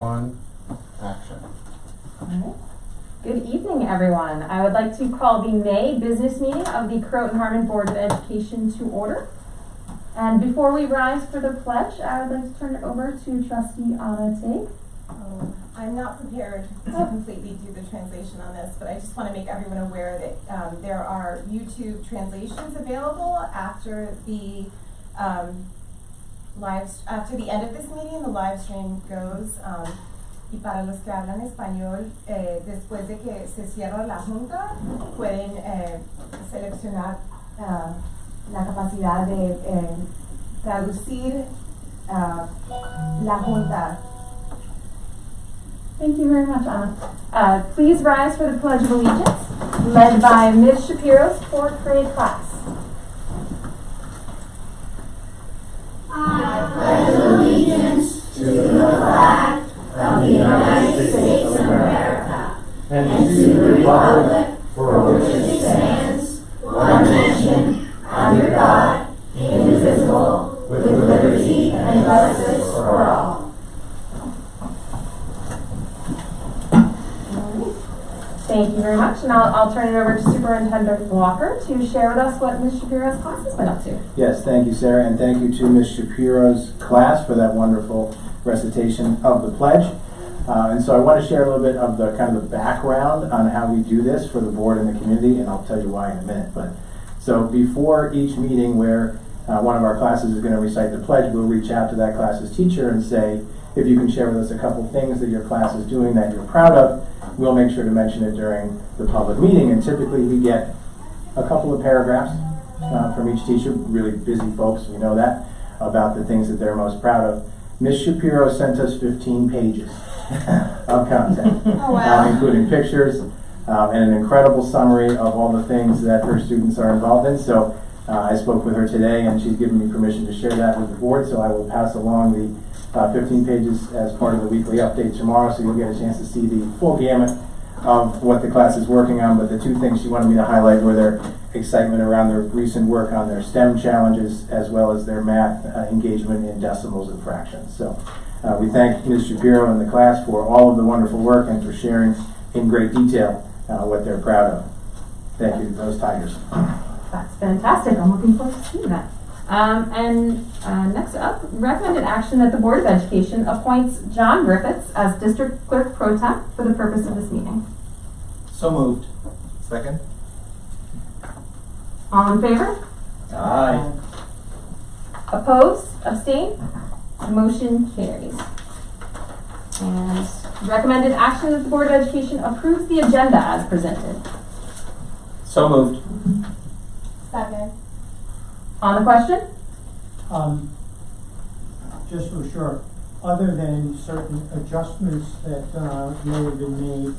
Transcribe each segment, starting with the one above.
On action. All right. Good evening, everyone. I would like to call the May business meeting of the Croton Harmon Board of Education to order. And before we rise for the pledge, I would like to turn it over to Trustee Anna Teague. I'm not prepared to completely do the translation on this, but I just want to make everyone aware that there are YouTube translations available after the after the end of this meeting. The live stream goes y para los que hablan español, después de que se cierra la junta, pueden seleccionar la capacidad de traducir la junta. Thank you very much, Anna. Please rise for the Pledge of Allegiance, led by Ms. Shapiro's fourth grade class. I pledge allegiance to the flag of the United States of America and to the republic for which it stands, one nation, under God, indivisible, with liberty and justice for all. Thank you very much, and I'll turn it over to Superintendent Walker to share with us what Ms. Shapiro's class has been up to. Yes, thank you, Sarah, and thank you to Ms. Shapiro's class for that wonderful recitation of the pledge. And so I want to share a little bit of the kind of the background on how we do this for the board and the community, and I'll tell you why in a minute. But so before each meeting where one of our classes is going to recite the pledge, we'll reach out to that class's teacher and say, if you can share with us a couple things that your class is doing that you're proud of, we'll make sure to mention it during the public meeting. And typically we get a couple of paragraphs from each teacher, really busy folks, we know that, about the things that they're most proud of. Ms. Shapiro sent us 15 pages of content, Oh, wow. including pictures and an incredible summary of all the things that her students are involved in. So I spoke with her today and she's given me permission to share that with the board, so I will pass along the 15 pages as part of the weekly update tomorrow, so you'll get a chance to see the full gamut of what the class is working on. But the two things she wanted me to highlight were their excitement around their recent work on their STEM challenges, as well as their math engagement in decimals and fractions. So we thank Ms. Shapiro and the class for all of the wonderful work and for sharing in great detail what they're proud of. Thank you to those Tigers. That's fantastic. I'm looking forward to seeing that. Next up, recommended action that the Board of Education appoints John Griffiths as District Clerk Pro Tem for the purpose of this meeting. So moved. Second. All in favor? Aye. Opposed? Abstain? Motion carries. And recommended action that the Board of Education approves the agenda as presented. So moved. Second. On the question? Just for sure, other than certain adjustments that may have been made,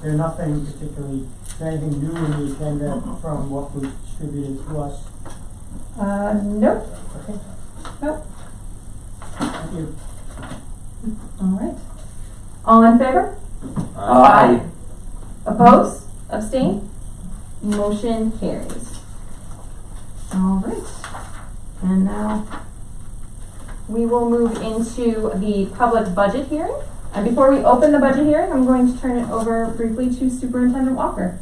there's nothing particularly, is there anything new in the agenda from what was distributed to us? Nope. Okay, Nope. thank you. All right. All in favor? Aye. Opposed? Abstain? Motion carries. All right. And now we will move into the public budget hearing. And before we open the budget hearing, I'm going to turn it over briefly to Superintendent Walker.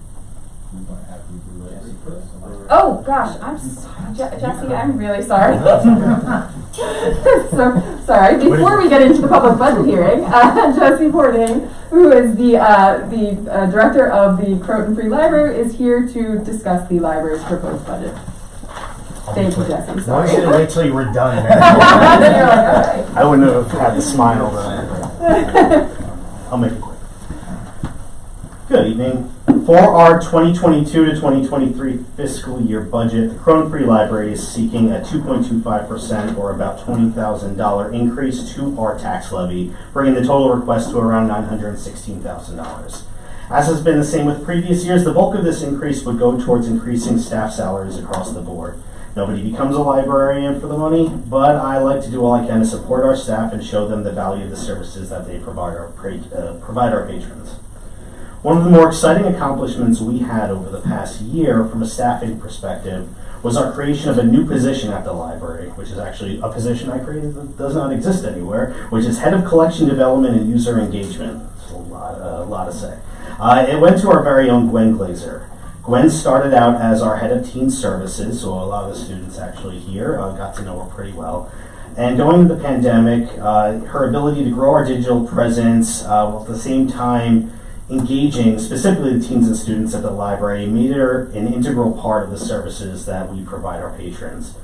Oh gosh, I'm sorry, Jesse, I'm really sorry. So, sorry. Before we get into the public budget hearing, Jesse Bourdain, who is the director of the Croton Free Library, is here to discuss the library's proposed budget. Thank you, Jesse. I want you to wait till you were done. Then you're like, all right. I wouldn't have had the smile. I'll make it quick. Good evening. For our 2022 to 2023 fiscal year budget, the Croton Free Library is seeking a 2.25% or about $20,000 increase to our tax levy, bringing the total request to around $916,000. As has been the same with previous years, the bulk of this increase would go towards increasing staff salaries across the board. Nobody becomes a librarian for the money, but I like to do all I can to support our staff and show them the value of the services that they provide our patrons. One of the more exciting accomplishments we had over the past year from a staffing perspective was our creation of a new position at the library, which is actually a position I created that does not exist anywhere, which is Head of Collection Development and User Engagement. It's a lot to say. It went to our very own Gwen Glazer. Gwen started out as our Head of Teen Services, so a lot of the students actually here got to know her pretty well. And going into the pandemic, her ability to grow our digital presence while at the same time engaging specifically the teens and students at the library made her an integral part of the services that we provide our patrons.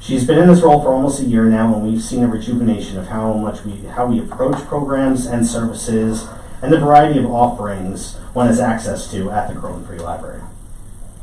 She's been in this role for almost a year now, and we've seen a rejuvenation of how we approach programs and services and the variety of offerings one has access to at the Croton Free Library.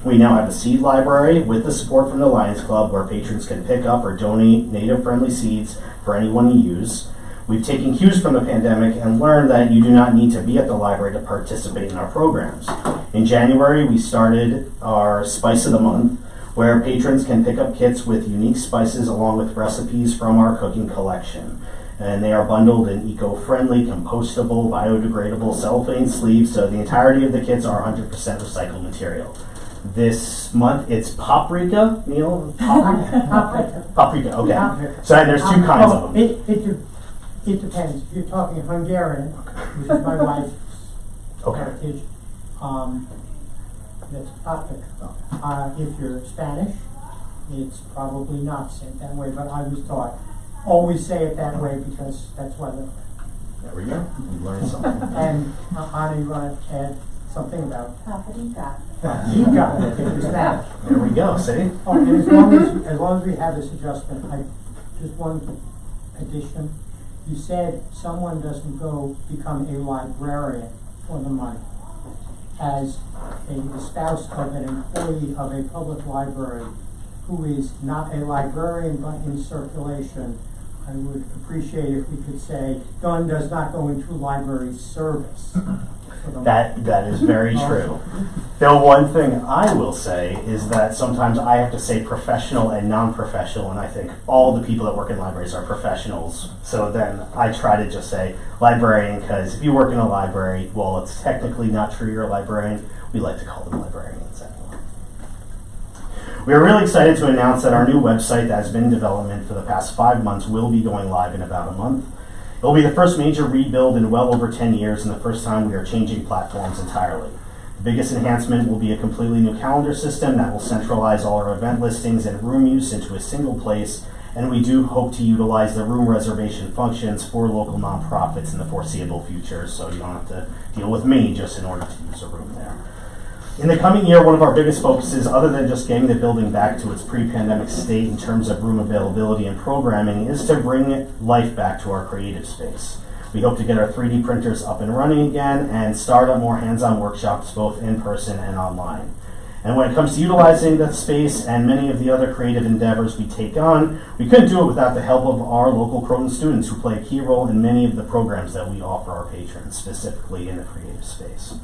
We now have a seed library with the support from the Lions Club where patrons can pick up or donate native-friendly seeds for anyone to use. We've taken cues from the pandemic and learned that you do not need to be at the library to participate in our programs. In January, we started our Spice of the Month, where patrons can pick up kits with unique spices along with recipes from our cooking collection. And they are bundled in eco-friendly, compostable, biodegradable cellophane sleeves, so the entirety of the kits are 100% recycled material. This month, it's paprika, Neil? Paprika, okay. So there's two kinds of them. It depends. If you're talking Hungarian, which is my wife's heritage, that's paprika. If you're Spanish, it's probably not said that way, but I was taught always say it that way because that's why the... There we go. We learned something. And Anna, you want to add something about Paprika. paprika if you're Spanish? There we go, see? Oh, and as long as we have this adjustment, just one addition. You said someone doesn't go become a librarian for the money. As a spouse of an employee of a public library who is not a librarian but in circulation, I would appreciate if we could say, Gunn does not go into library service. That is very true. The one thing I will say is that sometimes I have to say professional and non-professional, and I think all the people that work in libraries are professionals. So then I try to just say librarian, because if you work in a library, well, it's technically not true you're a librarian. We like to call them librarians anyway. We are really excited to announce that our new website that has been in development for the past 5 months will be going live in about a month. It will be the first major rebuild in well over 10 years and the first time we are changing platforms entirely. The biggest enhancement will be a completely new calendar system that will centralize all our event listings and room use into a single place, and we do hope to utilize the room reservation functions for local nonprofits in the foreseeable future, so you don't have to deal with me just in order to use a room there. In the coming year, one of our biggest focuses, other than just getting the building back to its pre-pandemic state in terms of room availability and programming, is to bring life back to our creative space. We hope to get our 3D printers up and running again and start up more hands-on workshops both in person and online. And when it comes to utilizing that space and many of the other creative endeavors we take on, we couldn't do it without the help of our local Croton students who play a key role in many of the programs that we offer our patrons, specifically in the creative space.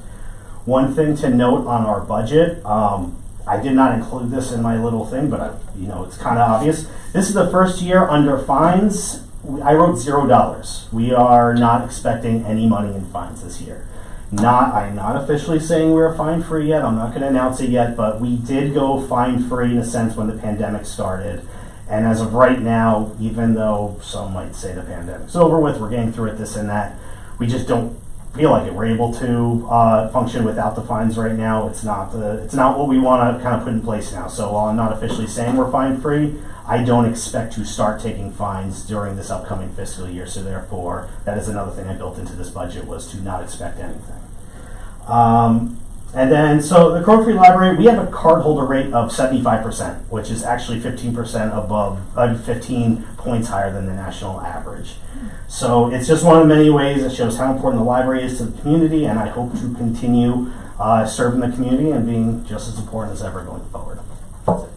One thing to note on our budget, I did not include this in my little thing, but it's kind of obvious. This is the first year under fines. I wrote $0. We are not expecting any money in fines this year. I'm not officially saying we're fine-free yet. I'm not going to announce it yet, but we did go fine-free in a sense when the pandemic started. And as of right now, even though some might say the pandemic's over with, we're getting through it, this and that, we just don't feel like it. We're able to function without the fines right now. It's not what we want to kind of put in place now. So while I'm not officially saying we're fine-free, I don't expect to start taking fines during this upcoming fiscal year. So therefore, that is another thing I built into this budget, was to not expect anything. And then, so the Croton Free Library, we have a cardholder rate of 75%, which is actually 15% above, 15 points higher than the national average. So it's just one of the many ways that shows how important the library is to the community, and I hope to continue serving the community and being just as important as ever going forward. That's it.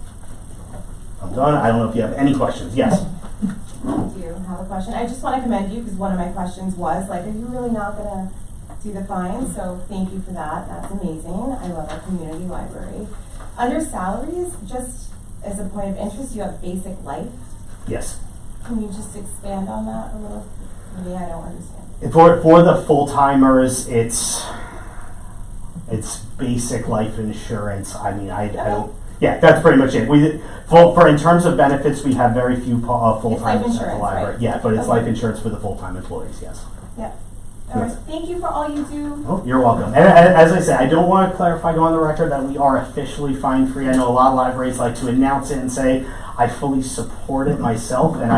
I'm done. I don't know if you have any questions. Yes? I do have a question. I just want to commend you because one of my questions was, are you really not going to do the fines? So thank you for that. That's amazing. I love our community library. Under salaries, just as a point of interest, you have basic life. Yes. Can you just expand on that a little? Maybe I don't understand. For the full-timers, it's basic life insurance. I mean, I don't, Yeah, that's pretty much it. For in terms of benefits, we have very few full-time It's life at the insurance, library. right? Yeah, but it's Okay. life insurance for the full-time employees, yes. Yeah. All right. Thank you for all you do. Oh, you're welcome. And as I said, I don't want to clarify, go on the record that we are officially fine-free. I know a lot of libraries like to announce it and say, I fully support it myself, and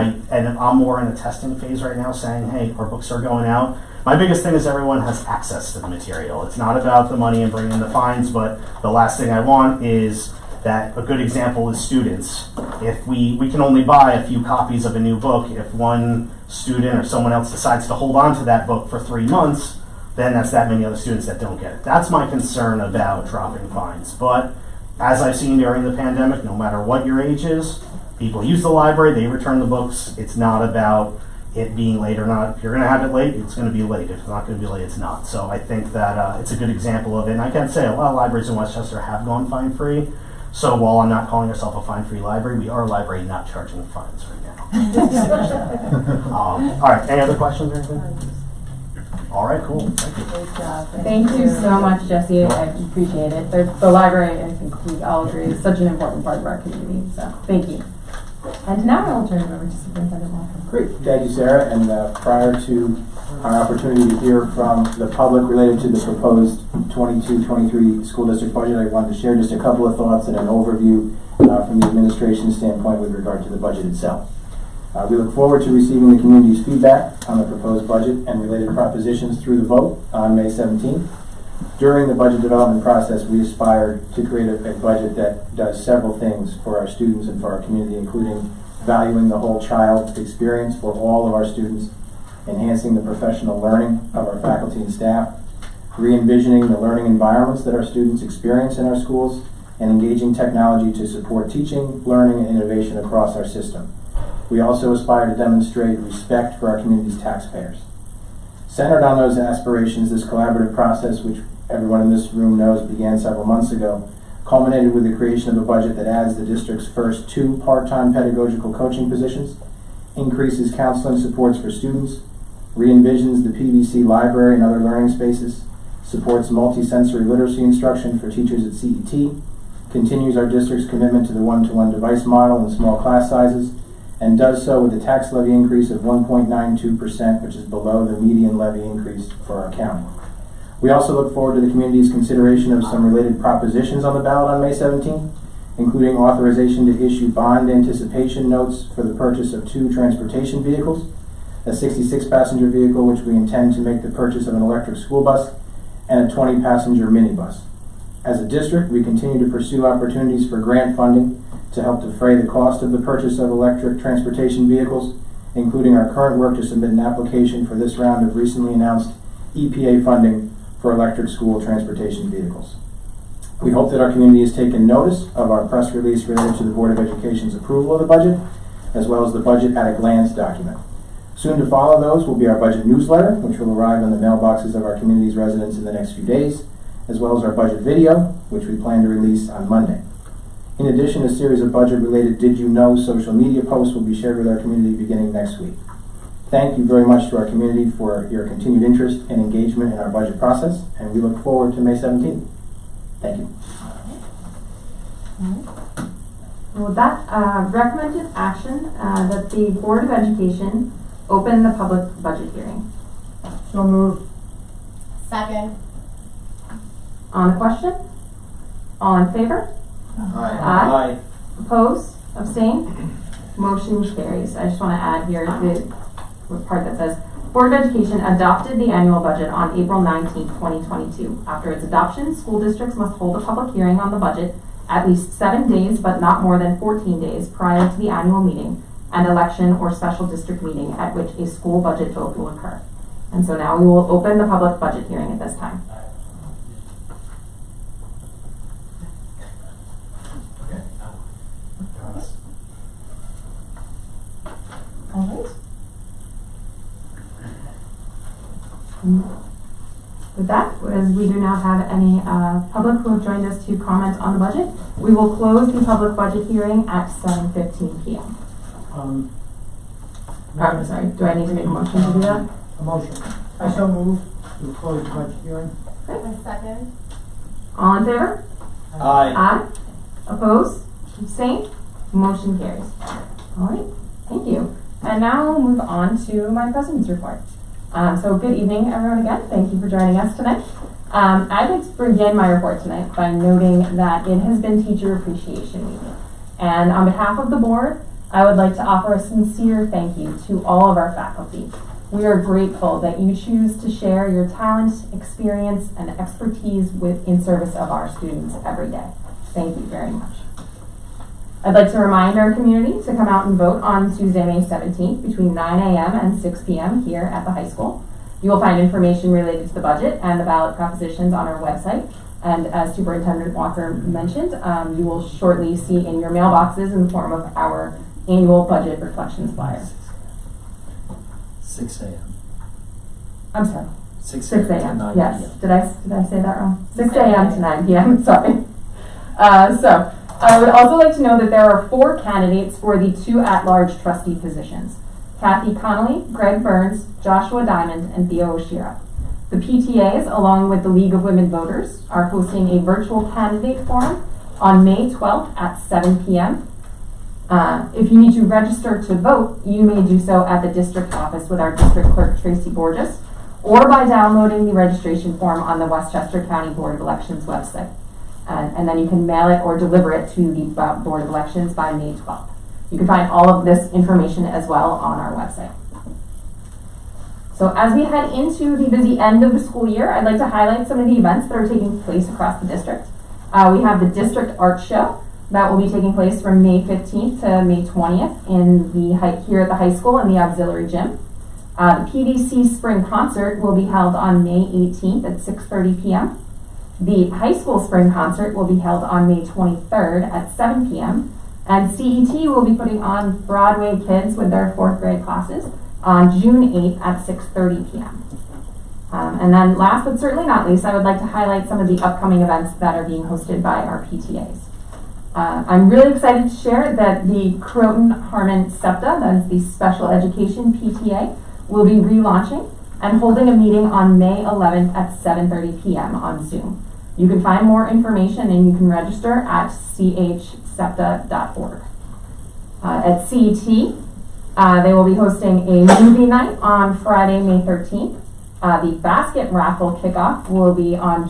I'm more in a testing phase right now saying, hey, our books are going out. My biggest thing is everyone has access to the material. It's not about the money and bringing the fines, but the last thing I want is that a good example is students. If we can only buy a few copies of a new book, if one student or someone else decides to hold on to that book for 3 months, then that's that many other students that don't get it. That's my concern about dropping fines. But as I've seen during the pandemic, no matter what your age is, people use the library, they return the books. It's not about it being late or not. If you're going to have it late, it's going to be late. If it's not going to be late, it's not. So I think that it's a good example of it. And I can say a lot of libraries in Westchester have gone fine-free. So while I'm not calling ourselves a fine-free library, we are a library not charging fines right now. All right, any other questions or anything? All right, cool. Thank you. Great job. Thank you so much, Jesse. I appreciate it. The library, I think we all agree, is such an important part of our community. So thank you. And now I will turn it over to Superintendent Walker. Great, thank you, Sarah. And prior to our opportunity to hear from the public related to the proposed 22-23 school district budget, I wanted to share just a couple of thoughts and an overview from the administration standpoint with regard to the budget itself. We look forward to receiving the community's feedback on the proposed budget and related propositions through the vote on May 17th. During the budget development process, we aspired to create a budget that does several things for our students and for our community, including valuing the whole child experience for all of our students, enhancing the professional learning of our faculty and staff, re-envisioning the learning environments that our students experience in our schools, and engaging technology to support teaching, learning, and innovation across our system. We also aspire to demonstrate respect for our community's taxpayers. Centered on those aspirations, this collaborative process, which everyone in this room knows began several months ago, culminated with the creation of a budget that adds the district's first 2 part-time pedagogical coaching positions, increases counseling supports for students, re-envisions the PVC library and other learning spaces, supports multi-sensory literacy instruction for teachers at CET, continues our district's commitment to the one-to-one device model and small class sizes, and does so with a tax levy increase of 1.92%, which is below the median levy increase for our county. We also look forward to the community's consideration of some related propositions on the ballot on May 17th, including authorization to issue bond anticipation notes for the purchase of 2 transportation vehicles, a 66-passenger vehicle which we intend to make the purchase of an electric school bus, and a 20-passenger minibus. As a district, we continue to pursue opportunities for grant funding to help defray the cost of the purchase of electric transportation vehicles, including our current work to submit an application for this round of recently announced EPA funding for electric school transportation vehicles. We hope that our community has taken notice of our press release related to the Board of Education's approval of the budget, as well as the Budget at a Glance document. Soon to follow those will be our budget newsletter, which will arrive in the mailboxes of our community's residents in the next few days, as well as our budget video, which we plan to release on Monday. In addition, a series of budget-related Did You Know social media posts will be shared with our community beginning next week. Thank you very much to our community for your continued interest and engagement in our budget process, and we look forward to May 17th. Thank you. And with that, recommended action that the Board of Education open the public budget hearing. So moved. Second. On the question? All in favor? Aye. Oppose? Abstain? Motion carries. I just want to add here the part that says, Board of Education adopted the annual budget on April 19, 2022. After its adoption, school districts must hold a public hearing on the budget at least 7 days, but not more than 14 days prior to the annual meeting and election or special district meeting at which a school budget vote will occur. And so now we will open the public budget hearing at this time. All right. With that, as we do not have any public who have joined us to comment on the budget, we will close the public budget hearing at 7:15 p.m. I'm sorry, do I need to make a motion to do that? A motion. I so move to close the budget hearing. A second. All in favor? Aye. Aye. Opposed? Abstained? Motion carries. All right, thank you. And now we'll move on to my president's report. So good evening, everyone again. Thank you for joining us tonight. I'd like to begin my report tonight by noting that it has been Teacher Appreciation Week. And on behalf of the board, I would like to offer a sincere thank you to all of our faculty. We are grateful that you choose to share your talent, experience, and expertise in service of our students every day. Thank you very much. I'd like to remind our community to come out and vote on Tuesday, May 17th between 9 a.m. and 6 p.m. here at the high school. You will find information related to the budget and the ballot propositions on our website. And as Superintendent Walker mentioned, you will shortly see in your mailboxes in the form of our annual budget reflections flyer. 6 a.m. I'm sorry. 6 a.m. 6 a.m. to 9 Yes. p.m. Did I say that wrong? 6 a.m. to 9 p.m. Sorry. So I would also like to know that there are 4 candidates for the 2 at-large trustee positions: Kathy Connolly, Greg Burns, Joshua Diamond, and Theo Oshira. The PTAs, along with the League of Women Voters, are hosting a virtual candidate forum on May 12th at 7 p.m. If you need to register to vote, you may do so at the district office with our district clerk, Tracy Borges, or by downloading the registration form on the Westchester County Board of Elections website. And then you can mail it or deliver it to the Board of Elections by May 12th. You can find all of this information as well on our website. So as we head into the busy end of the school year, I'd like to highlight some of the events that are taking place across the district. We have the District Art Show that will be taking place from May 15th to May 20th here at the high school in the auxiliary gym. The PVC Spring Concert will be held on May 18th at 6:30 p.m. The high school spring concert will be held on May 23rd at 7 p.m. And CET will be putting on Broadway Kids with their 4th grade classes on June 8th at 6:30 p.m. And then last but certainly not least, I would like to highlight some of the upcoming events that are being hosted by our PTAs. I'm really excited to share that the Croton Harmon SEPTA, that is the Special Education PTA, will be relaunching and holding a meeting on May 11th at 7:30 p.m. on Zoom. You can find more information and you can register at chsepta.org. At CET, they will be hosting a movie night on Friday, May 13th. The basket raffle kickoff will be on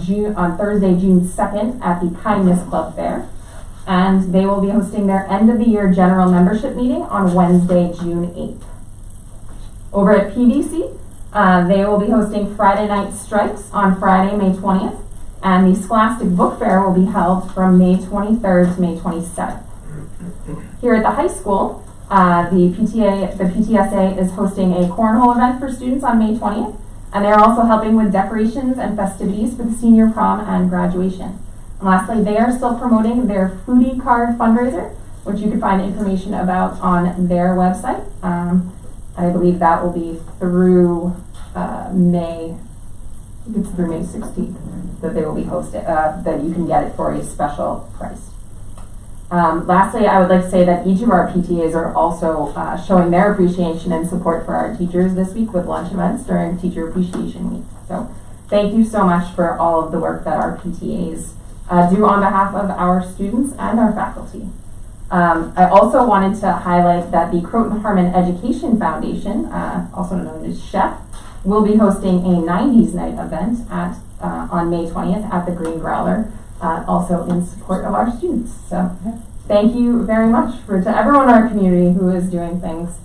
Thursday, June 2nd at the Kindness Club Fair. And they will be hosting their end of the year general membership meeting on Wednesday, June 8th. Over at PVC, they will be hosting Friday Night Strikes on Friday, May 20th. And the Scholastic Book Fair will be held from May 23rd to May 27th. Here at the high school, the PTSA is hosting a cornhole event for students on May 20th, and they're also helping with decorations and festivities for the senior prom and graduation. And lastly, they are still promoting their foodie card fundraiser, which you can find information about on their website. And I believe that will be through May 16th that they will be hosted, that you can get it for a special price. Lastly, I would like to say that each of our PTAs are also showing their appreciation and support for our teachers this week with lunch events during Teacher Appreciation Week. So thank you so much for all of the work that our PTAs do on behalf of our students and our faculty. I also wanted to highlight that the Croton Harmon Education Foundation, also known as CHEF, will be hosting a 90s night event on May 20th at the Green Growler, also in support of our students. So thank you very much to everyone in our community who is doing things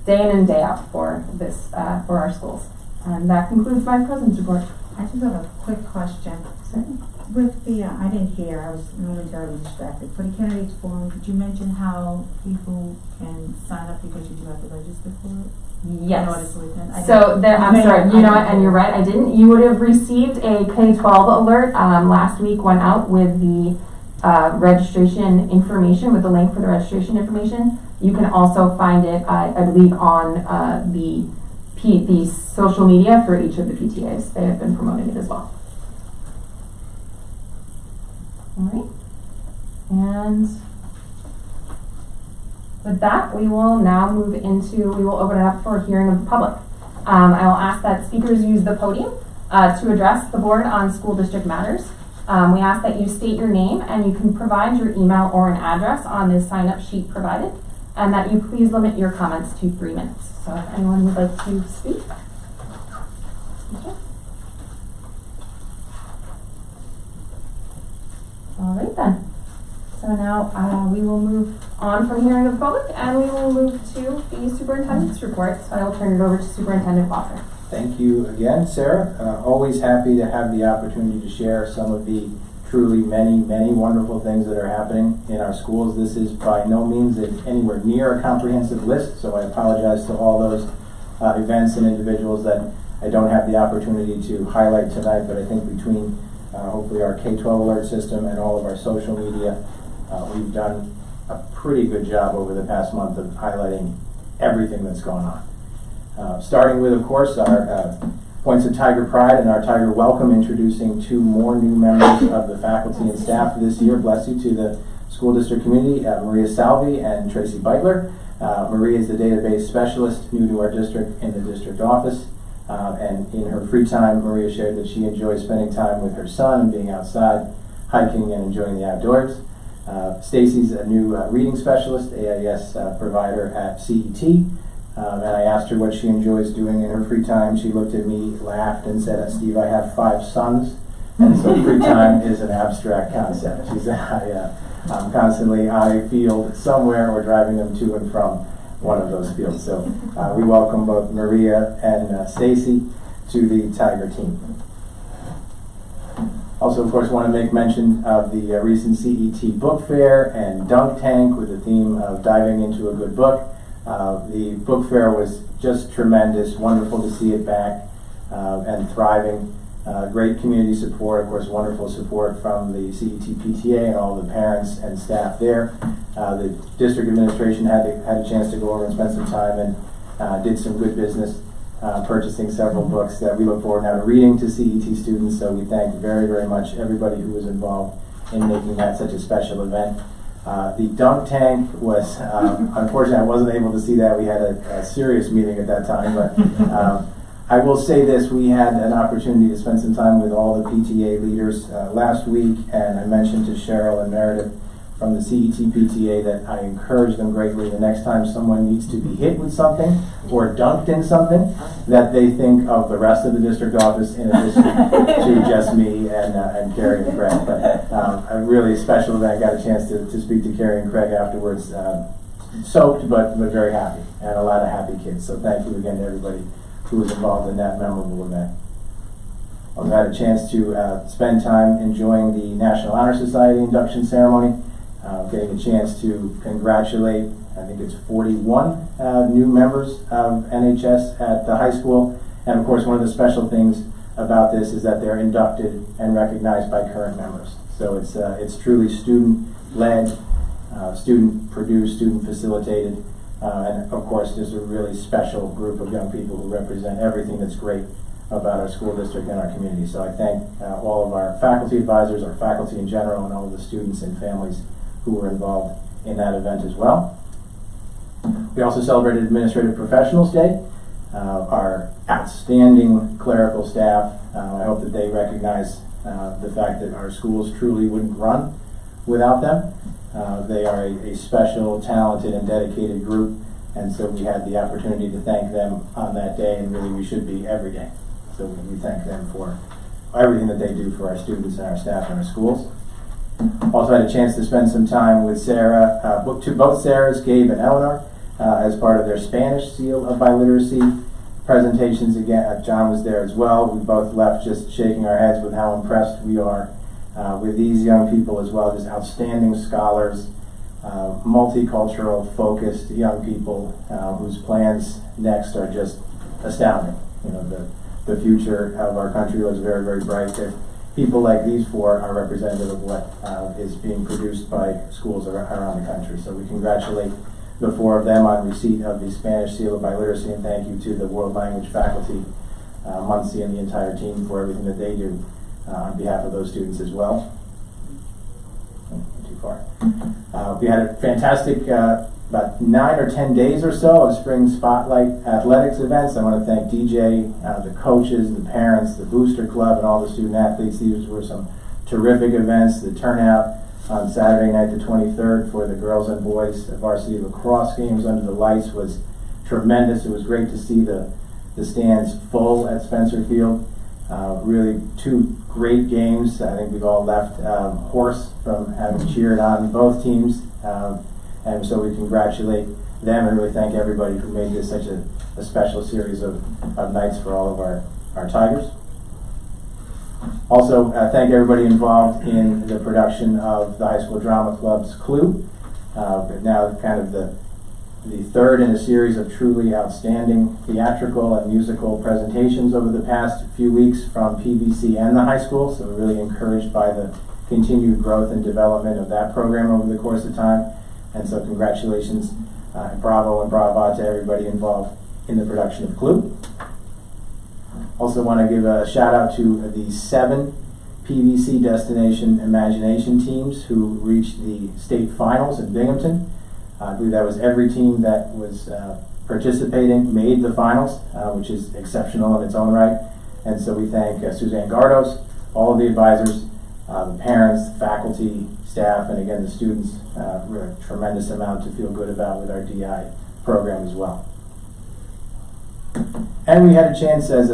day in and day out for this for our schools. And that concludes my president's report. I just have a quick question. Certainly. With the, I didn't hear, I was momentarily distracted. For the candidates forum, did you mention how people can sign up because you do have to register for it? Yes. In order to attend? So there, I'm sorry, you know what, and you're right, I didn't. You would have received a K-12 alert last week, went out with the registration information, with the link for the registration information. You can also find it, I believe, on the social media for each of the PTAs. They have been promoting it as well. All right. And with that, we will now move into, we will open it up for a hearing of the public. I will ask that speakers use the podium to address the board on school district matters. We ask that you state your name and you can provide your email or an address on the sign-up sheet provided, and that you please limit your comments to 3 minutes. So if anyone would like to speak. Okay. All right then. So now we will move on from hearing of the public, and we will move to the superintendent's report. So I will turn it over to Superintendent Foster. Thank you again, Sarah. Always happy to have the opportunity to share some of the truly many, many wonderful things that are happening in our schools. This is by no means anywhere near a comprehensive list, so I apologize to all those events and individuals that I don't have the opportunity to highlight tonight, but I think between hopefully our K-12 alert system and all of our social media, we've done a pretty good job over the past month of highlighting everything that's going on. Starting with, of course, our Points of Tiger Pride and our Tiger Welcome, introducing 2 more new members of the faculty and staff this year. Bless you to the school district community, Maria Salvi and Tracy Beitler. Maria is the database specialist new to our district in the district office. And in her free time, Maria shared that she enjoys spending time with her son and being outside, hiking and enjoying the outdoors. Stacy's a new reading specialist, AIS provider at CET. And I asked her what she enjoys doing in her free time. She looked at me, laughed, and said, Steve, I have 5 sons, and so free time is an abstract concept. She said, I'm constantly on a field somewhere or driving them to and from one of those fields. So we welcome both Maria and Stacy to the Tiger team. Also, of course, want to make mention of the recent CET book fair and dunk tank with the theme of diving into a good book. The book fair was just tremendous, wonderful to see it back and thriving. Great community support, of course, wonderful support from the CET PTA and all the parents and staff there. The district administration had a chance to go over and spend some time and did some good business, purchasing several books that we look forward now to reading to CET students. So we thank very, very much everybody who was involved in making that such a special event. The dunk tank was, unfortunately, I wasn't able to see that. We had a serious meeting at that time, but I will say this, we had an opportunity to spend some time with all the PTA leaders last week, and I mentioned to Cheryl and Meredith from the CET PTA that I encourage them greatly the next time someone needs to be hit with something or dunked in something, that they think of the rest of the district office in addition to just me and Carrie and Craig. But a really special event. I got a chance to speak to Carrie and Craig afterwards, soaked but very happy, and a lot of happy kids. So thank you again to everybody who was involved in that memorable event. I've had a chance to spend time enjoying the National Honor Society induction ceremony, getting a chance to congratulate, I think it's 41 new members of NHS at the high school. And of course, one of the special things about this is that they're inducted and recognized by current members. So it's truly student-led, student-produced, student-facilitated. And of course, there's a really special group of young people who represent everything that's great about our school district and our community. So I thank all of our faculty advisors, our faculty in general, and all of the students and families who were involved in that event as well. We also celebrated Administrative Professionals Day. Our outstanding clerical staff, I hope that they recognize the fact that our schools truly wouldn't run without them. They are a special, talented, and dedicated group, and so we had the opportunity to thank them on that day, and really we should be every day. So we thank them for everything that they do for our students and our staff and our schools. Also had a chance to spend some time with Sarah, both Sarahs, Gabe and Eleanor, as part of their Spanish Seal of Biliteracy presentations. Again, John was there as well. We both left just shaking our heads with how impressed we are with these young people as well, just outstanding scholars, multicultural, focused young people whose plans next are just astounding. You know, the future of our country looks very, very bright. If people like these 4 are representative of what is being produced by schools around the country. So we congratulate the 4 of them on receipt of the Spanish Seal of Biliteracy, and thank you to the World Language faculty, Muncie, and the entire team for everything that they do on behalf of those students as well. Too far. We had a fantastic about 9 or 10 days or so of spring spotlight athletics events. I want to thank DJ, the coaches, the parents, the booster club, and all the student athletes. These were some terrific events. The turnout on Saturday night, the 23rd, for the girls and boys varsity lacrosse games under the lights was tremendous. It was great to see the stands full at Spencer Field. Really two great games. I think we've all left hoarse from having cheered on both teams. And so we congratulate them and really thank everybody who made this such a special series of nights for all of our Tigers. Also, thank everybody involved in the production of the High School Drama Club's Clue. Now kind of the third in a series of truly outstanding theatrical and musical presentations over the past few weeks from PVC and the high school. So we're really encouraged by the continued growth and development of that program over the course of time. And so congratulations, bravo and brava to everybody involved in the production of Clue. Also want to give a shout out to the 7 PVC Destination Imagination teams who reached the state finals in Binghamton. I believe that was every team that was participating made the finals, which is exceptional in its own right. And so we thank Suzanne Gardos, all of the advisors, the parents, the faculty, staff, and again the students. Really a tremendous amount to feel good about with our DI program as well. And we had a chance as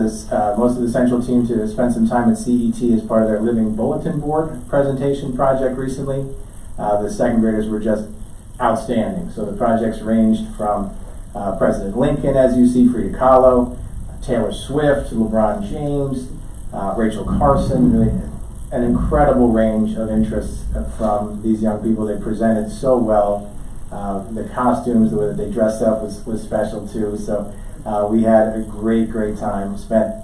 most of the Central team to spend some time at CET as part of their Living Bulletin Board presentation project recently. The second graders were just outstanding. So the projects ranged from President Lincoln, as you see, Frida Kahlo, Taylor Swift, LeBron James, Rachel Carson, really an incredible range of interests from these young people. They presented so well. The costumes, the way that they dressed up was special too. So we had a great time. Spent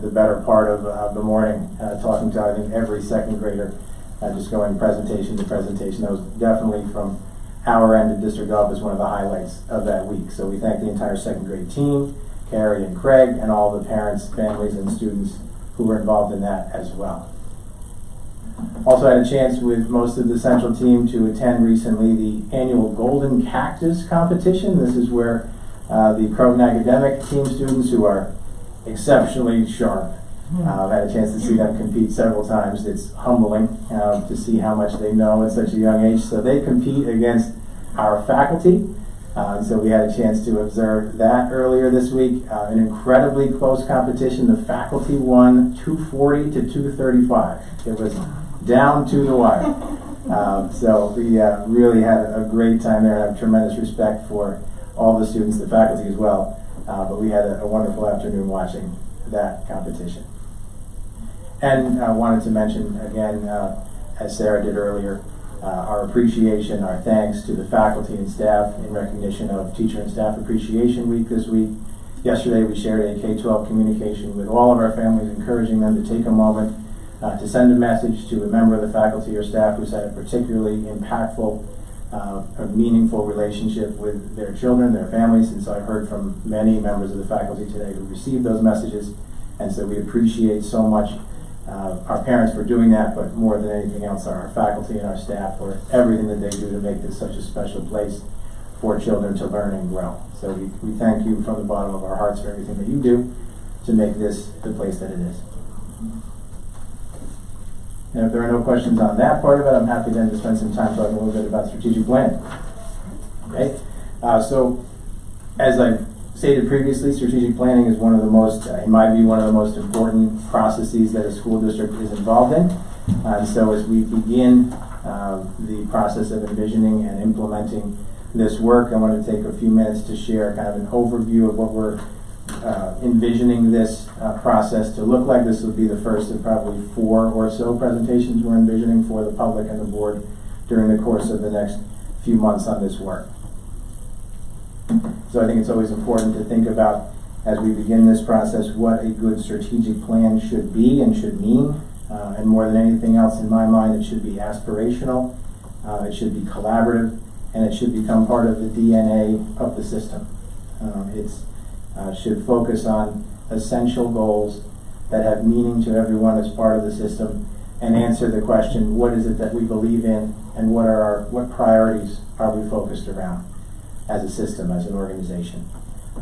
the better part of the morning talking to, I think, every second grader, just going presentation to presentation. That was definitely, from our end of district office, one of the highlights of that week. So we thank the entire second grade team, Carrie and Craig, and all the parents, families, and students who were involved in that as well. Also had a chance with most of the Central team to attend recently the annual Golden Cactus competition. This is where the Croton Academic team students, who are exceptionally sharp, had a chance to see them compete several times. It's humbling to see how much they know at such a young age. So they compete against our faculty. So we had a chance to observe that earlier this week. An incredibly close competition. The faculty won 240 to 235. It was down to the wire. So we really had a great time there, and I have tremendous respect for all the students, the faculty as well. But we had a wonderful afternoon watching that competition. And I wanted to mention again, as Sarah did earlier, our appreciation, our thanks to the faculty and staff in recognition of Teacher and Staff Appreciation Week this week. Yesterday we shared a K-12 communication with all of our families, encouraging them to take a moment to send a message to a member of the faculty or staff who's had a particularly impactful a meaningful relationship with their children, their families. And so I've heard from many members of the faculty today who received those messages, and so we appreciate so much our parents for doing that, but more than anything else, our faculty and our staff for everything that they do to make this such a special place for children to learn and grow. So we thank you from the bottom of our hearts for everything that you do to make this the place that it is. And if there are no questions on that part of it, I'm happy then to spend some time talking a little bit about strategic planning. Okay, so as I stated previously, strategic planning is one of the most, in my view, one of the most important processes that a school district is involved in. And so as we begin the process of envisioning and implementing this work, I want to take a few minutes to share kind of an overview of what we're envisioning this process to look like. This will be the first of probably 4 or so presentations we're envisioning for the public and the board during the course of the next few months on this work. So I think it's always important to think about, as we begin this process, what a good strategic plan should be and should mean. And more than anything else, in my mind, it should be aspirational, it should be collaborative, and it should become part of the DNA of the system. It should focus on essential goals that have meaning to everyone as part of the system, and answer the question, what is it that we believe in, and what priorities are we focused around as a system, as an organization.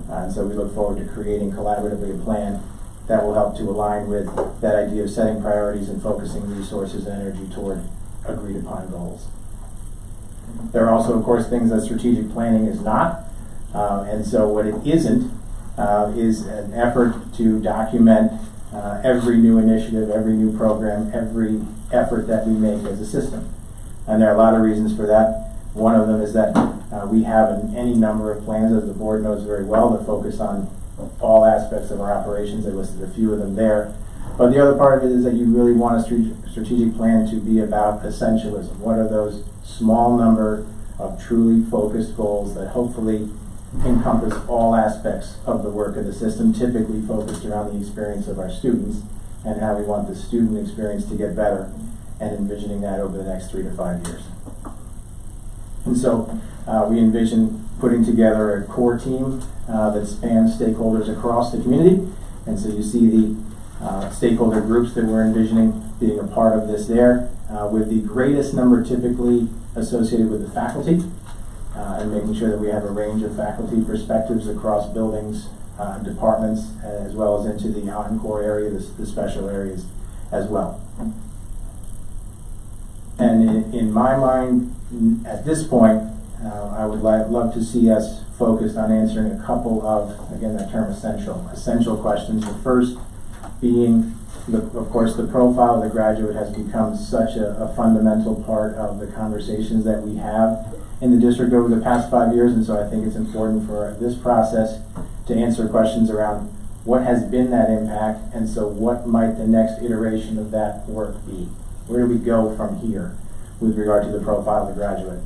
And so we look forward to creating collaboratively a plan that will help to align with that idea of setting priorities and focusing resources and energy toward agreed upon goals. There are also, of course, things that strategic planning is not, and so what it isn't is an effort to document every new initiative, every new program, every effort that we make as a system. And there are a lot of reasons for that. One of them is that we have any number of plans, as the board knows very well, that focus on all aspects of our operations. I listed a few of them there. But the other part of it is that you really want a strategic plan to be about essentialism. What are those small number of truly focused goals that hopefully encompass all aspects of the work of the system, typically focused around the experience of our students and how we want the student experience to get better, and envisioning that over the next 3 to 5 years. And so we envision putting together a core team that spans stakeholders across the community. And so you see the stakeholder groups that we're envisioning being a part of this there, with the greatest number typically associated with the faculty, and making sure that we have a range of faculty perspectives across buildings, departments, as well as into the encore area, the special areas as well. And in my mind, at this point, I would love to see us focused on answering a couple of, again, that term essential questions. The first being, of course, the profile of the graduate has become such a fundamental part of the conversations that we have in the district over the past 5 years, and so I think it's important for this process to answer questions around what has been that impact, and so what might the next iteration of that work be? Where do we go from here with regard to the profile of the graduate?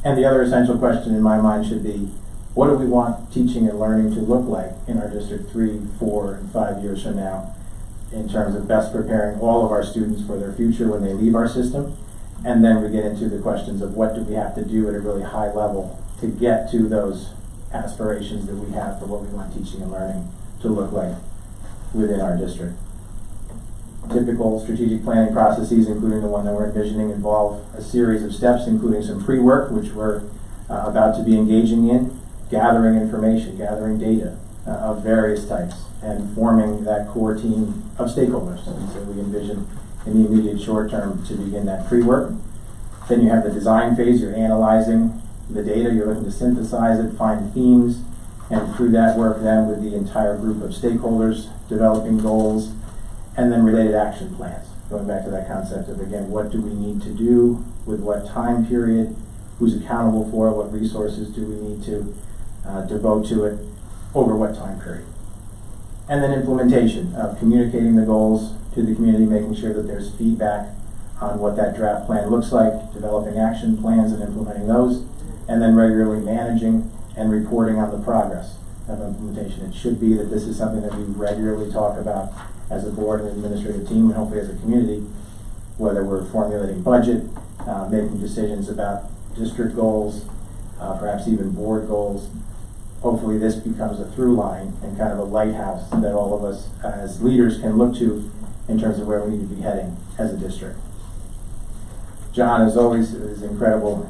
And the other essential question in my mind should be, what do we want teaching and learning to look like in our district 3, 4, and 5 years from now, in terms of best preparing all of our students for their future when they leave our system? And then we get into the questions of what do we have to do at a really high level to get to those aspirations that we have for what we want teaching and learning to look like within our district. Typical strategic planning processes, including the one that we're envisioning, involve a series of steps, including some pre-work, which we're about to be engaging in, gathering information, gathering data of various types, and forming that core team of stakeholders. And so we envision in the immediate short term to begin that pre-work. Then you have the design phase. You're analyzing the data, you're looking to synthesize it, find themes, and through that work then with the entire group of stakeholders, developing goals, and then related action plans. Going back to that concept of, again, what do we need to do, with what time period, who's accountable for it, what resources do we need to devote to it, over what time period. And then implementation of communicating the goals to the community, making sure that there's feedback on what that draft plan looks like, developing action plans and implementing those, and then regularly managing and reporting on the progress of implementation. It should be that this is something that we regularly talk about as a board and administrative team, and hopefully as a community, whether we're formulating budget, making decisions about district goals, perhaps even board goals. Hopefully this becomes a through line and kind of a lighthouse that all of us as leaders can look to in terms of where we need to be heading as a district. John, as always, his incredible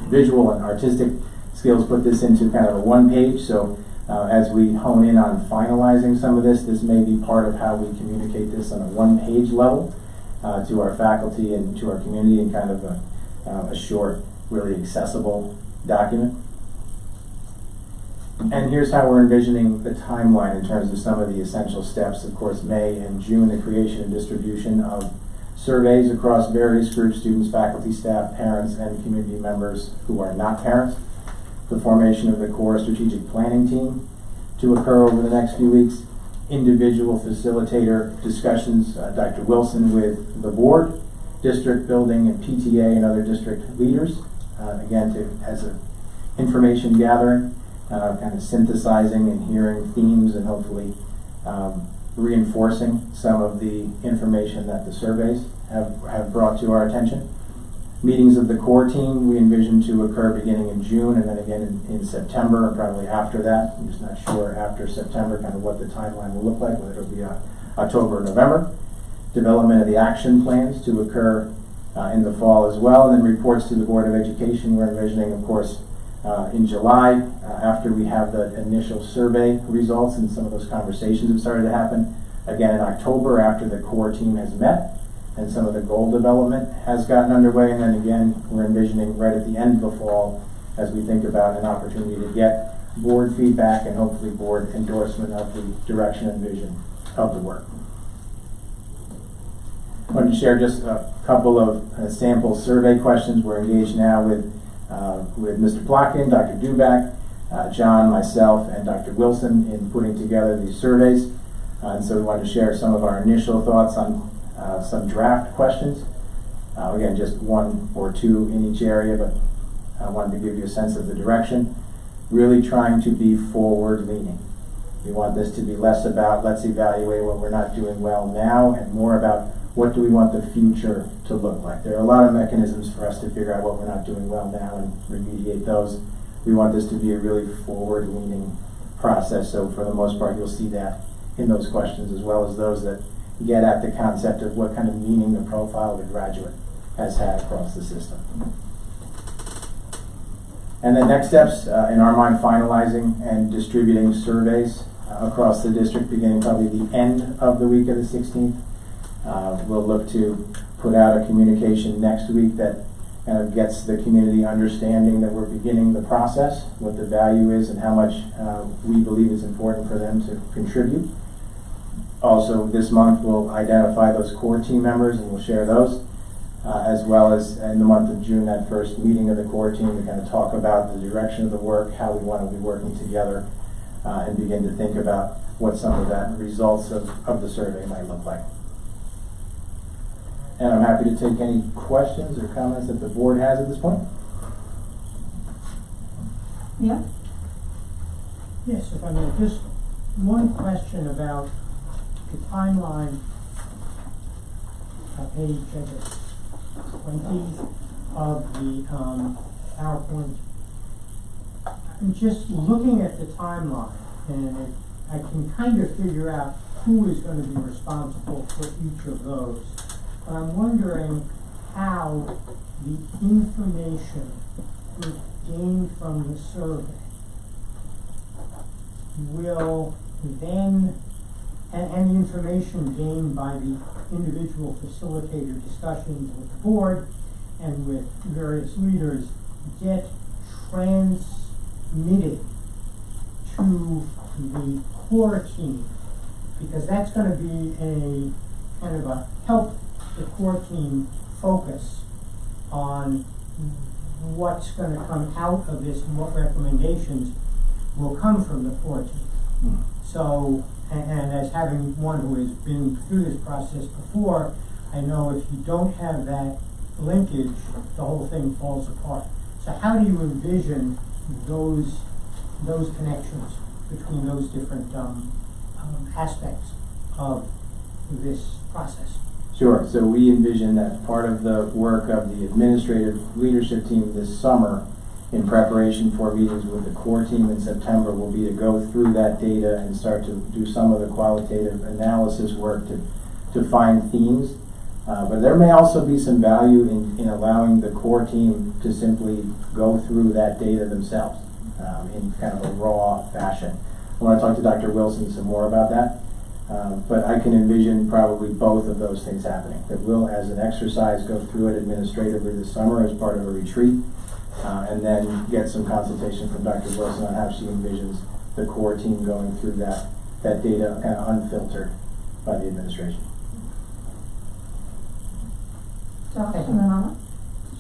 visual and artistic skills put this into kind of a one page. So as we hone in on finalizing some of this may be part of how we communicate this on a one-page level to our faculty and to our community in kind of a short, really accessible document. And here's how we're envisioning the timeline in terms of some of the essential steps. Of course, May and June, the creation and distribution of surveys across various groups, students, faculty, staff, parents, and community members who are not parents. The formation of the core strategic planning team to occur over the next few weeks. Individual facilitator discussions, Dr. Wilson with the board, district building and PTA and other district leaders, again, as an information gathering, kind of synthesizing and hearing themes and hopefully reinforcing some of the information that the surveys have brought to our attention. Meetings of the core team we envision to occur beginning in June and then again in September, and probably after that. I'm just not sure after September kind of what the timeline will look like, whether it'll be October or November. Development of the action plans to occur in the fall as well, and then reports to the Board of Education. We're envisioning, of course, in July, after we have the initial survey results and some of those conversations have started to happen. Again, in October, after the core team has met and some of the goal development has gotten underway. And then again, we're envisioning right at the end of the fall as we think about an opportunity to get board feedback and hopefully board endorsement of the direction and vision of the work. I wanted to share just a couple of sample survey questions. We're engaged now with Mr. Plotkin, Dr. Duback, John, myself, and Dr. Wilson in putting together these surveys. And so we wanted to share some of our initial thoughts on some draft questions. Again, just one or two in each area, but I wanted to give you a sense of the direction. Really trying to be forward-leaning. We want this to be less about let's evaluate what we're not doing well now and more about what do we want the future to look like. There are a lot of mechanisms for us to figure out what we're not doing well now and remediate those. We want this to be a really forward-leaning process, so for the most part you'll see that in those questions as well as those that get at the concept of what kind of meaning the profile of the graduate has had across the system. And then next steps, in our mind, finalizing and distributing surveys across the district beginning probably the end of the week of the 16th. We'll look to put out a communication next week that kind of gets the community understanding that we're beginning the process, what the value is and how much we believe is important for them to contribute. Also this month we'll identify those core team members and we'll share those. As well as in the month of June, that first meeting of the core team to kind of talk about the direction of the work, how we want to be working together, and begin to think about what some of that results of the survey might look like. And I'm happy to take any questions or comments that the board has at this point. Yeah? Yes, if I may, just one question about the timeline, page 20 of the PowerPoint. I'm just looking at the timeline, and I can kind of figure out who is going to be responsible for each of those. But I'm wondering how the information gained from the survey will then, and the information gained by the individual facilitator discussions with the board and with various leaders get transmitted to the core team, because that's going to be a kind of a help the core team focus on what's going to come out of this and what recommendations will come from the core team. So, and as having one who has been through this process before, I know if you don't have that linkage, the whole thing falls apart. So how do you envision those connections between those different aspects of this process? Sure. So we envision that part of the work of the administrative leadership team this summer in preparation for meetings with the core team in September will be to go through that data and start to do some of the qualitative analysis work to find themes. But there may also be some value in allowing the core team to simply go through that data themselves in kind of a raw fashion. I want to talk to Dr. Wilson some more about that. But I can envision probably both of those things happening. That we'll, as an exercise, go through it administratively this summer as part of a retreat, and then get some consultation from Dr. Wilson on how she envisions the core team going through that data kind of unfiltered by the administration. Josh, and then Anna?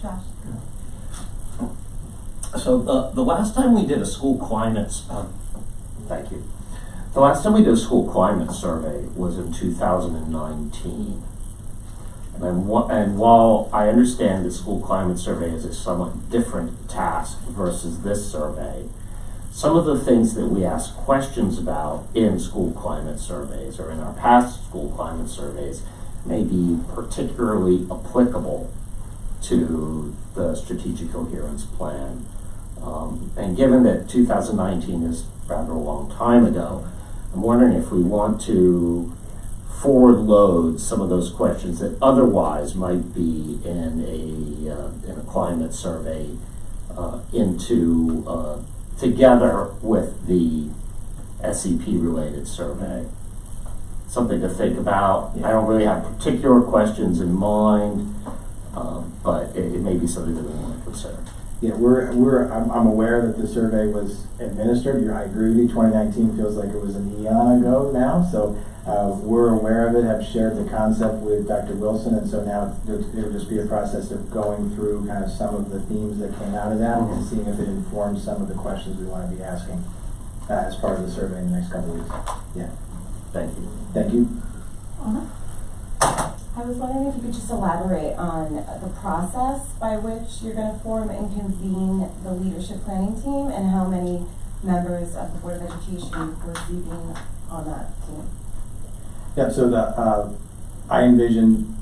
Josh. So the last time we did a school climate, thank you. The last time we did a school climate survey was in 2019. And while I understand the school climate survey is a somewhat different task versus this survey, some of the things that we ask questions about in school climate surveys or in our past school climate surveys may be particularly applicable to the strategic coherence plan. And given that 2019 is rather a long time ago, I'm wondering if we want to forward load some of those questions that otherwise might be in a climate survey together with the SCP-related survey. Something to think about. I don't really have particular questions in mind, but it may be something that we want to consider. Yeah, I'm aware that the survey was administered. I agree with you, 2019 feels like it was an eon ago now, so we're aware of it, have shared the concept with Dr. Wilson, and so now it'll just be a process of going through kind of some of the themes that came out of that and seeing if it informs some of the questions we want to be asking as part of the survey in the next couple of weeks. Yeah. Thank you. Thank you. I was wondering if you could just elaborate on the process by which you're going to form and convene the leadership planning team and how many members of the Board of Education will be being on that team. Yeah, so I envision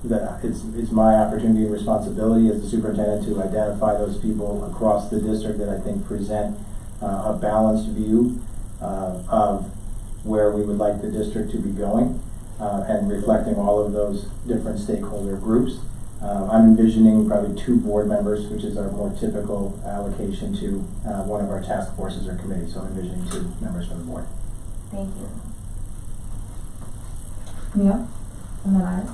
that it's my opportunity and responsibility as the superintendent to identify those people across the district that I think present a balanced view of where we would like the district to be going. And reflecting all of those different stakeholder groups. I'm envisioning probably 2 board members, which is our more typical allocation to one of our task forces or committees. So I'm envisioning 2 members from the board. Thank you. Neil? And then Iris?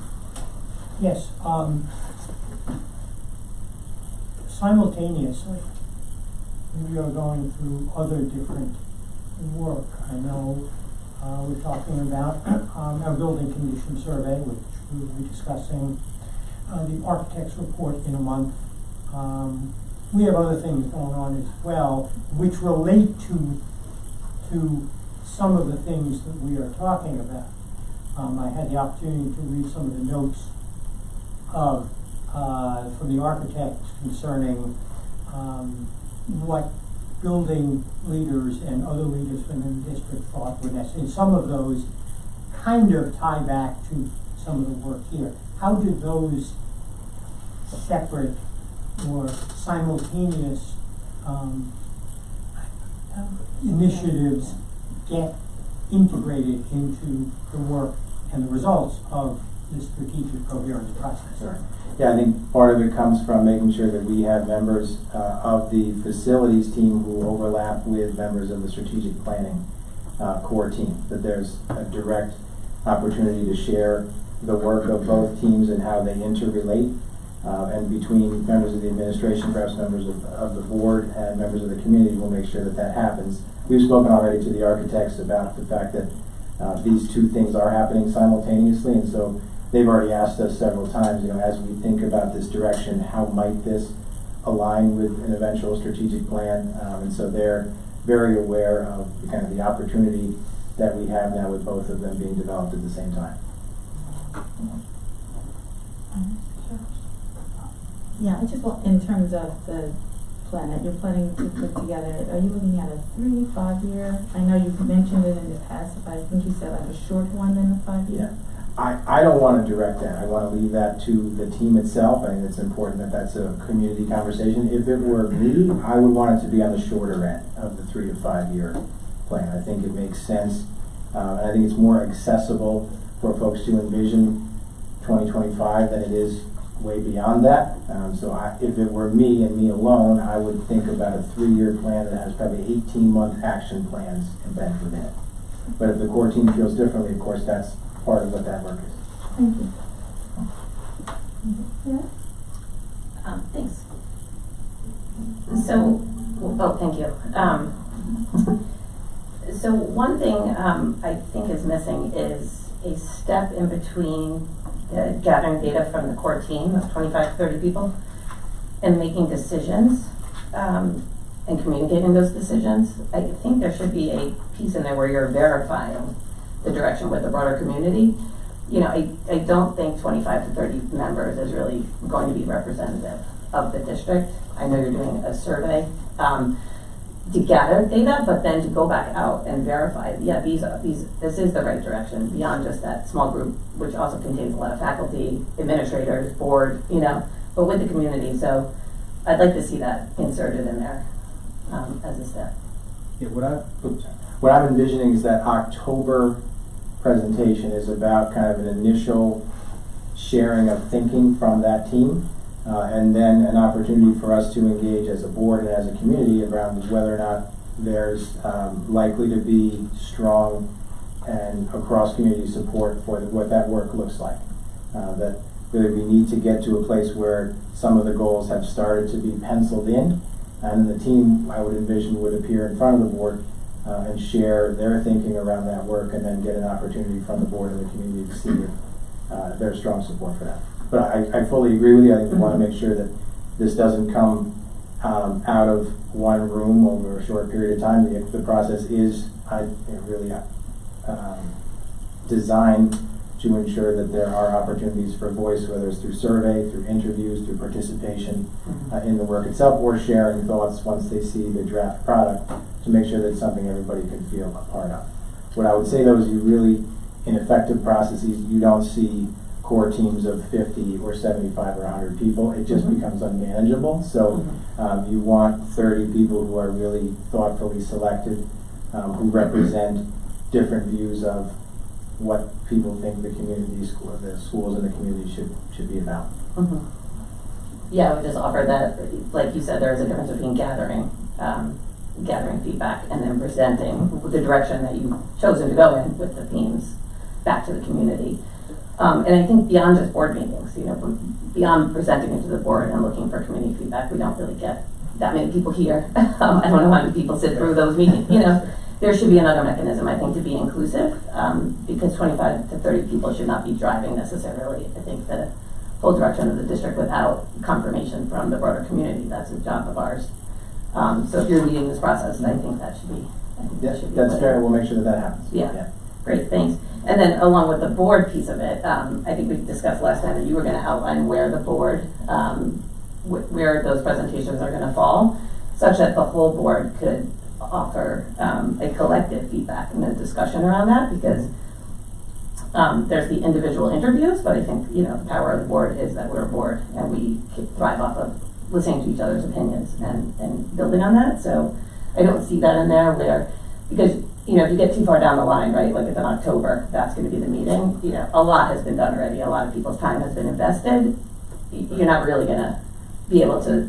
Yes, simultaneously, we are going through other different work. I know we're talking about our building condition survey, which we will be discussing, the architect's report in a month. We have other things going on as well, which relate to some of the things that we are talking about. I had the opportunity to read some of the notes of from the architects concerning what building leaders and other leaders within the district thought were necessary. Some of those kind of tie back to some of the work here. How did those separate or simultaneous initiatives get integrated into the work and the results of the strategic coherence process? Sure. Yeah, I think part of it comes from making sure that we have members of the facilities team who overlap with members of the strategic planning core team, that there's a direct opportunity to share the work of both teams and how they interrelate, and between members of the administration, perhaps members of the board and members of the community, we'll make sure that that happens. We've spoken already to the architects about the fact that these 2 things are happening simultaneously, and so they've already asked us several times, as we think about this direction, how might this align with an eventual strategic plan? And so they're very aware of kind of the opportunity that we have now with both of them being developed at the same time. Yeah, I just want, in terms of the plan that you're planning to put together, are you looking at a 3-5 year? I know you've mentioned it in the past, but I think you said like a short one than a 5 year. Yeah. I don't want to direct that. I want to leave that to the team itself. I think it's important that that's a community conversation. If it were me, I would want it to be on the shorter end of the 3 to 5 year plan. I think it makes sense. And I think it's more accessible for folks to envision 2025 than it is way beyond that. If it were me and me alone, I would think about a 3-year plan that has probably 18-month action plans embedded within it. But if the core team feels differently, of course, that's part of what that work is. Thank you. Yeah. Thanks. Thank you. So one thing I think is missing is a step in between the gathering data from the core team of 25 to 30 people and making decisions and communicating those decisions. I think there should be a piece in there where you're verifying the direction with the broader community. I don't think 25 to 30 members is really going to be representative of the district. I know you're doing a survey to gather data, but then to go back out and verify, this is the right direction beyond just that small group, which also contains a lot of faculty, administrators, board, but with the community. So I'd like to see that inserted in there as a step. Yeah, what I'm envisioning is that October presentation is about kind of an initial sharing of thinking from that team. and then an opportunity for us to engage as a board and as a community around whether or not there's likely to be strong and across community support for what that work looks like. That really we need to get to a place where some of the goals have started to be penciled in, and the team, I would envision, would appear in front of the board and share their thinking around that work, and then get an opportunity from the board and the community to see if there's strong support for that. But I fully agree with you. I think we want to make sure that this doesn't come out of one room over a short period of time. The process is really designed to ensure that there are opportunities for voice, whether it's through survey, through interviews, through participation in the work itself, or sharing thoughts once they see the draft product, to make sure that it's something everybody can feel a part of. What I would say though is you really, in effective processes, you don't see core teams of 50 or 75 or 100 people. It just becomes unmanageable. So you want 30 people who are really thoughtfully selected, who represent different views of what people think the schools in the community should be about. Yeah, I would just offer that, like you said, there's a difference between gathering feedback and then presenting the direction that you've chosen to go in with the themes back to the community. And I think beyond just board meetings, beyond presenting it to the board and looking for community feedback, we don't really get that many people here. I don't know how many people sit through those meetings. There should be another mechanism, I think, to be inclusive, because 25 to 30 people should not be driving necessarily, I think, the whole direction of the district without confirmation from the broader community. That's a job of ours. So if you're leading this process, I think that should be. That's fair. We'll make sure that happens. Yeah. Great, thanks. And then along with the board piece of it, I think we discussed last time that you were going to outline where the board, where those presentations are going to fall, such that the whole board could offer a collective feedback and a discussion around that, because there's the individual interviews, but I think the power of the board is that we're a board and we thrive off of listening to each other's opinions and building on that. So I don't see that in there because if you get too far down the line, right, like it's in October, that's going to be the meeting, a lot has been done already, a lot of people's time has been invested, you're not really going to be able to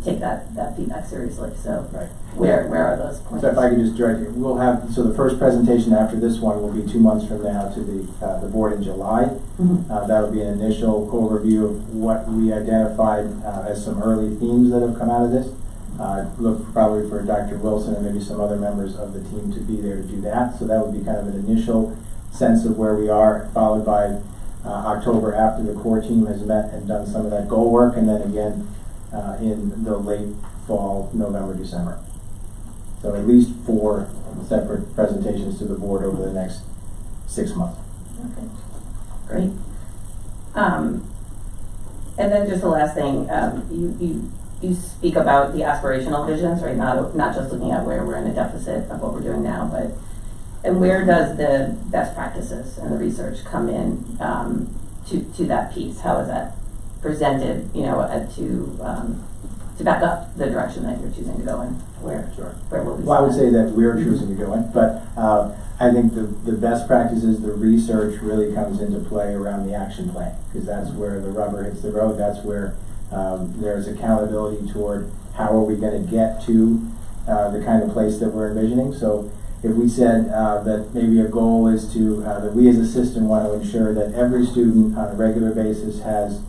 take that feedback seriously. So right. Where are those points? So if I could just direct you, we'll have, so the first presentation after this one will be 2 months from now to the board in July. That'll be an initial overview of what we identified as some early themes that have come out of this. Look probably for Dr. Wilson and maybe some other members of the team to be there to do that. So that would be kind of an initial sense of where we are, followed by October, after the core team has met and done some of that goal work, and then again in the late fall, November, December. So at least 4 separate presentations to the board over the next 6 months. Okay, great. And then just the last thing, you speak about the aspirational visions, right? Not just looking at where we're in a deficit of what we're doing now, and where does the best practices and the research come in to that piece? How is that presented, to back up the direction that you're choosing to go in? Where will we? Well, I would say that we're choosing to go in, but I think the best practices, the research really comes into play around the action plan, because that's where the rubber hits the road. That's where there's accountability toward how are we going to get to the kind of place that we're envisioning. So if we said that maybe a goal is that we as a system want to ensure that every student on a regular basis has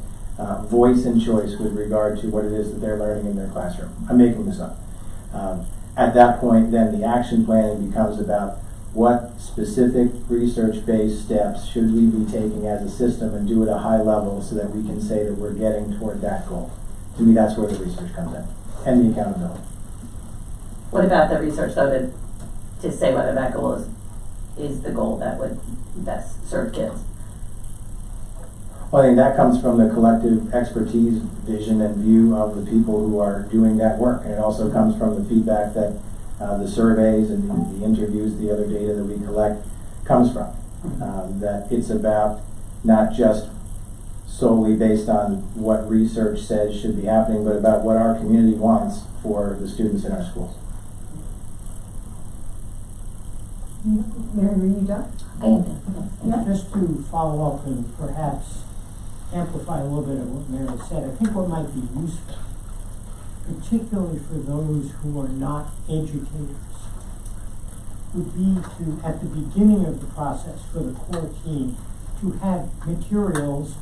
voice and choice with regard to what it is that they're learning in their classroom. I'm making this up. At that point, then the action planning becomes about what specific research-based steps should we be taking as a system, and do it at a high level so that we can say that we're getting toward that goal. To me, that's where the research comes in, and the accountability. What about the research, though, to say whether that goal is the goal that would best serve kids? Well, I think that comes from the collective expertise, vision, and view of the people who are doing that work. And it also comes from the feedback that the surveys and the interviews, the other data that we collect comes from. That it's about not just solely based on what research says should be happening, but about what our community wants for the students in our schools. Mary, are you done? I am done. Just to follow up and perhaps amplify a little bit of what Mary said. I think what might be useful, particularly for those who are not educators, would be to, at the beginning of the process for the core team, to have materials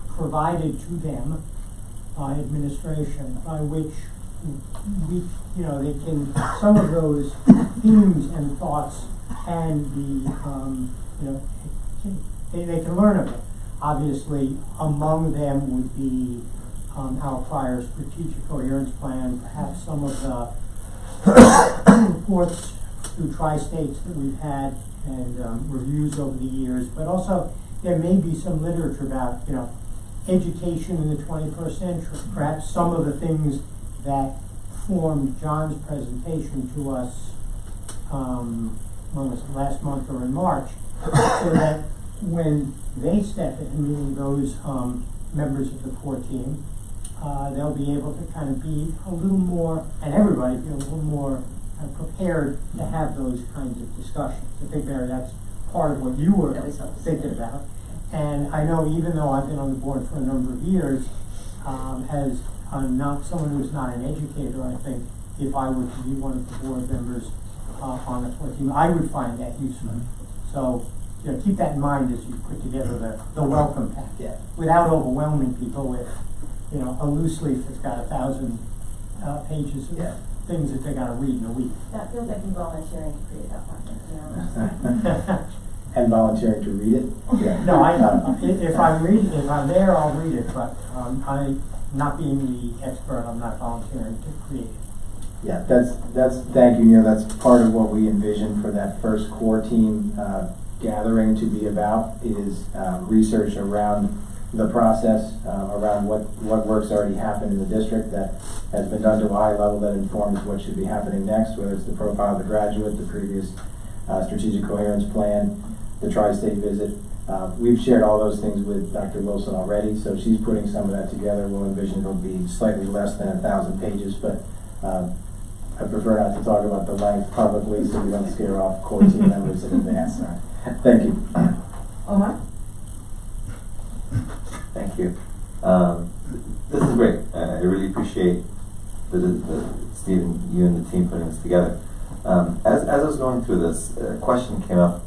provided to them by administration, by which we, they can, some of those themes and thoughts can be, they can learn of it. Obviously, among them would be our prior strategic coherence plan, perhaps some of the reports through tri-states that we've had and reviews over the years, but also there may be some literature about, education in the 21st century. Perhaps some of the things that formed John's presentation to us, when was it, last month or in March, so that when they step in, meaning those members of the core team, they'll be able to kind of be a little more, and everybody be a little more prepared to have those kinds of discussions. I think, Mary, that's part of what you were thinking about. And I know even though I've been on the board for a number of years, as not someone who's not an educator, I think if I were to be one of the board members on the core team, I would find that useful. So, keep that in mind as you put together the welcome packet, without overwhelming people with, a loose leaf that's got 1,000 pages of things that they got to read in a week. That feels like you volunteering to create that packet, And volunteering to read it? Yeah. No, if I'm there, I'll read it, but I, not being the expert, I'm not volunteering to create it. Yeah, thank you, Neil. That's part of what we envisioned for that first core team gathering to be about, is research around the process, around what work's already happened in the district that has been done to a high level that informs what should be happening next, whether it's the profile of the graduate, the previous strategic coherence plan, the tri-state visit. We've shared all those things with Dr. Wilson already, so she's putting some of that together. We'll envision it'll be slightly less than 1,000 pages, but I prefer not to talk about the length publicly so we don't scare off core team members in advance. Thank you. Omar? Thank you. This is great. I really appreciate Stephen, you and the team putting this together. As I was going through this, a question came up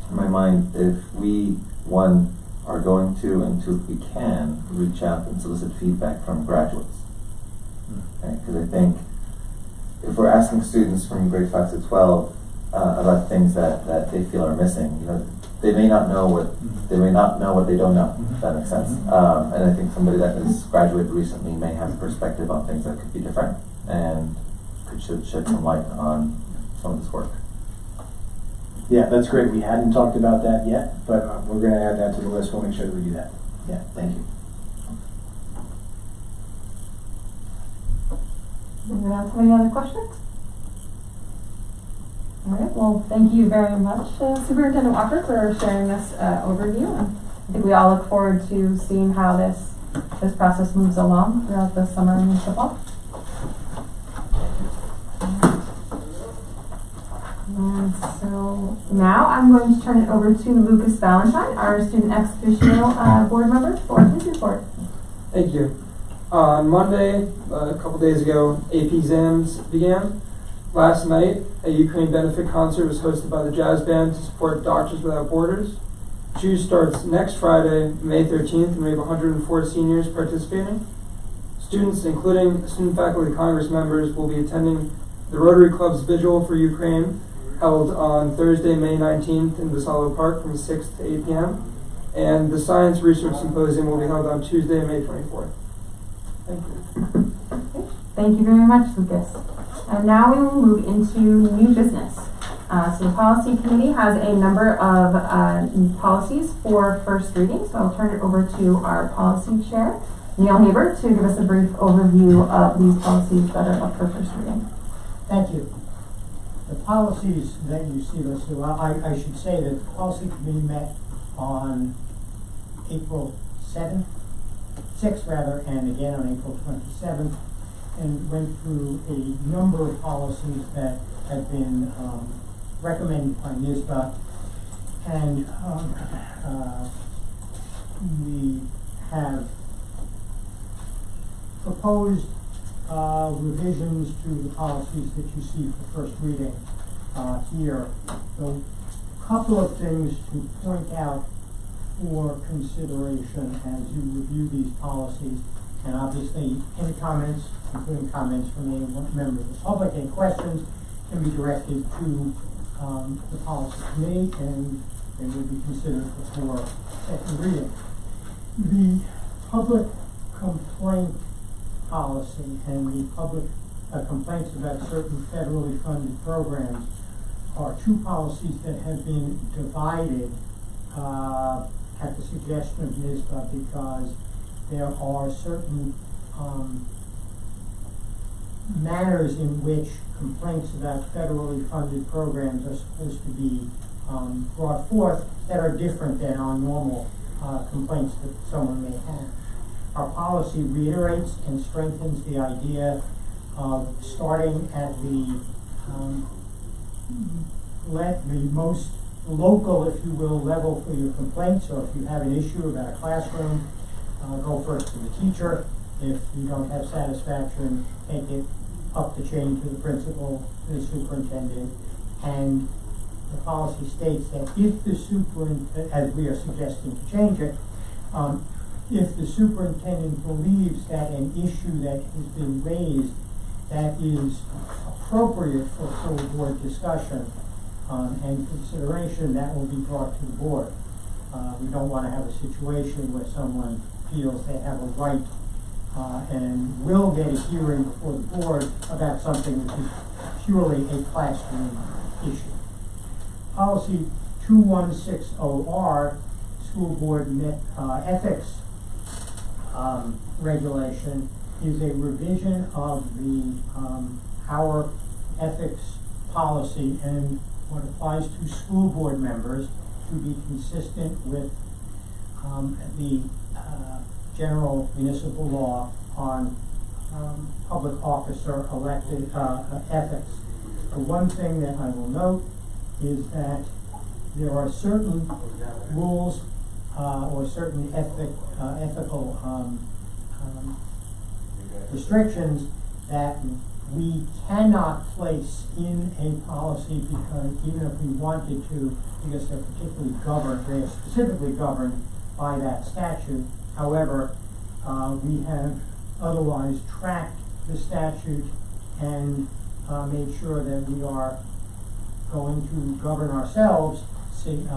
in my mind. If we, one, are going to, and two, if we can, reach out and solicit feedback from graduates. Because I think if we're asking students from grade 5 to 12 about things that they feel are missing, they may not know what they don't know. If that makes sense. And I think somebody that has graduated recently may have a perspective on things that could be different and could shed some light on some of this work. Yeah, that's great. We hadn't talked about that yet, but we're going to add that to the list. We'll make sure that we do that. Yeah, thank you. Anyone else have any other questions? All right, well, thank you very much, Superintendent Walker, for sharing this overview. And I think we all look forward to seeing how this process moves along throughout the summer and the fall. And so now I'm going to turn it over to Lucas Valentine, our student ex officio board member, for his report. Thank you. On Monday, a couple days ago, AP exams began. Last night, a Ukraine benefit concert was hosted by the jazz band to support Doctors Without Borders. Choose starts next Friday, May 13th, and we have 104 seniors participating. Students, including student faculty Congress members, will be attending the Rotary Club's Vigil for Ukraine, held on Thursday, May 19th in Vassallo Park from 6 to 8 p.m. And the Science Research Symposium will be held on Tuesday, May 24th. Thank you. Thank you very much, Lucas. And now we will move into new business. So the policy committee has a number of policies for first reading. So I'll turn it over to our policy chair, Neil Haber, to give us a brief overview of these policies that are up for first reading. Thank you. The policies that you see listed, well, I should say that the policy committee met on April 6th, and again on April 27th, and went through a number of policies that have been recommended by NYSBA and we have proposed revisions to the policies that you see for first reading here. So, a couple of things to point out for consideration as you review these policies, and obviously any comments, including comments from any member of the public, any questions can be directed to the policy committee, and they will be considered before second reading. The public complaint policy and the public complaints about certain federally funded programs are two policies that have been divided at the suggestion of NISBA because there are certain manners in which complaints about federally funded programs are supposed to be brought forth that are different than our normal complaints that someone may have. Our policy reiterates and strengthens the idea of starting at the most local, if you will, level for your complaints. So if you have an issue about a classroom, go first to the teacher. If you don't have satisfaction, take it up the chain to the principal, to the superintendent. And the policy states that if the superintendent, as we are suggesting to change it, if the superintendent believes that an issue that has been raised that is appropriate for full board discussion and consideration, that will be brought to the board. We don't want to have a situation where someone feels they have a right and will get a hearing before the board about something that is purely a classroom issue. Policy 2160R, school board ethics regulation, is a revision of the our ethics policy and what applies to school board members to be consistent with the general municipal law on public officer elected ethics. The one thing that I will note is that there are certain rules or certain ethical restrictions that we cannot place in a policy because even if we wanted to, because they're particularly governed, they are specifically governed by that statute. However, we have otherwise tracked the statute and made sure that we are going to govern ourselves in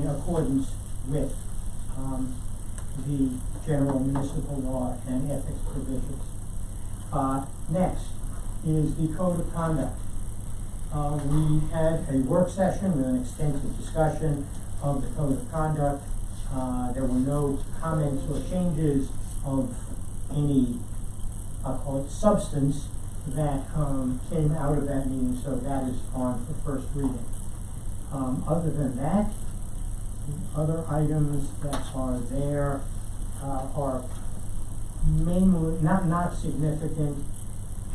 accordance with the general municipal law and ethics provisions. Next is the code of conduct. We had a work session with an extensive discussion of the code of conduct. There were no comments or changes of any, I'll call it substance, that came out of that meeting, so that is on for first reading. Other than that, the other items that are there are mainly not significant,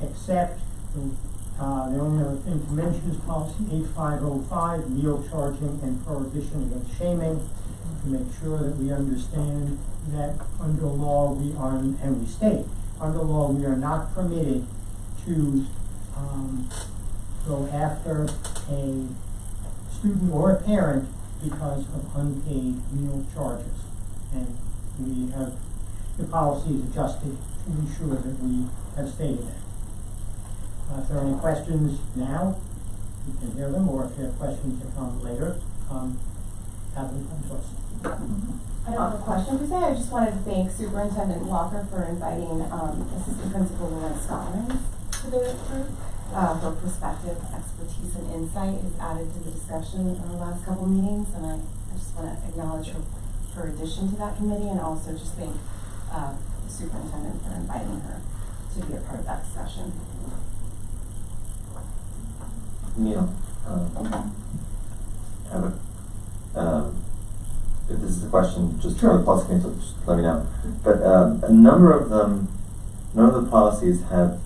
except the only other thing to mention is policy 8505, meal charging and prohibition against shaming, to make sure that we understand that under law we are, and we state, under law we are not permitted to go after a student or a parent because of unpaid meal charges. And we have the policies adjusted to ensure that we have stated that. If there are any questions now, you can hear them, or if you have questions that come later, have them come to us. I don't have a question per se. I just wanted to thank Superintendent Walker for inviting Assistant Principal Lauren Scotland to the group. Her perspective, expertise, and insight is added to the discussion in the last couple meetings, and I just want to acknowledge her addition to that committee, and also just thank the superintendent for inviting her to be a part of that discussion. Neil, if this is a question just for the policy committee, so just let me know. But a number of them, none of the policies have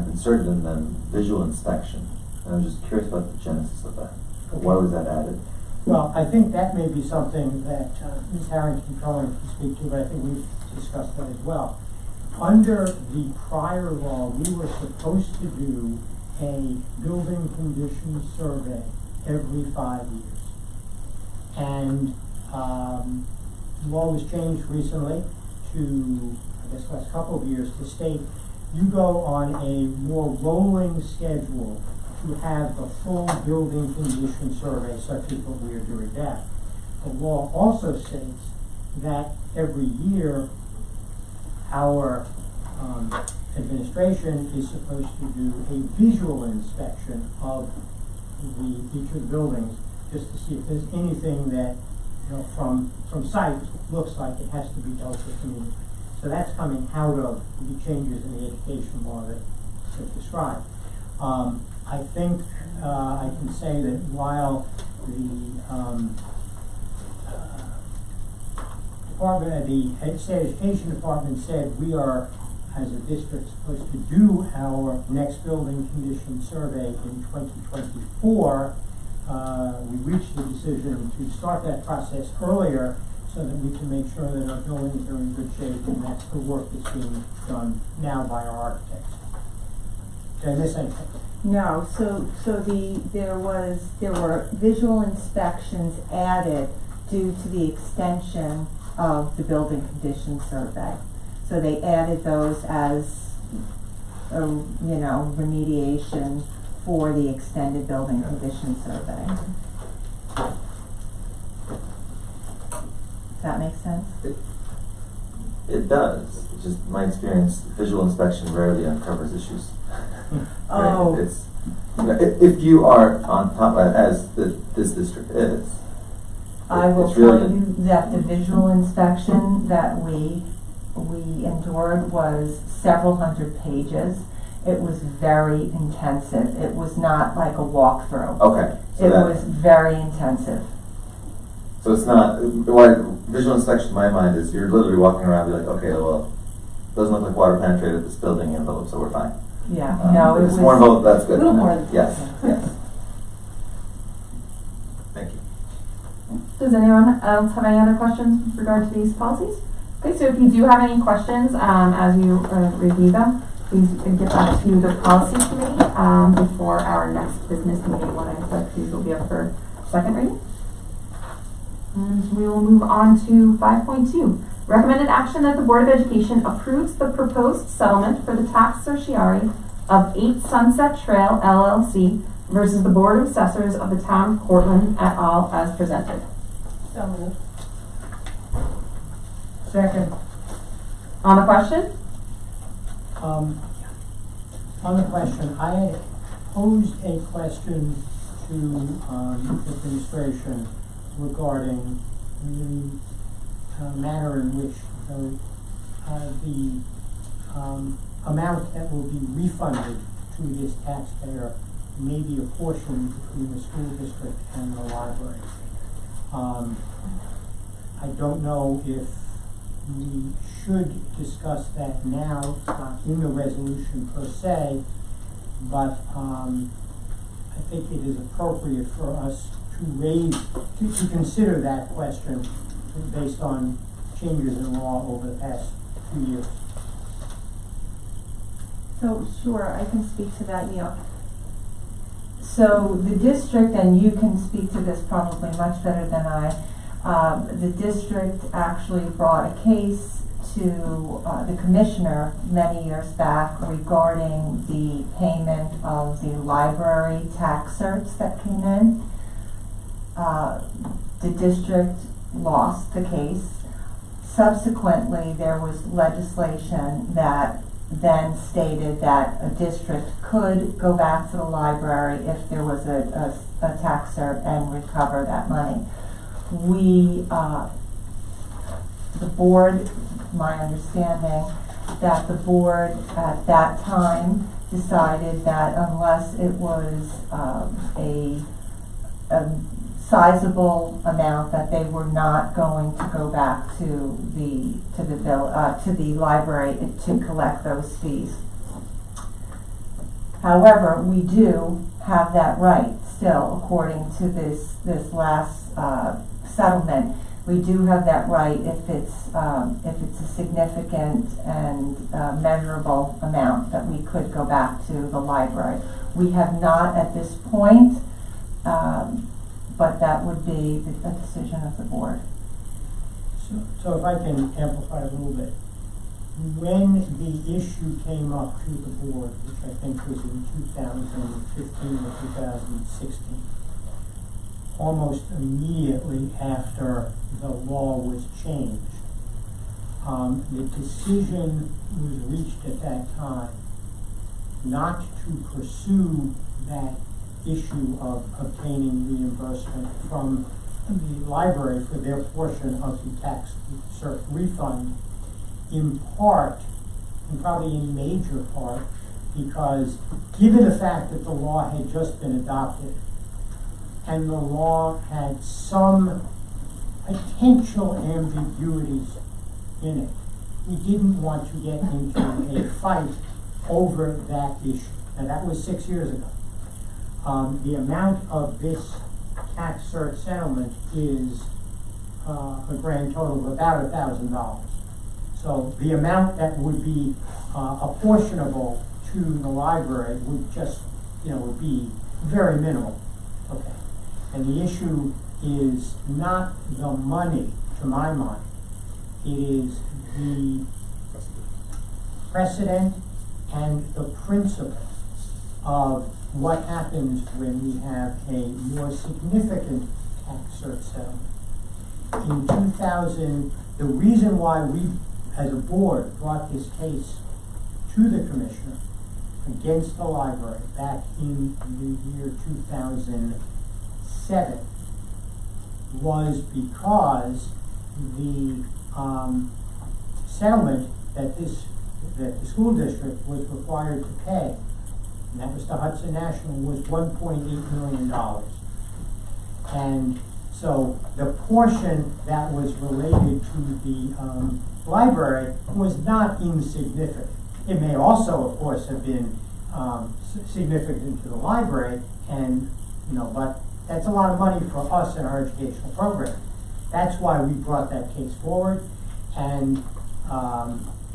inserted in them visual inspection. And I'm just curious about the genesis of that. Why was that added? Well, I think that may be something that Ms. Harrington Cohen can speak to, but I think we've discussed that as well. Under the prior law, we were supposed to do a building condition survey every 5 years. And law was changed recently to, I guess, last couple of years to state you go on a more rolling schedule to have the full building condition survey, such as what we are doing now. The law also states that every year our administration is supposed to do a visual inspection of each of the buildings, just to see if there's anything that, from sight looks like it has to be dealt with immediately. So that's coming out of the changes in the education law that I've described. I think I can say that while the State Education Department said we are, as a district, supposed to do our next building condition survey in 2024, we reached the decision to start that process earlier so that we can make sure that our buildings are in good shape, and that's the work that's being done now by our architects. Did I miss anything? No, so there were visual inspections added due to the extension of the building condition survey. So they added those as remediation for the extended building condition survey. Does that make sense? It does. It's just my experience, visual inspection rarely uncovers issues. Oh. Right? It's, if you are on top, as this district is, I will it's really tell you that the visual inspection that we endured was several hundred pages. It was very intensive. It was not like a walkthrough. Okay. So it was very intensive. So it's not, what visual inspection in my mind is you're literally walking around and be like, okay, well, doesn't look like water penetrated this building envelope, so we're fine. Yeah, no, it it's was more envelope, that's good. a little more than Yes, that. yes. Thank you. Does anyone else have any other questions with regard to these policies? Okay, so if you do have any questions as you review them, please get back to the policy committee before our next business meeting when I expect these will be up for second reading. And we will move on to 5.2. Recommended action that the Board of Education approves the proposed settlement for the tax certiorari of 8 Sunset Trail LLC versus the Board of Assessors of the Town of Portland et al. As presented. So moved. Second. On the question? On the question, I had posed a question to the administration regarding the manner in which the amount that will be refunded to this taxpayer may be apportioned between the school district and the library. I don't know if we should discuss that now, in the resolution per se, but I think it is appropriate for us to consider that question based on changes in law over the past few years. So, sure, I can speak to that, Neil. So the district, and you can speak to this probably much better than I, the district actually brought a case to the commissioner many years back regarding the payment of the library tax certs that came in. The district lost the case. Subsequently, there was legislation that then stated that a district could go back to the library if there was a tax cert and recover that money. The board, my understanding, that the board at that time decided that unless it was a sizable amount, that they were not going to go back to the library to collect those fees. However, we do have that right. still, according to this last settlement, we do have that right if it's a significant and measurable amount that we could go back to the library. We have not at this point, but that would be a decision of the board. So if I can amplify a little bit, when the issue came up to the board, which I think was in 2015 or 2016, almost immediately after the law was changed, the decision was reached at that time not to pursue that issue of obtaining reimbursement from the library for their portion of the tax cert refund, in part, and probably in major part, because given the fact that the law had just been adopted and the law had some potential ambiguities in it, we didn't want to get into a fight over that issue. And that was 6 years ago. The amount of this tax cert settlement is a grand total of about $1,000. So the amount that would be apportionable to the library would just, would be very minimal. Okay. And the issue is not the money, to my mind. It is the precedent and the principle of what happens when we have a more significant tax cert settlement. In 2000, the reason why we, as a board, brought this case to the commissioner against the library back in the year 2007 was because the settlement that the school district was required to pay, and that was to Hudson National, was $1.8 million. And so the portion that was related to the library was not insignificant. It may also, of course, have been significant to the library, and but that's a lot of money for us in our educational program. That's why we brought that case forward, and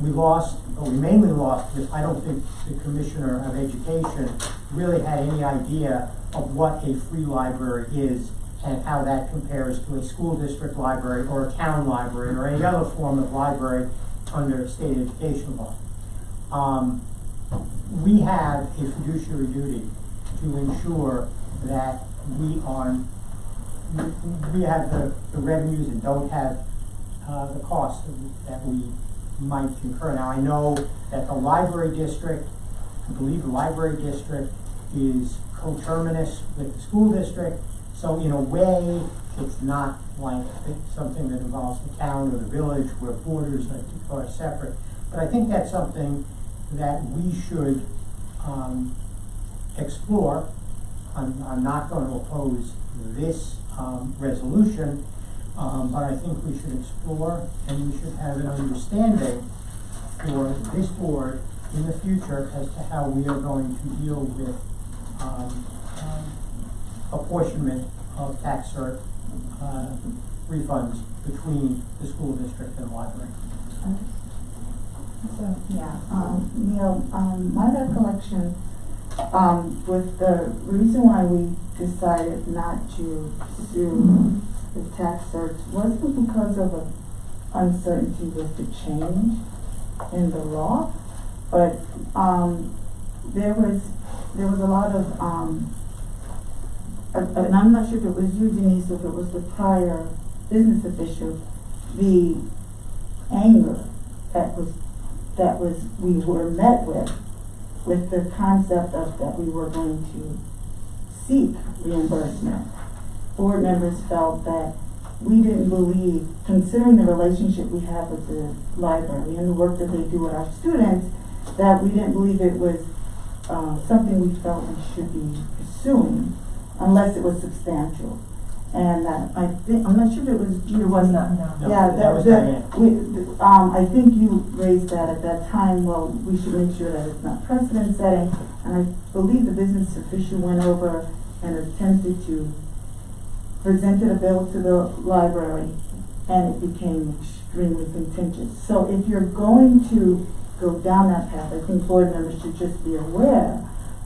we lost, but we mainly lost because I don't think the Commissioner of Education really had any idea of what a free library is and how that compares to a school district library or a town library or any other form of library under state education law. We have a fiduciary duty to ensure that we have the revenues and don't have the costs that we might incur. Now, I know that the library district, I believe the library district is coterminous with the school district, so in a way, it's not like something that involves the town or the village where borders are separate. But I think that's something that we should explore. I'm not going to oppose this resolution, but I think we should explore and we should have an understanding for this board in the future as to how we are going to deal with apportionment of tax cert refunds between the school district and the library. So, yeah, Neil, my recollection with the reason why we decided not to sue the tax certs wasn't because of an uncertainty with the change in the law, but there was a lot of and I'm not sure if it was you, Denise, or if it was the prior business official, the anger that we were met with the concept of that we were going to seek reimbursement. Board members felt that we didn't believe, considering the relationship we have with the library and the work that they do with our students, that we didn't believe it was something we felt we should be pursuing unless it was substantial. And I think, I'm not sure if it was you. It was not, no. Yeah, that was Diane. I think you raised that at that time, well, we should make sure that it's not precedent setting. And I believe the business official went over and attempted to presented a bill to the library, and it became extremely contentious. So if you're going to go down that path, I think board members should just be aware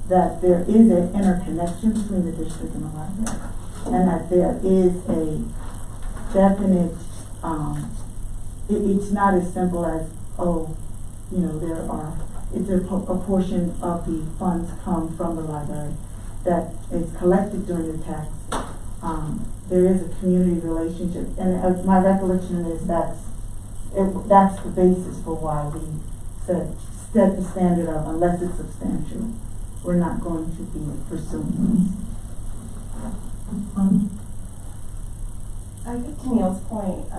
that there is an interconnection between the district and the library, and that there is a definite, it's not as simple as, oh, you know, it's a portion of the funds come from the library that is collected during the tax. There is a community relationship, and my recollection is that's the basis for why we set the standard of, unless it's substantial, we're not going to be pursuing I think to Neil's point, I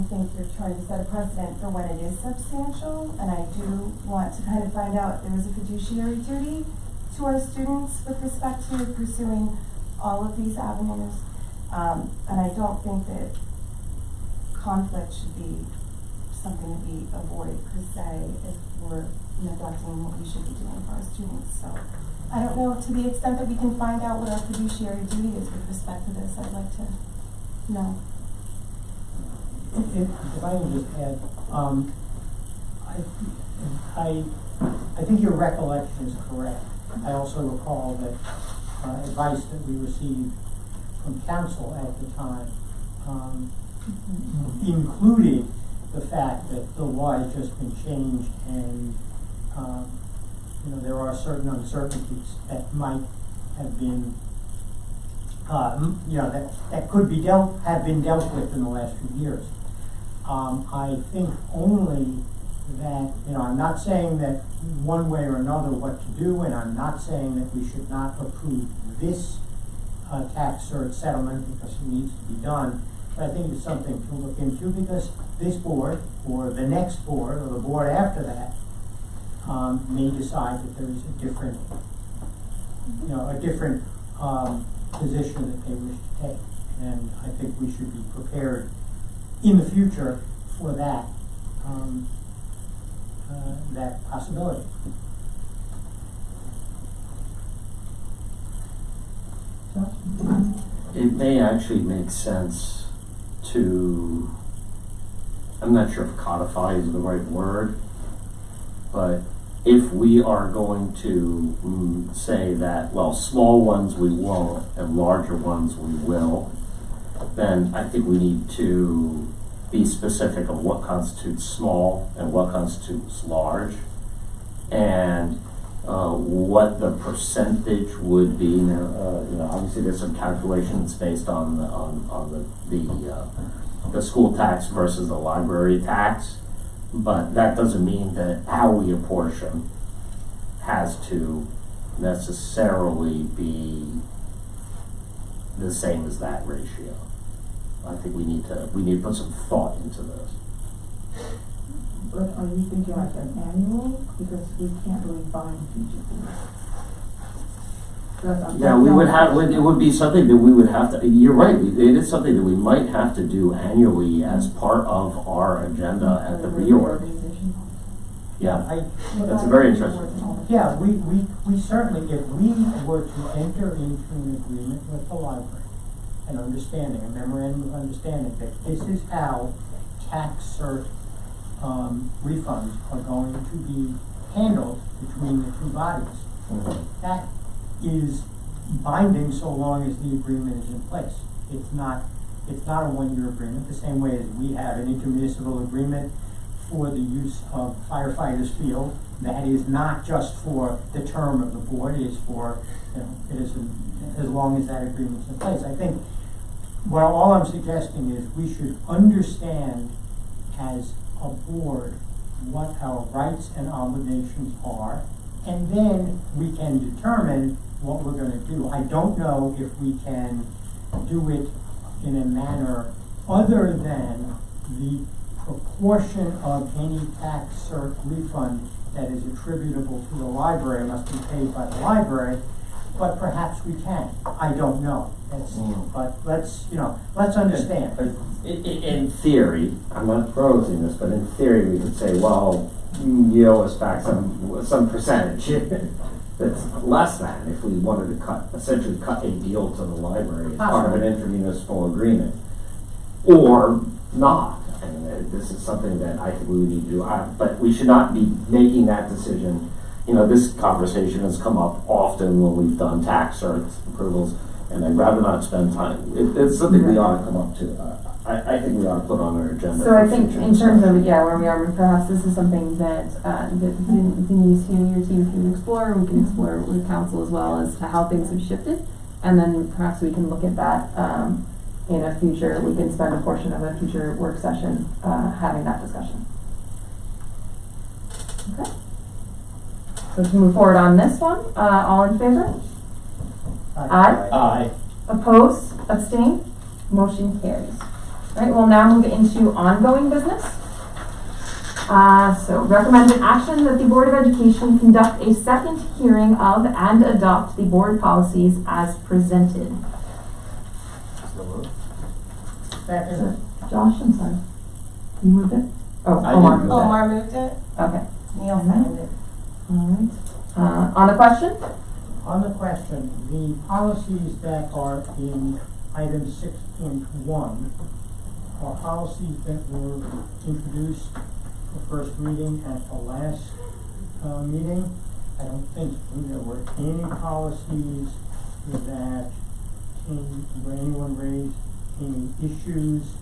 think you're trying to set a precedent for when it is substantial, and I do want to kind of find out there is a fiduciary duty to our students with respect to pursuing all of these avenues, and I don't think that conflict should be something that we avoid per se if we're neglecting what we should be doing for our students. So I don't know, to the extent that we can find out what our fiduciary duty is with respect to this, I'd like to know. If I can just add, I think your recollection is correct. I also recall that advice that we received from counsel at the time included the fact that the law has just been changed, and you know, there are certain uncertainties that might have been you know, that could be have been dealt with in the last few years. I think only that, you know, I'm not saying that one way or another what to do, and I'm not saying that we should not approve this tax cert settlement because it needs to be done, but I think it's something to look into, because this board, or the next board, or the board after that, may decide that there is a different, you know, a different position that they wish to take, and I think we should be prepared in the future for that that possibility. It may actually make sense to, I'm not sure if codify is the right word, but if we are going to say that, well, small ones we won't and larger ones we will, then I think we need to be specific of what constitutes small and what constitutes large, and what the percentage would be. Now, you know, obviously there's some calculations based on the school tax versus the library tax, but that doesn't mean that how we apportion has to necessarily be the same as that ratio. I think we need to put some thought into this. But are you thinking like an annual? Because we can't really find future things. Yeah, we would have, it would be something that we would have to, you're right, it is something that we might have to do annually as part of our agenda at the reorg. Yeah, that's very interesting. Yeah, we certainly, if we were to enter into an agreement with the library, an understanding, a memorandum of understanding that this is how tax cert refunds are going to be handled between the two bodies. That is binding so long as the agreement is in place. It's not a one-year agreement, the same way as we have an intermunicipal agreement for the use of firefighters' field. That is not just for the term of the board, it is for, you know, it is as long as that agreement is in place. I think, well, all I'm suggesting is we should understand as a board what our rights and obligations are, and then we can determine what we're going to do. I don't know if we can do it in a manner other than the proportion of any tax cert refund that is attributable to the library must be paid by the library, but perhaps we can. I don't know. But let's understand. In theory, I'm not proposing this, but in theory we could say, well, you owe us back some percentage. that's less than if we wanted to essentially cut a deal to the library as part of an intermunicipal agreement, or not. And this is something that I think we would need to do. But we should not be making that decision. You know, this conversation has come up often when we've done tax certs approvals, and I'd rather not spend time. It's something we ought to come up to. I think we ought to put on our agenda. So I think in terms of, where we are, perhaps this is something that Denise, you and your team can explore, and we can explore with council as well as to how things have shifted. And then perhaps we can look at that in a future, we can spend a portion of a future work session having that discussion. Okay. So to move forward on this one, all in favor? Aye. Aye. Oppose? Abstain? Motion carries. All right, we'll now move into ongoing business. So recommended action that the Board of Education conduct a second hearing of and adopt the board policies as presented. Second. Josh, I'm sorry. You moved it? Oh, I Omar did moved move it. Omar moved it. Okay. Neil seconded. All right. On the question? On the question, the policies that are in item 6.1 are policies that were introduced for first reading at the last meeting. I don't think there were any policies that where anyone raised any issues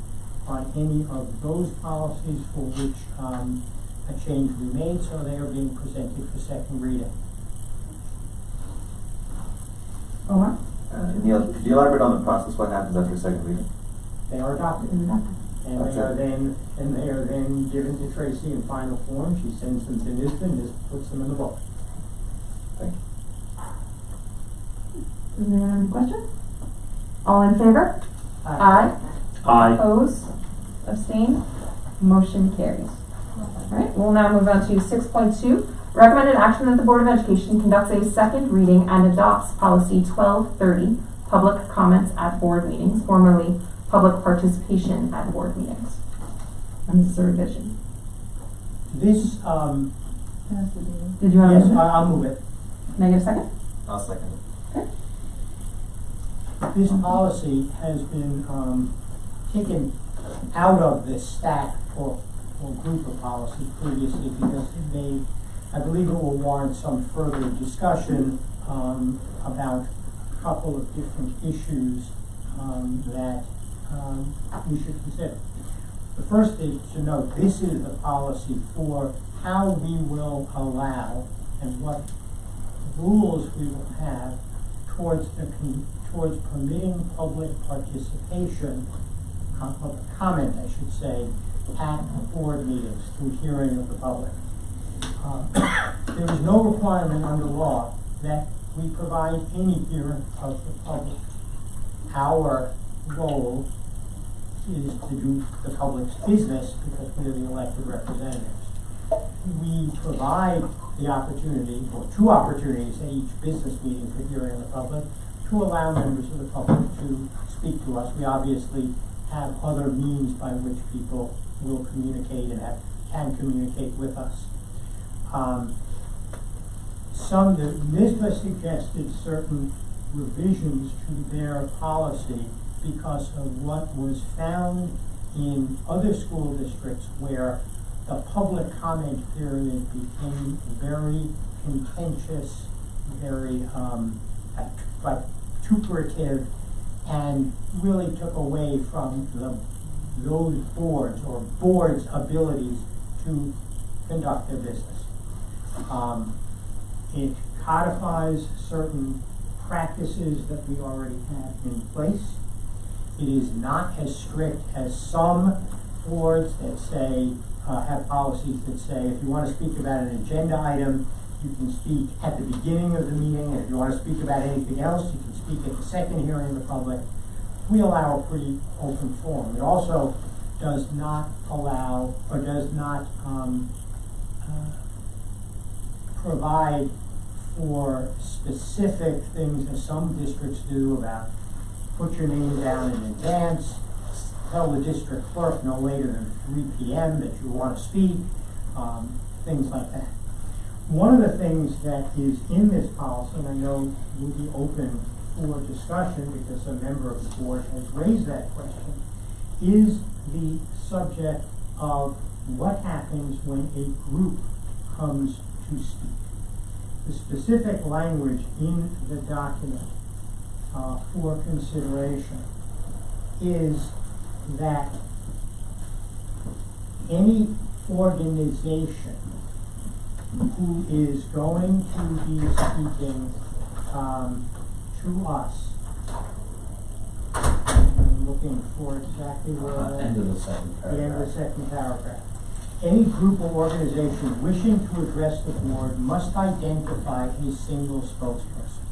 on any of those policies for which a change will be made, so they are being presented for second reading. Omar? Neil, could you elaborate on the process? What happens after second reading? They are adopted. And That's they are then given to Tracy in final form. She sends them to Nisbet, Nisbet puts them in the book. Thank you. Does anyone have any questions? All in favor? Aye. Aye. Oppose? Abstain? Motion carries. All right, we'll now move on to 6.2. Recommended action that the Board of Education conducts a second reading and adopts policy 1230, public comments at board meetings, formerly public participation at board meetings. And this is a revision. This, Did you want to yes, move it? I'll move it. Can I get a second? I'll second it. Okay. This policy has been taken out of this stack or group of policies previously because I believe it will warrant some further discussion about a couple of different issues that we should consider. The first is to note this is the policy for how we will allow and what rules we will have towards permitting public participation, comment I should say, at board meetings through hearing of the public. There is no requirement under law that we provide any hearing of the public. Our role is to do the public's business because we are the elected representatives. We provide the opportunity, or two opportunities at each business meeting for hearing of the public, to allow members of the public to speak to us. We obviously have other means by which people will communicate and can communicate with us. NISBA suggested certain revisions to their policy because of what was found in other school districts where the public comment period became very contentious, very vituperative, and really took away from those boards' abilities to conduct their business. It codifies certain practices that we already have in place. It is not as strict as some boards that say, have policies that say, if you want to speak about an agenda item, you can speak at the beginning of the meeting, and if you want to speak about anything else, you can speak at the second hearing of the public. We allow a pretty open forum. It also does not allow, or does not provide for specific things as some districts do about put your name down in advance, tell the district clerk no later than 3 p.m. that you want to speak, things like that. one of the things that is in this policy, and I know will be open for discussion because a member of the board has raised that question, is the subject of what happens when a group comes to speak. The specific language in the document for consideration is that any organization who is going to be speaking to us, I'm looking for exactly where End of the second the end of paragraph. the second paragraph. Any group or organization wishing to address the board must identify a single spokesperson.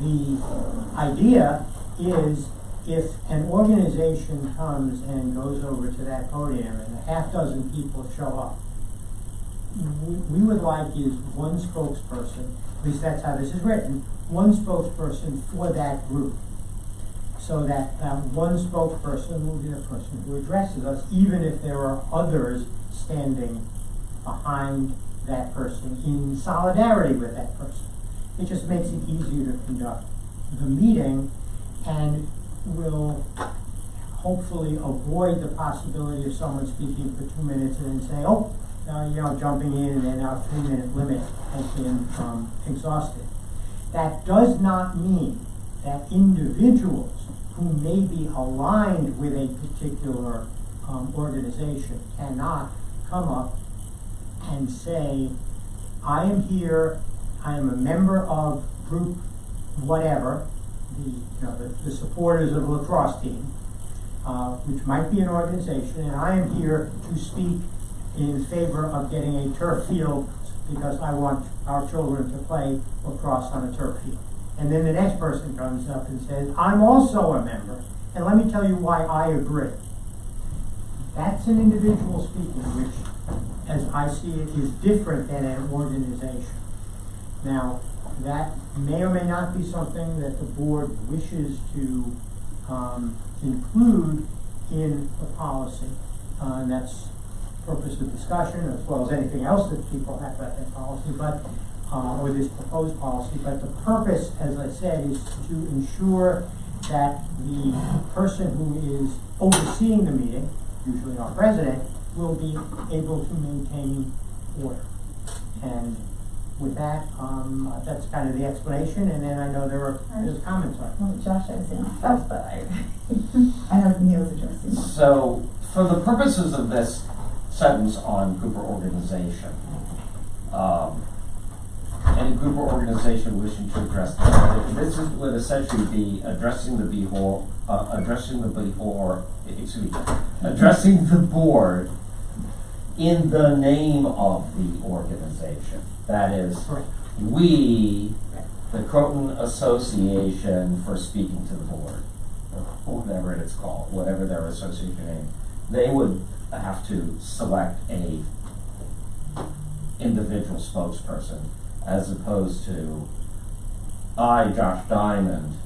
The idea is if an organization comes and goes over to that podium and a half dozen people show up, we would like is one spokesperson, at least that's how this is written, one spokesperson for that group. So that one spokesperson will be the person who addresses us, even if there are others standing behind that person in solidarity with that person. It just makes it easier to conduct the meeting and will hopefully avoid the possibility of someone speaking for 2 minutes and then saying, oh, jumping in and then our 3-minute limit has been exhausted. That does not mean that individuals who may be aligned with a particular organization cannot come up and say, I am here, I am a member of group whatever, the supporters of the lacrosse team, which might be an organization, and I am here to speak in favor of getting a turf field because I want our children to play lacrosse on a turf field. And then the next person comes up and says, I'm also a member, and let me tell you why I agree. That's an individual speaking, which, as I see it, is different than an organization. Now, that may or may not be something that the board wishes to include in the policy, and that's the purpose of discussion, as well as anything else that people have about that policy, but or this proposed policy, but the purpose, as I said, is to ensure that the person who is overseeing the meeting, usually our president, will be able to maintain order. And with that, that's kind of the explanation, and then I know there's comments on it. Well, Josh has in first, but I know Neil was addressing that. So, for the purposes of this sentence on group or organization, any group or organization wishing to address the board, this would essentially be addressing the board in the name of the organization. That is, we, the Croton Association for Speaking to the Board, or whatever it's called, whatever their association name, they would have to select a individual spokesperson, as opposed to I, Josh Diamond,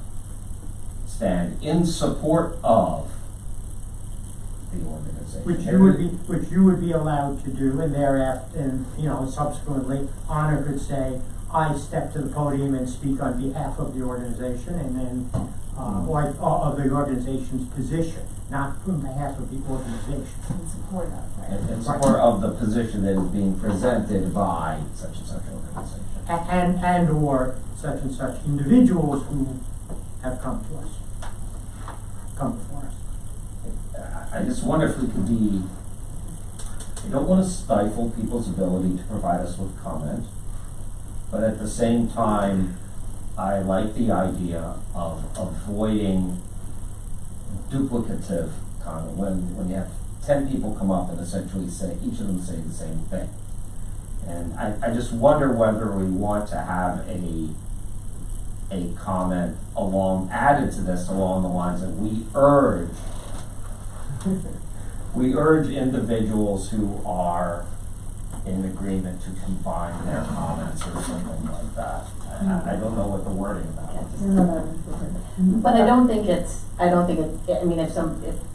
stand in support of the organization. Which you would be allowed to do, and thereafter, and subsequently, Honor could say, I step to the podium and speak on behalf of the organization, and then, or of the organization's position, not on behalf of the organization. In support of, right? In support of the position that is being presented by such and such organization. And or such and such individuals who have come before us. I just wonder if we could be, I don't want to stifle people's ability to provide us with comment, but at the same time, I like the idea of avoiding duplicative comment when you have 10 people come up and essentially say, each of them say the same thing. And I just wonder whether we want to have a comment added to this along the lines that we urge individuals who are in agreement to combine their comments or something like that. I don't know what the wording of that is. But I don't think I mean, if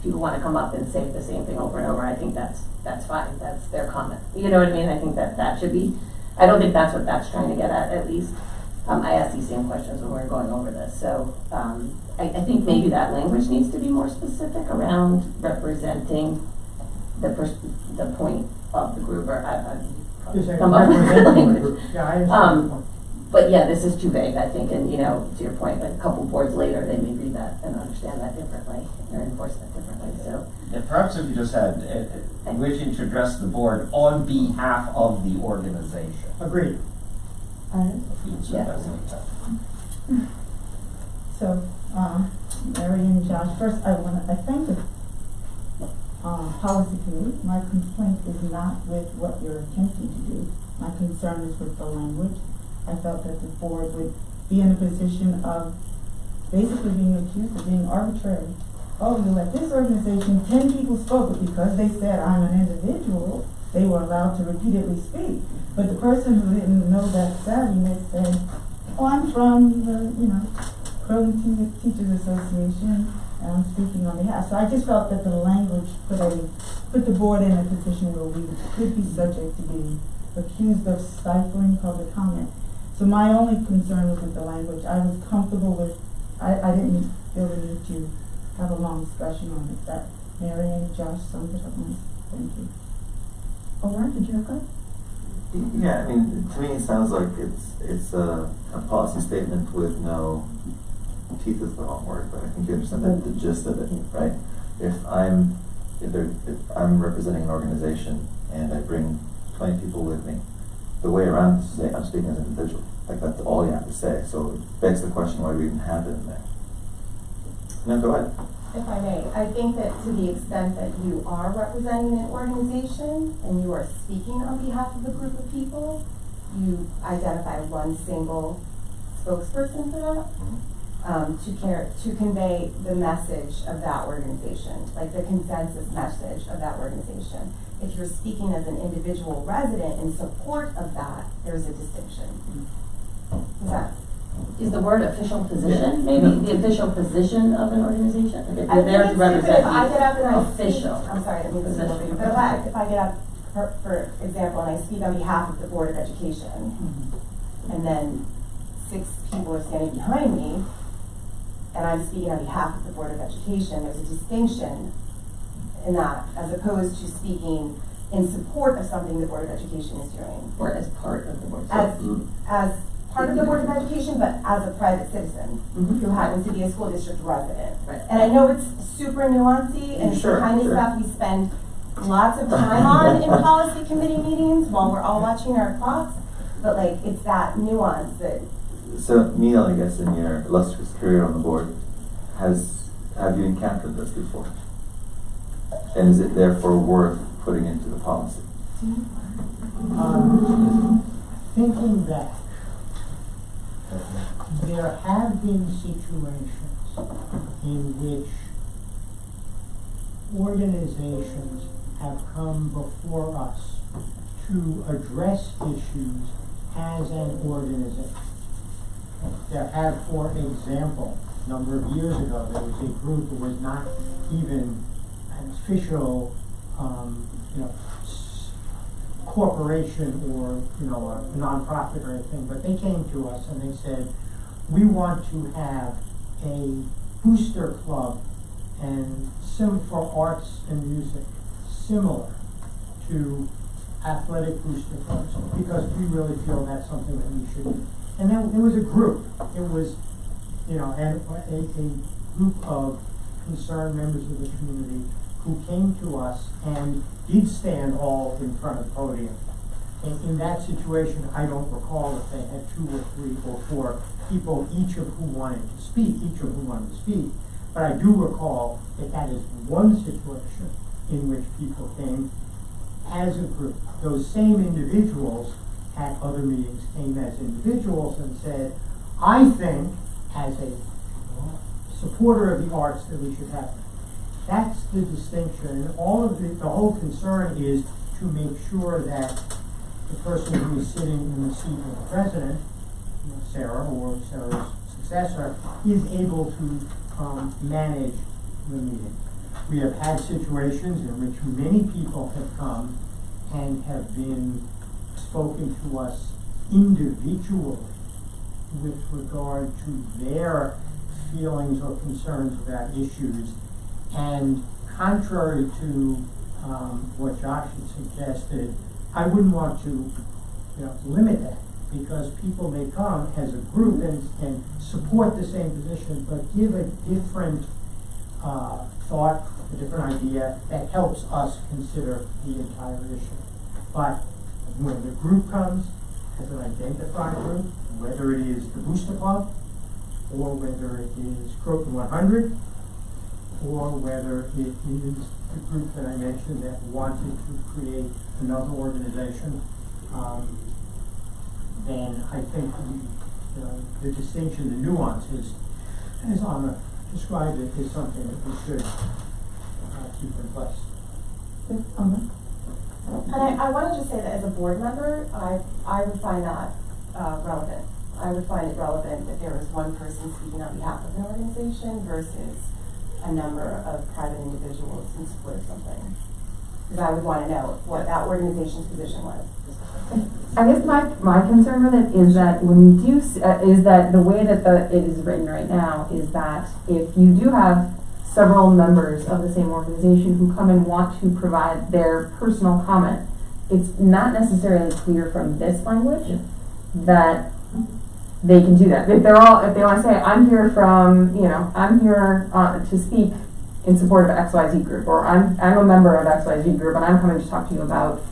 people want to come up and say the same thing over and over, I think that's fine. That's their comment. You know what I mean? I think that should be I don't think that's what that's trying to get at least. I asked these same questions when we were going over this, so I think maybe that language needs to be more specific around representing the point of the group, or Just say come up with the representing the language. group. Yeah, I understand the point. But yeah, this is too vague, I think, and to your point, like a couple boards later, they may read that and understand that differently, or enforce that differently, so. Yeah, perhaps if you just had, wishing to address the board on behalf of the organization. Agreed. If you insert that in the text. So, Mary and Josh, first I thank the policy committee. My complaint is not with what you're attempting to do. My concern is with the language. I felt that the board would be in a position of basically being accused of being arbitrary. Oh, you let this organization, 10 people spoke, but because they said I'm an individual, they were allowed to repeatedly speak. But the person who didn't know that savviness said, oh, I'm from the, Burlington Teachers Association, and I'm speaking on behalf. So I just felt that the language put the board in a position where we could be subject to being accused of stifling public comment. So my only concern was with the language. I was comfortable with, I didn't feel the need to have a long discussion on it. That Mary and Josh summed it up nice. Thank you. Omar, did you have that? Yeah, I mean, to me it sounds like it's a policy statement with no teeth is the wrong word, but I think you understand the gist of it, right? If I'm representing an organization and I bring 20 people with me, the way around is to say I'm speaking as an individual. Like that's all you have to say. So it begs the question why do we even have it in there? No, go ahead. If I may, I think that to the extent that you are representing an organization and you are speaking on behalf of a group of people, you identify one single spokesperson for that. To convey the message of that organization, like the consensus message of that organization. If you're speaking as an individual resident in support of that, there's a distinction. Is the word official position, maybe the official position of an organization? If I you're there to think represent if I get up and I official. speak, I'm sorry, I didn't mean to speak over you, but if I get up, for example, and I speak on behalf of the Board of Education, and then 6 people are standing behind me, and I'm speaking on behalf of the Board of Education, there's a distinction in that, as opposed to speaking in support of something the Board of Education is doing. Or as part of the board. As part of the Board of Education, but as a private citizen who happens to be a school district resident. Right. And I know it's super nuancy and it's the kind of stuff we spend lots of time on in policy committee meetings while we're all watching our clocks, but like it's that nuance that. So Neil, I guess in your illustrious career on the board, have you encountered this before? And is it therefore worth putting into the policy? Thinking back, there have been situations in which organizations have come before us to address issues as an organization. There have, for example, a number of years ago, there was a group that was not even an official, corporation or, a nonprofit or anything, but they came to us and they said, we want to have a booster club and for arts and music similar to athletic booster clubs because we really feel that's something that we should do. And then there was a group. It was, and a group of concerned members of the community who came to us and did stand all in front of the podium. And in that situation, I don't recall if they had 2 or 3 or 4 people, each of whom wanted to speak. But I do recall that that is one situation in which people came as a group. Those same individuals at other meetings came as individuals and said, I think as a supporter of the arts that we should have them. That's the distinction. And all of the whole concern is to make sure that the person who is sitting in the seat of the president, Sarah or Sarah's successor, is able to manage the meeting. We have had situations in which many people have come and have been spoken to us individually with regard to their feelings or concerns about issues. And contrary to what Josh had suggested, I wouldn't want to limit that, because people may come as a group and support the same position, but give a different thought, a different idea that helps us consider the entire issue. But when the group comes as an identified group, whether it is the Booster Club, or whether it is Croton 100, or whether it is the group that I mentioned that wanted to create another organization, then I think the distinction, the nuances, as Anna described it, is something that we should keep in place. And I want to just say that as a board member, I would find that relevant. I would find it relevant if there was one person speaking on behalf of an organization versus a number of private individuals in support of something. Because I would want to know what that organization's position was. I guess my concern with it is that when you do, is that the way that it is written right now is that if you do have several members of the same organization who come and want to provide their personal comment, it's not necessarily clear from this language that they can do that. If they want to say, I'm here from, I'm here to speak in support of XYZ group, or I'm a member of XYZ group and I'm coming to talk to you about,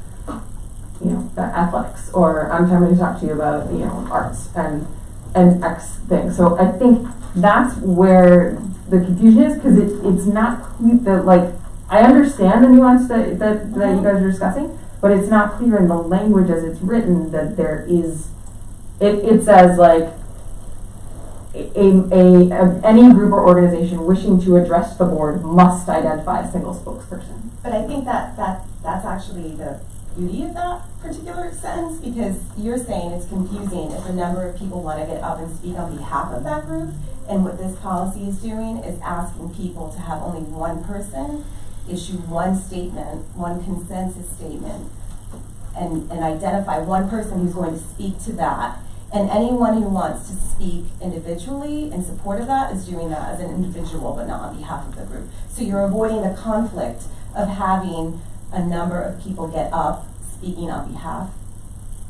the athletics, or I'm coming to talk to you about, arts and X thing. So I think that's where the confusion is, because it's not clear that, I understand the nuance that you guys are discussing, but it's not clear in the language as it's written that there is. It says any group or organization wishing to address the board must identify a single spokesperson. But I think that's actually the beauty of that particular sentence, because you're saying it's confusing if a number of people want to get up and speak on behalf of that group, and what this policy is doing is asking people to have only one person issue one statement, one consensus statement, and identify one person who's going to speak to that. And anyone who wants to speak individually in support of that is doing that as an individual, but not on behalf of the group. So you're avoiding the conflict of having a number of people get up speaking on behalf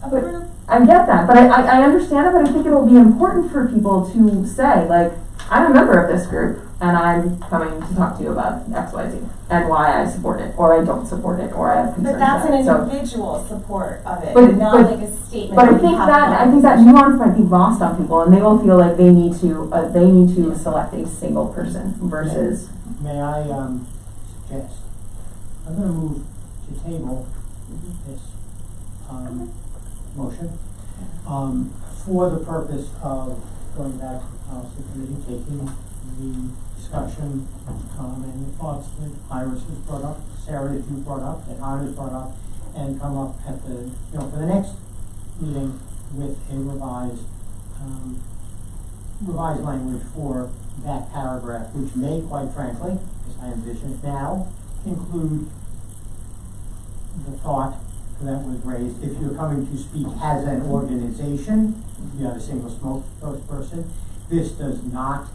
of the group. I get that, but I understand it, but I think it'll be important for people to say, I'm a member of this group, and I'm coming to talk to you about XYZ, and why I support it, or I don't support it, or I have concerns But that's about an it. individual support of it, But not like a statement. But I think that nuance might be lost on people, and they will feel like they need to select a single person versus. May I suggest? I'm going to move to table this motion for the purpose of going back to the policy committee, taking the discussion and the thoughts that Iris has brought up, Sarah that you brought up, that Anna has brought up, and come up at the for the next meeting with a revised language for that paragraph, which may, quite frankly, as I envision it now, include the thought that was raised. If you're coming to speak as an organization, you have a single spokesperson. This does not.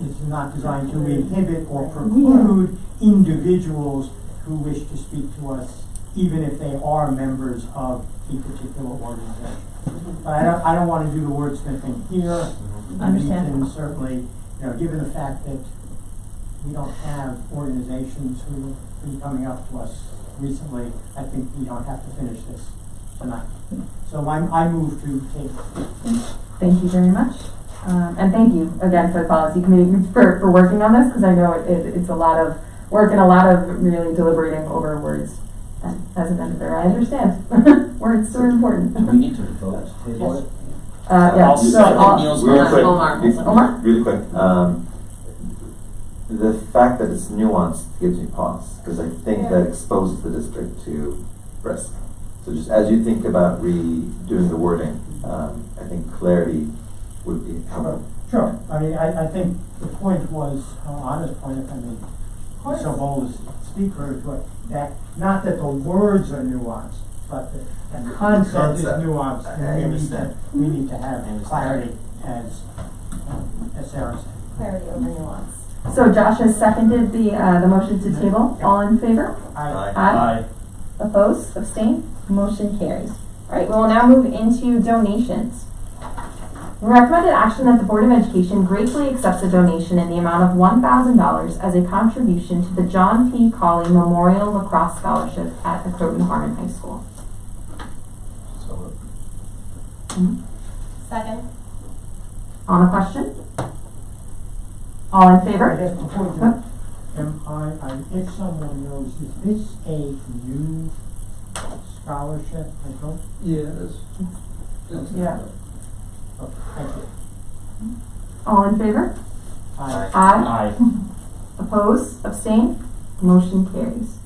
It's not designed to inhibit or preclude individuals who wish to speak to us, even if they are members of a particular organization. But I don't want to do the wordsmithing here. Understand. And certainly, given the fact that we don't have organizations who have been coming up to us recently, I think we don't have to finish this tonight. So I move to table. Thank you very much. And thank you again for the policy committee for working on this, because I know it's a lot of work and a lot of really deliberating over words. And as an editor, I understand. Words are important. Do we need to vote to table it? Yeah. Omar? Really quick. The fact that it's nuanced gives me pause, because I think that exposes the district to risk. So just as you think about redoing the wording, I think clarity would be helpful. Sure. I mean, I think the point was, Anna's point, if I may be so bold as to speak for it, that not that the words are nuanced, but the concept is Concept. nuanced, I and understand. we need to have understand. clarity as Sarah said. Clarity over nuance. So Josh has seconded the motion to table. All in favor? Aye. Aye. Opposed? Abstain? Motion carries. All right, we will now move into donations. Recommended action that the Board of Education gratefully accepts a donation in the amount of $1,000 as a contribution to the John P. Cawley Memorial Lacrosse Scholarship at the Croton Harmon High School. So moved. Second. On the question? All in I favor? guess before you, if someone knows, is this a new scholarship? I don't, Yeah, it is. Yeah. oh, thank you. All in favor? Aye. Aye. Opposed? Abstain? Motion carries.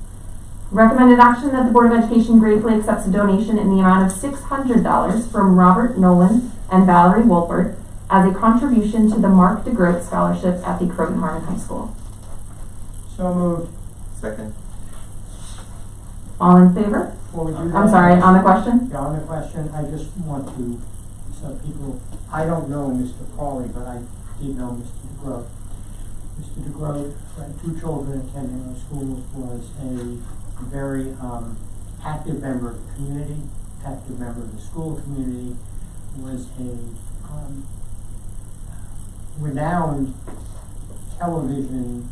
Recommended action that the Board of Education gratefully accepts a donation in the amount of $600 from Robert Nolan and Valerie Wolpert as a contribution to the Mark DeGroat Scholarship at the Croton Harmon High School. So moved. Second. All in favor? Before we do I'm that, sorry, on the question? Yeah, on the question, I just want to, so people, I don't know Mr. Cawley, but I did know Mr. DeGroat. Mr. DeGroat, who had 2 children attending our schools, was a very active member of the community, active member of the school community, was a renowned television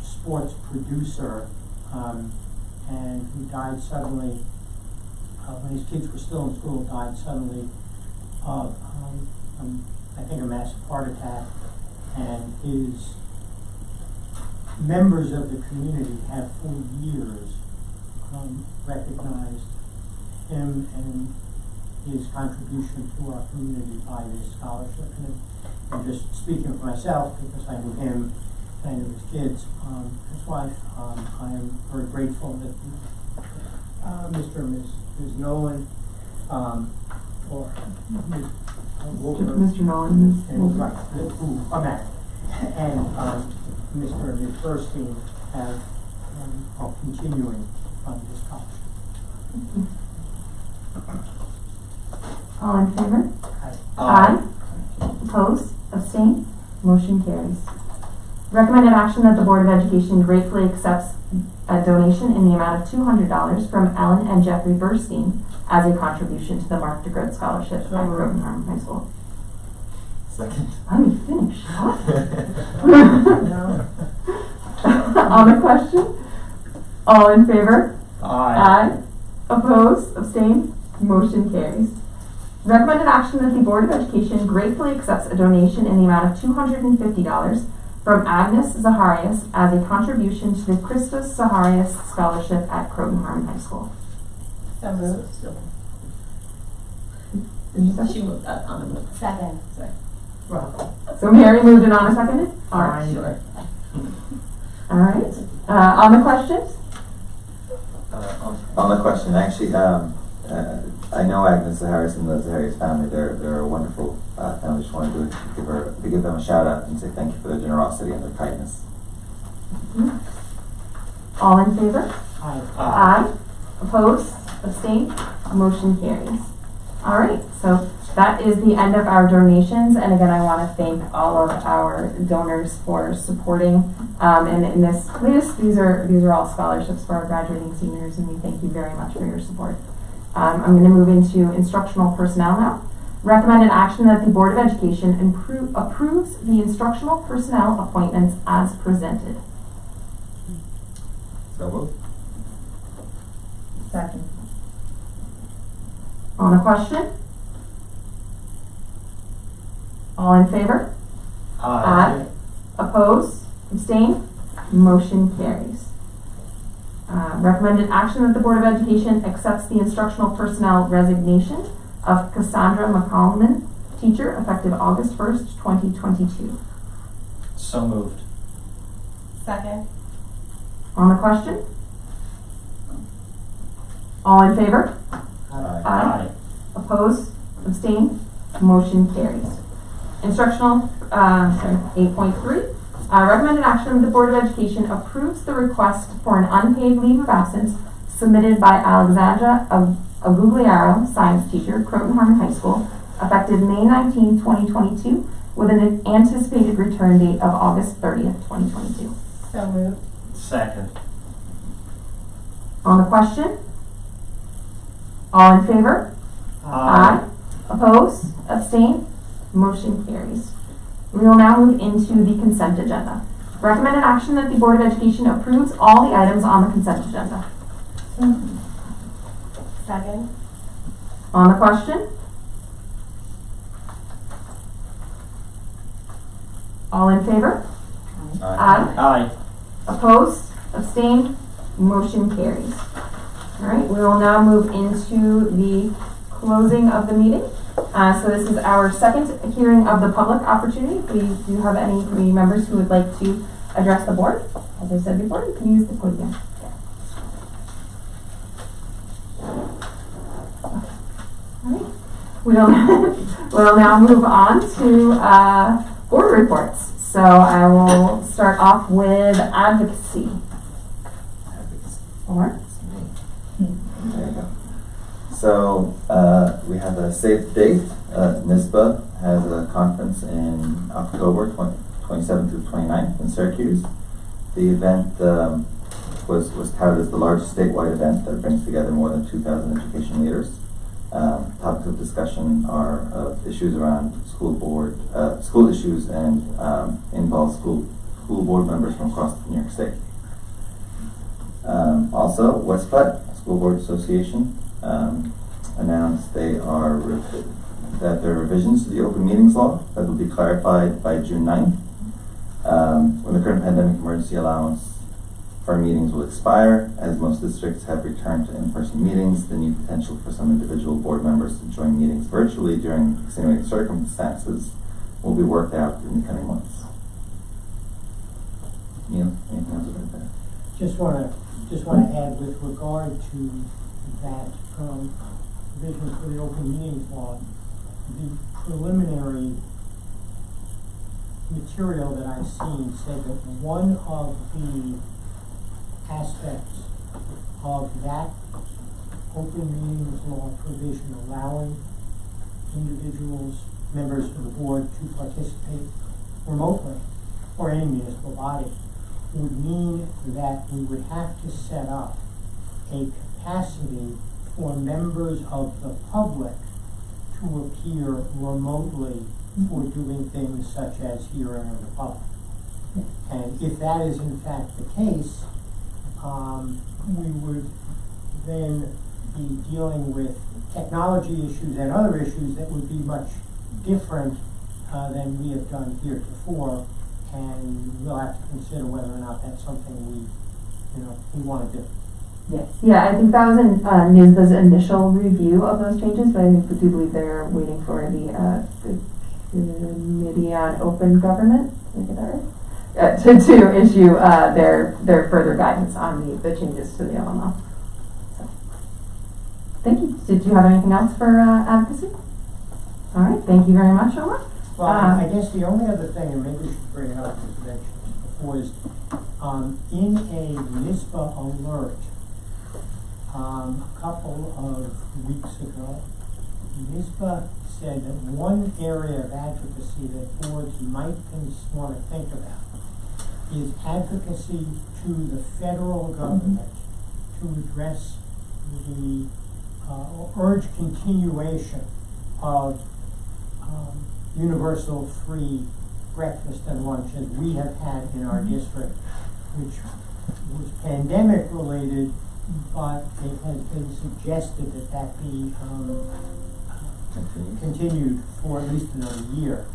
sports producer, and he died suddenly, when his kids were still in school, died suddenly of, I think, a massive heart attack. And his members of the community have for years recognized him and his contribution to our community by this scholarship. And I'm just speaking for myself because I knew him and I knew his kids, his wife. I am very grateful that Mr. and Ms. Nolan, or Ms. Wolpert, Mr. Nolan and right, who are married, and Mr. and Ms. Burstein have are continuing on this scholarship. All in favor? Aye. Opposed? Abstain? Motion carries. Recommended action that the Board of Education gratefully accepts a donation in the amount of $200 from Ellen and Jeffrey Burstein as a contribution to the Mark DeGroat Scholarship at Croton Harmon High School. Second. Let me finish. On the question? All in favor? Aye. Opposed? Abstain? Motion carries. Recommended action that the Board of Education gratefully accepts a donation in the amount of $250 from Agnes Zaharias as a contribution to the Christos Zaharias Scholarship at Croton Harmon High School. So moved. Did you second? She moved that on a move. Second. Well, So Mary moved it on a seconded? All right. Sure. All right. On the questions? On the question, actually, I know Agnes Zaharis and the Zaharis family. They're a wonderful family. Just wanted to give them a shout out and say thank you for their generosity and their kindness. All in favor? Aye. Aye. Opposed? Abstain? Motion carries. All right, so that is the end of our donations, and again, I want to thank all of our donors for supporting. And in this list, these are all scholarships for our graduating seniors, and we thank you very much for your support. I'm going to move into instructional personnel now. Recommended action that the Board of Education approves the instructional personnel appointments as presented. So moved. Second. On the question? All in favor? Aye. Opposed? Abstain? Motion carries. Recommended action that the Board of Education accepts the instructional personnel resignation of Cassandra McCallman, teacher, effective August 1st, 2022. So moved. Second. On the question? All in favor? Aye. Opposed? Abstain? Motion carries. Instructional, 8.3. Recommended action that the Board of Education approves the request for an unpaid leave of absence submitted by Alexandra a Gugliaro science teacher, Croton Harmon High School, effective May 19, 2022, with an anticipated return date of August 30th, 2022. So moved. Second. On the question? All in favor? Aye. Oppose? Abstain? Motion carries. We will now move into the consent agenda. Recommended action that the Board of Education approves all the items on the consent agenda. Second. On the question? All in favor? Aye. Aye. Opposed? Abstained? Motion carries. All right, we will now move into the closing of the meeting. So this is our second hearing of the public opportunity. If we do have any community members who would like to address the board, as I said before, you can use the podium. All right. We'll now move on to board reports. So I will start off with advocacy. Or? There you go. So we have a save date. NISBA has a conference in October 27th through 29th in Syracuse. The event was touted as the largest statewide event that brings together more than 2,000 education leaders. Topics of discussion are issues around school issues, and involve school board members from across New York State. Also, West Putt School Board Association announced that there are revisions to the open meetings law that will be clarified by June 9th. When the current pandemic emergency allowance for meetings will expire, as most districts have returned to in-person meetings, the new potential for some individual board members to join meetings virtually during extenuating circumstances will be worked out in the coming months. Neil, anything else about that? Just want to add with regard to that provision for the open meetings law, the preliminary material that I've seen said that one of the aspects of that open meetings law provision allowing individuals, members of the board, to participate remotely, or any municipal body, would mean that we would have to set up a capacity for members of the public to appear remotely for doing things such as hearing of the public. And if that is in fact the case, we would then be dealing with technology issues and other issues that would be much different than we have done heretofore, and we'll have to consider whether or not that's something we want to do. Yes. Yeah, I think that was in NISBA's initial review of those changes, but I do believe they're waiting for the Committee on Open Government, did I get that right? To issue their further guidance on the changes to the LML. So, thank you. Did you have anything else for advocacy? All right, thank you very much, Omar. Well, I guess the only other thing, and maybe we should bring it up as you mentioned before, is in a NISBA alert a couple of weeks ago, NISBA said that one area of advocacy that boards might want to think about is advocacy to the federal government to address the urge continuation of universal free breakfast and lunch as we have had in our district, which was pandemic related, but it has been suggested that that be continued for at least another year.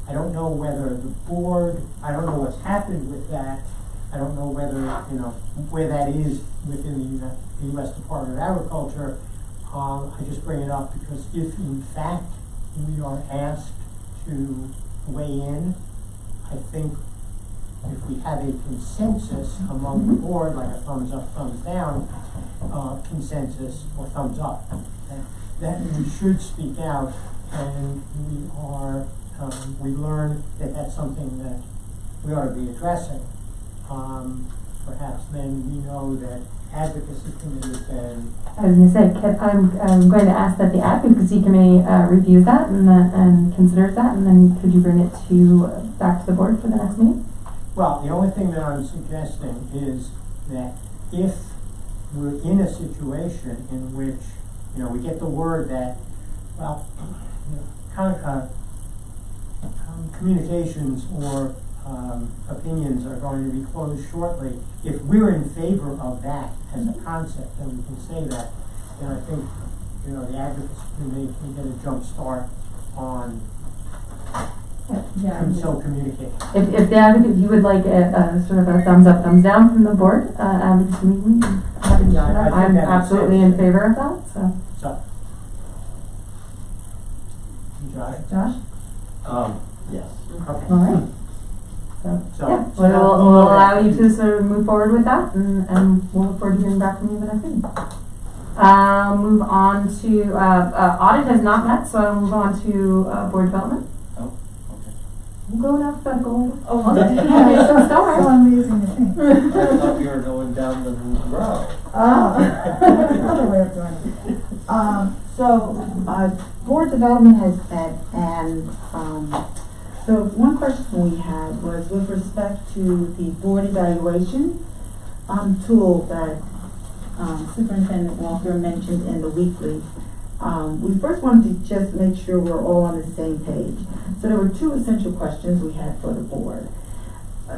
I don't know whether the board, I don't know what's happened with that. I don't know whether, where that is within the U.S. Department of Agriculture. I just bring it up because if in fact we are asked to weigh in, I think if we have a consensus among the board, like a thumbs up, thumbs down consensus, or thumbs up, that we should speak out, and we learn that that's something that we ought to be addressing. Perhaps then we know that advocacy committee can, I was gonna say, I'm going to ask that the advocacy committee reviews that and considers that, and then could you bring it back to the board for the next meeting? well, the only thing that I'm suggesting is that if we're in a situation in which, we get the word that, well, communications or opinions are going to be closed shortly, if we're in favor of that as a concept, then we can say that, then I think, the advocacy committee can get a jump start on communicating. If the advocate, if you would like a sort of a thumbs up, thumbs down from the board, advocacy meeting, happy to share that. I think I'm that makes absolutely sense. in favor of that, so. So. Josh? Yes. Okay. All right. So, Yeah, so we'll allow you to sort of move forward with that, and we'll look forward to hearing back from you the next meeting. Move on to, audit has not met, so I'll move on to, board development. Oh, okay. We'll go in alphabetical order. Oh, Okay. so Start. I'm using the thing. I thought you were going down the row. Another way of doing it. Board development has met, and, so one question we had was with respect to the board evaluation, tool that, Superintendent Walker mentioned in the weekly. We first wanted to just make sure we're all on the same page. So there were two essential questions we had for the board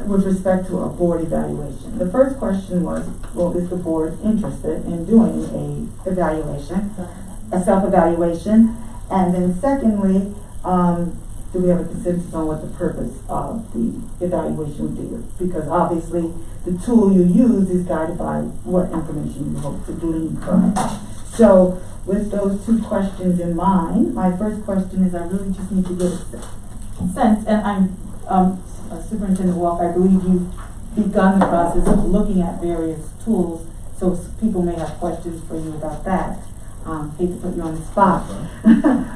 with respect to a board evaluation. The first question was, well, is the board interested in doing a evaluation, a self-evaluation? And then secondly, do we have a consensus on what the purpose of the evaluation would be? Because obviously the tool you use is guided by what information you hope to glean from it. So with those two questions in mind, my first question is I really just need to get a sense, and I'm Superintendent Walker, I believe you've begun the process of looking at various tools, so people may have questions for you about that. Hate to put you on the spot.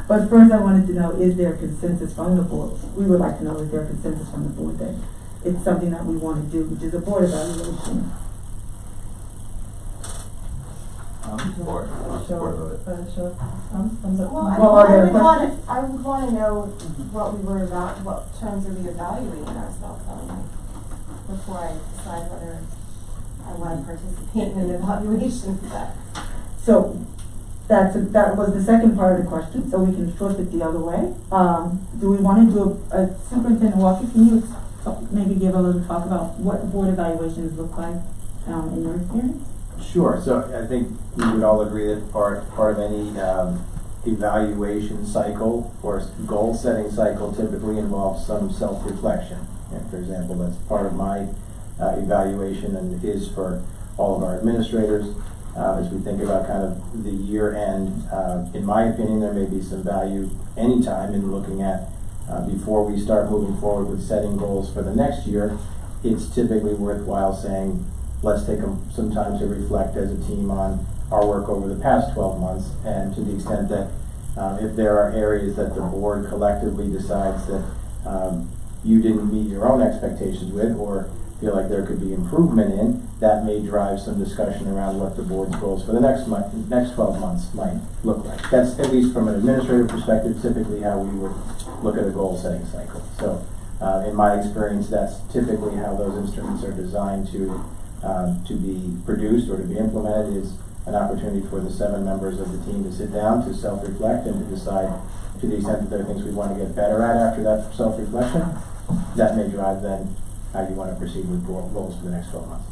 But first I wanted to know, is there a consensus from the board? We would like to know, is there a consensus from the board that it's something that we want to do, which is a board evaluation? Board. Board of it. Well, Well, are there I would want to know what we were about, what terms are we evaluating ourselves on, before I decide whether I want to participate in an evaluation for that. So that was the second part of the question, so we can flip it the other way. Do we want to do a Superintendent Walker, can you maybe give a little talk about what board evaluations look like in your experience? Sure. So I think we would all agree that part of any evaluation cycle or goal setting cycle typically involves some self-reflection. And for example, that's part of my evaluation, and it is for all of our administrators as we think about kind of the year end. In my opinion, there may be some value anytime in looking at before we start moving forward with setting goals for the next year. It's typically worthwhile saying, let's take some time to reflect as a team on our work over the past 12 months, and to the extent that if there are areas that the board collectively decides that you didn't meet your own expectations with, or feel like there could be improvement in, that may drive some discussion around what the board's goals for the next 12 months might look like. That's, at least from an administrative perspective, typically how we would look at a goal setting cycle. So in my experience, that's typically how those instruments are designed to be produced or to be implemented, is an opportunity for the 7 members of the team to sit down, to self-reflect, and to decide, to the extent that there are things we want to get better at after that self-reflection. That may drive then how you want to proceed with goals for the next 12 months.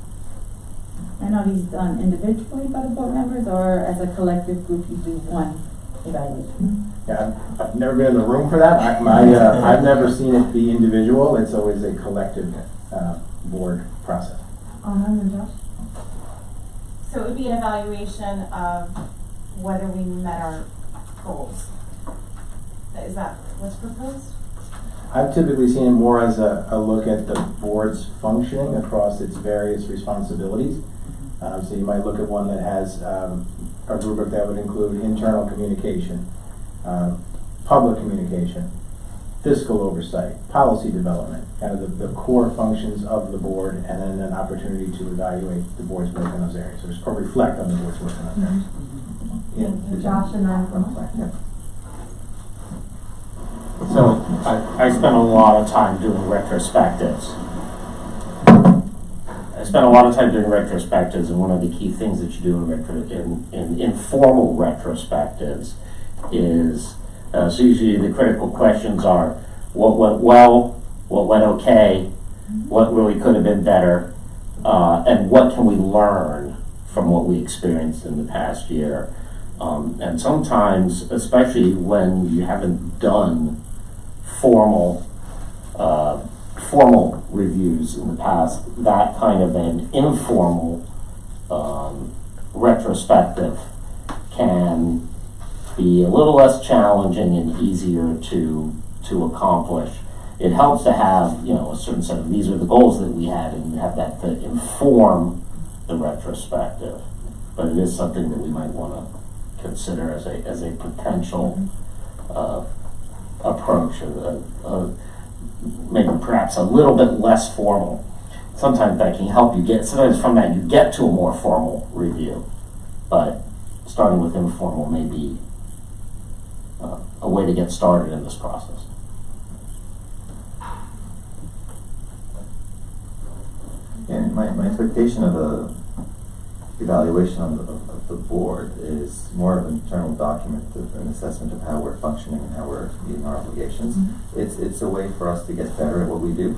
And are these done individually by the board members, or as a collective group you do one evaluation? Yeah, I've never been in the room for that. I've never seen it be individual. It's always a collective board process. Josh? So it would be an evaluation of whether we met our goals. Is that what's proposed? I've typically seen it more as a look at the board's functioning across its various responsibilities. So you might look at one that has a rubric that would include internal communication, public communication, fiscal oversight, policy development, kind of the core functions of the board, and then an opportunity to evaluate the board's work in those areas, or reflect on the board's work in those areas. Thank you, Josh, and then from So I spent a lot of time doing retrospectives. And one of the key things that you do in informal retrospectives is, so usually the critical questions are, what went well, what went okay, what really could have been better, and what can we learn from what we experienced in the past year. And sometimes, especially when you haven't done formal reviews in the past, that kind of an informal retrospective can be a little less challenging and easier to accomplish. It helps to have, a certain set of, these are the goals that we had, and have that to inform the retrospective. But it is something that we might want to consider as a potential approach, maybe perhaps a little bit less formal. Sometimes that can help you sometimes from that you get to a more formal review, but starting with informal may be a way to get started in this process. And my expectation of the evaluation of the board is more of an internal document, an assessment of how we're functioning and how we're meeting our obligations. It's a way for us to get better at what we do.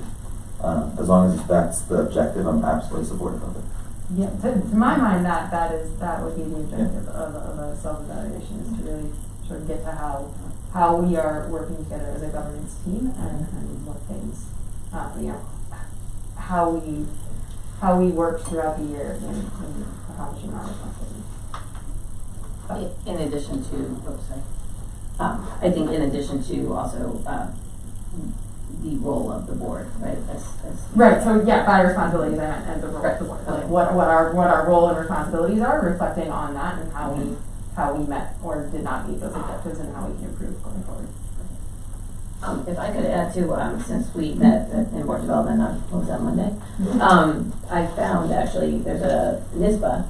As long as that's the objective, I'm absolutely supportive of it. Yeah, to my mind, that would be the objective of a self-evaluation, is to really sort of get to how we are working together as a governance team, and what things, how we work throughout the year in accomplishing our responsibilities. In addition to, I think in addition to also the role of the board, right? Right. So yeah, by responsibilities, I meant as the role of the board. Like what our role and responsibilities are, reflecting on that, and how we met or did not meet those objectives, and how we can improve going forward. If I could add to, since we met in board development on, what was that, Monday? I found actually there's a NISBA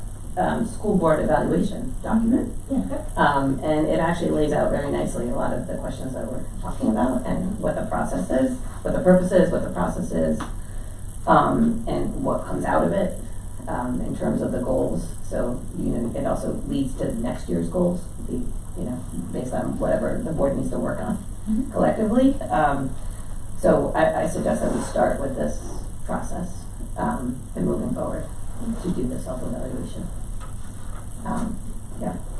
school board evaluation document. And it actually lays out very nicely a lot of the questions that we're talking about, and what the process is, what the purpose is, what the process is, and what comes out of it in terms of the goals. So, it also leads to next year's goals, based on whatever the board needs to work on collectively. So I suggest that we start with this process and moving forward to do the self-evaluation.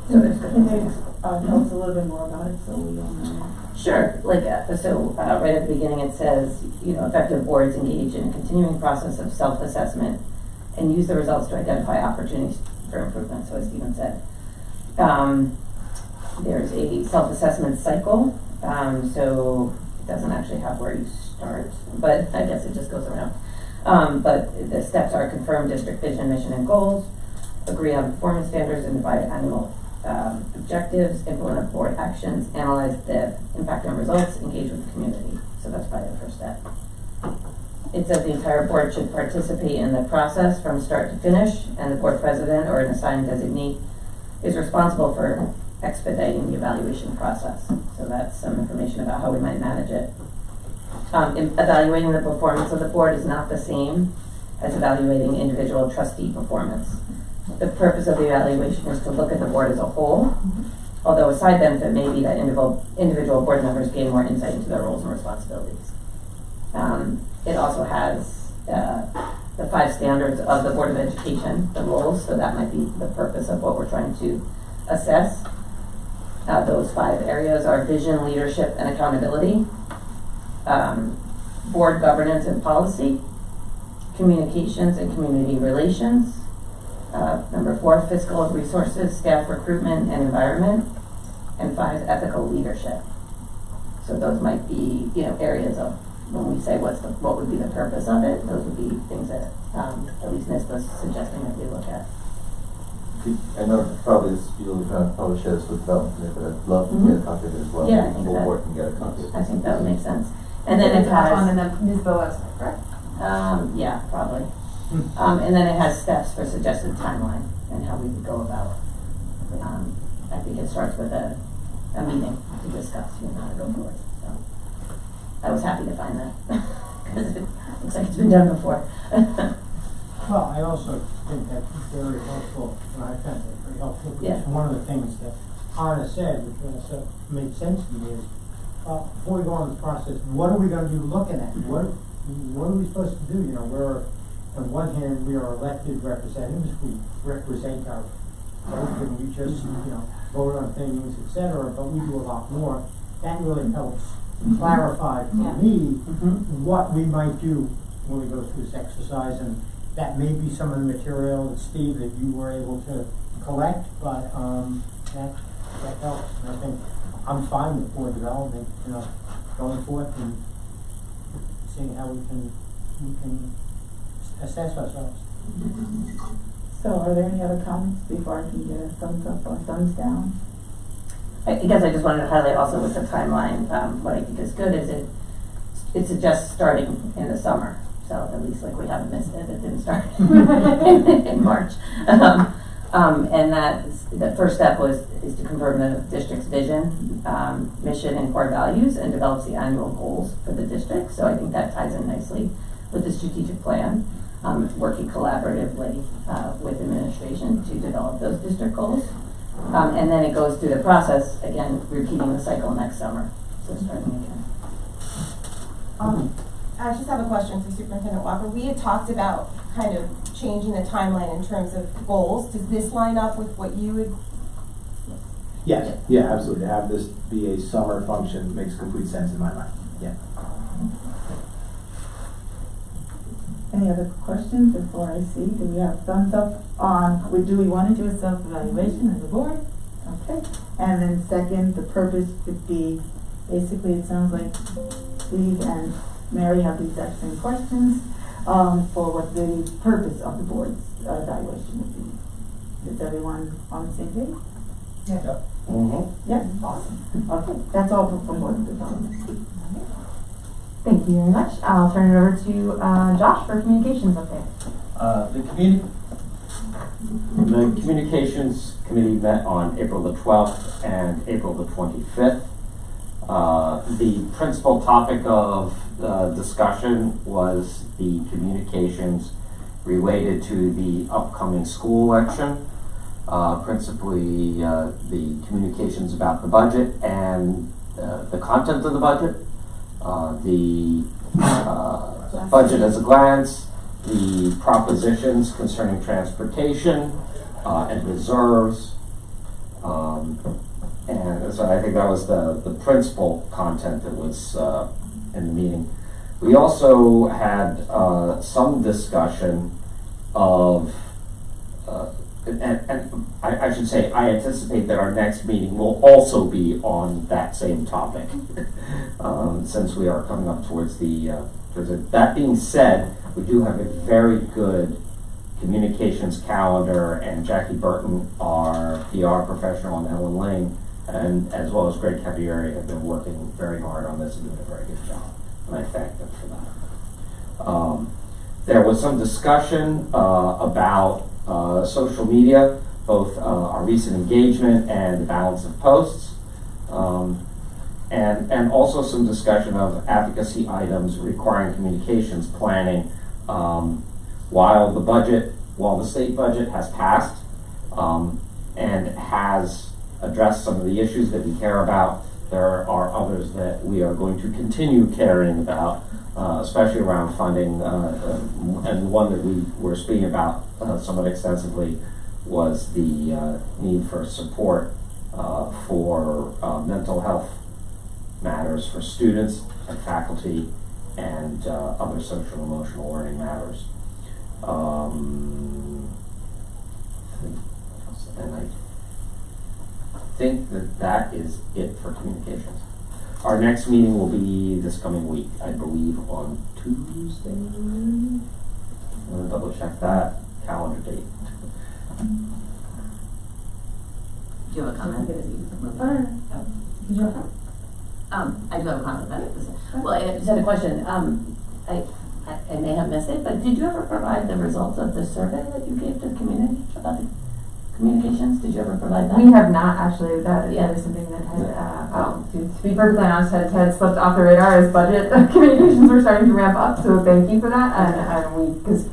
So there's good things. Tell us a little bit more about it, so we all know. Sure. Right at the beginning it says, effective boards engage in a continuing process of self-assessment and use the results to identify opportunities for improvement. So as Stephen said, there's a self-assessment cycle. So it doesn't actually have where you start, but I guess it just goes around. But the steps are: confirm district vision, mission, and goals, agree on performance standards and divide annual objectives, implement board actions, analyze the impact on results, engage with the community. So that's probably the first step. It says the entire board should participate in the process from start to finish, and the board president or an assigned designee is responsible for expediting the evaluation process. So that's some information about how we might manage it. Evaluating the performance of the board is not the same as evaluating individual trustee performance. The purpose of the evaluation is to look at the board as a whole, although a side benefit may be that individual board members gain more insight into their roles and responsibilities. It also has the 5 standards of the Board of Education, the roles, so that might be the purpose of what we're trying to assess. Those 5 areas are vision, leadership, and accountability, board governance and policy, communications and community relations, number 4, fiscal resources, staff recruitment and environment, and 5, ethical leadership. So those might be, areas of, when we say what would be the purpose of it, those would be things that at least NISBA's suggesting that we look at. I know probably this, you'll kind of probably share this with development, but I'd love to get a copy of it as well. Yeah, I The think whole that- board can get a copy of it. I think that would make sense. And then it On has, the NISBA website, correct? yeah, probably. And then it has steps for suggested timeline and how we would go about. I think it starts with a meeting to discuss, how to go forward. So I was happy to find that because it looks like it's been done before. Well, I also think that's very helpful, and I found that very helpful, because Yeah. one of the things that Anna said, which also made sense to me, is, before we go on this process, what are we gonna be looking at? What are we supposed to do? We're, on one hand, we are elected representatives, we represent our vote, and we just, vote on things, et cetera, but we do a lot more. That really helps clarify for me what we might do when we go through this exercise, and that may be some of the material, Steve, that you were able to collect, but that helps. And I think I'm fine with board development, going forth and seeing how we can assess ourselves. So are there any other comments before I can get a thumbs up or thumbs down? I guess I just wanted to highlight also with the timeline, what I think is good is it suggests starting in the summer. So at least we haven't missed it. It didn't start in March. And the first step is to confirm the district's vision, mission, and core values, and develops the annual goals for the district. So I think that ties in nicely with the strategic plan, working collaboratively with administration to develop those district goals. And then it goes through the process, again, repeating the cycle next summer. So starting again. I just have a question for Superintendent Walker. We had talked about kind of changing the timeline in terms of goals. Does this line up with what you would? Yes, yeah, absolutely. To have this be a summer function makes complete sense in my mind. Yeah. Any other questions before I see? Do we have thumbs up on, do we want to do a self-evaluation as a board? Okay. And then second, the purpose would be, basically it sounds like Steve and Mary have the exact same questions for what the purpose of the board's evaluation would be. Is everyone on the same page? Yeah. Yes, awesome. Okay, that's all from board development. Thank you very much. I'll turn it over to Josh for communications update. The communications committee met on April the 12th and April the 25th. The principal topic of discussion was the communications related to the upcoming school election, principally the communications about the budget and the content of the budget, the budget as a glance, the propositions concerning transportation and reserves, and so I think that was the principal content that was in the meeting. We also had some discussion of, and I should say, I anticipate that our next meeting will also be on that same topic, since we are coming up towards the. That being said, we do have a very good communications calendar, and Jackie Burton, our PR professional, and Ellen Lane, and as well as Greg Cavieri, have been working very hard on this and doing a very good job, and I thank them for that. There was some discussion about social media, both our recent engagement and the balance of posts, and also some discussion of advocacy items requiring communications planning. While the state budget has passed and has addressed some of the issues that we care about, there are others that we are going to continue caring about, especially around funding. And one that we were speaking about somewhat extensively was the need for support for mental health matters for students and faculty and other social emotional learning matters. And I think that is it for communications. Our next meeting will be this coming week, I believe, on Tuesday. I'm going to double check that calendar date. Do you have a comment? I do have a comment about this. Well, I just had a question. I may have missed it, but did you ever provide the results of the survey that you gave to the community about the communications? Did you ever provide that? We have not actually. That is something that had, to be perfectly honest, had slipped off the radar as budget communications were starting to ramp up. So thank you for that. And we, because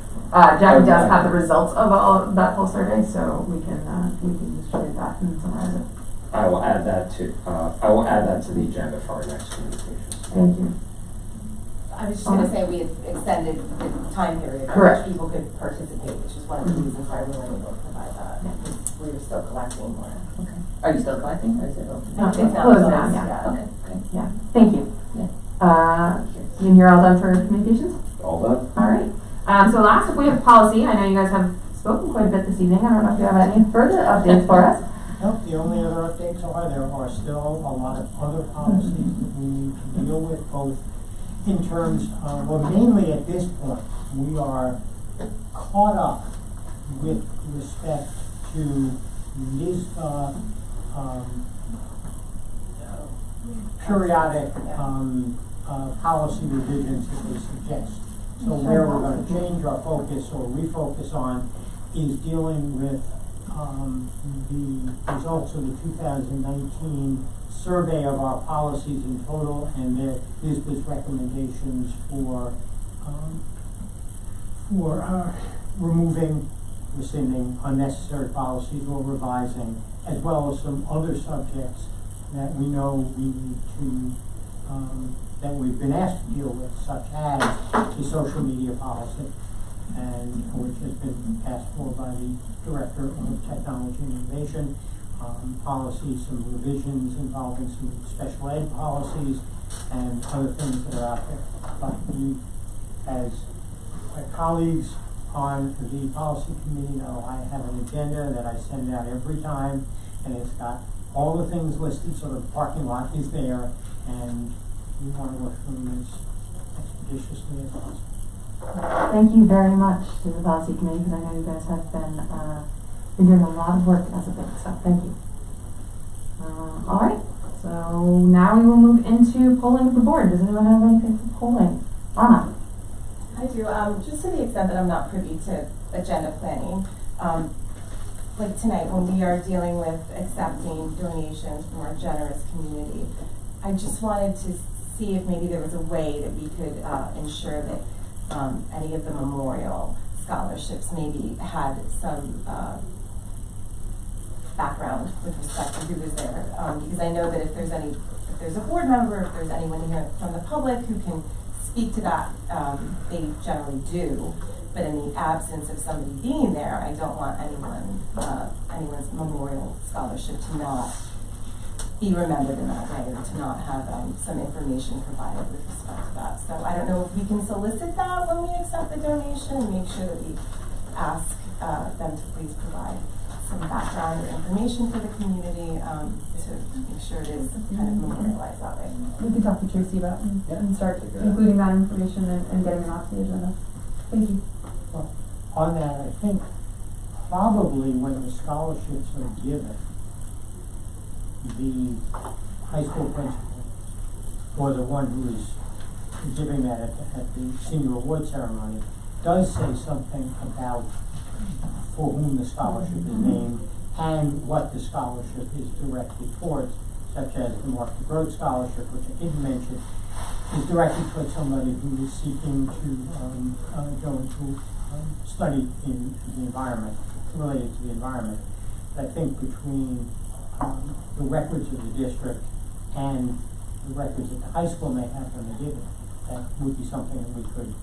Jackie does have the results of all of that full survey, so we can distribute that and summarize it. I will add that to the agenda for our next communications. Thank you. I was just going to say we had extended the time period by Correct. which people could participate, which is one of the reasons why we weren't able to provide that. We were still collecting more. Okay. Are you still collecting, or is it open? No, It's it's not closed closed, now, yeah. yeah. Okay, great. Yeah, thank you. Yeah. And you're all done for communications? All done? All right. So last up we have policy. I know you guys have spoken quite a bit this evening. I don't know if you have any further updates for us. Nope, the only other updates there are still a lot of other policies that we need to deal with, both in terms of, well, mainly at this point, we are caught up with respect to NISBA periodic policy revisions that they suggest. So where we're going to change our focus or refocus on is dealing with the results of the 2019 survey of our policies in total and their NISBA's recommendations for removing, rescinding unnecessary policies or revising, as well as some other subjects that we know we need to, that we've been asked to deal with, such as the social media policy, and which has been asked for by the Director of Technology and Innovation, policies, some revisions involving some special ed policies, and other things that are out there. But we, as my colleagues on the policy committee know, I have an agenda that I send out every time, and it's got all the things listed, so the parking lot is there, and we want to work through them as expeditiously as possible. Thank you very much to the policy committee, because I know you guys have been doing a lot of work as a big, so thank you. All right, so now we will move into polling of the board. Does anyone have anything for polling? Anna? I do. Just to the extent that I'm not privy to agenda planning, like tonight when we are dealing with accepting donations from our generous community, I just wanted to see if maybe there was a way that we could ensure that any of the memorial scholarships maybe had some background with respect to who was there, because I know that if there's a board member, if there's anyone here from the public who can speak to that, they generally do. But in the absence of somebody being there, I don't want anyone's memorial scholarship to not be remembered in that way, or to not have some information provided with respect to that. So I don't know if we can solicit that when we accept the donation, and make sure that we ask them to please provide some background or information for the community to make sure it is kind of memorialized that way. We can talk to Tracy about and start including that information and getting it off the agenda. Thank you. Well, on that, I think probably when the scholarships are given, the high school principal or the one who is giving that at the senior award ceremony does say something about for whom the scholarship is named and what the scholarship is directed towards, such as the Mark DeGroat Scholarship, which I didn't mention, is directed towards somebody who is seeking to go into study in the environment, related to the environment. But I think between the records of the district and the records that the high school may have when they give it, that would be something that we could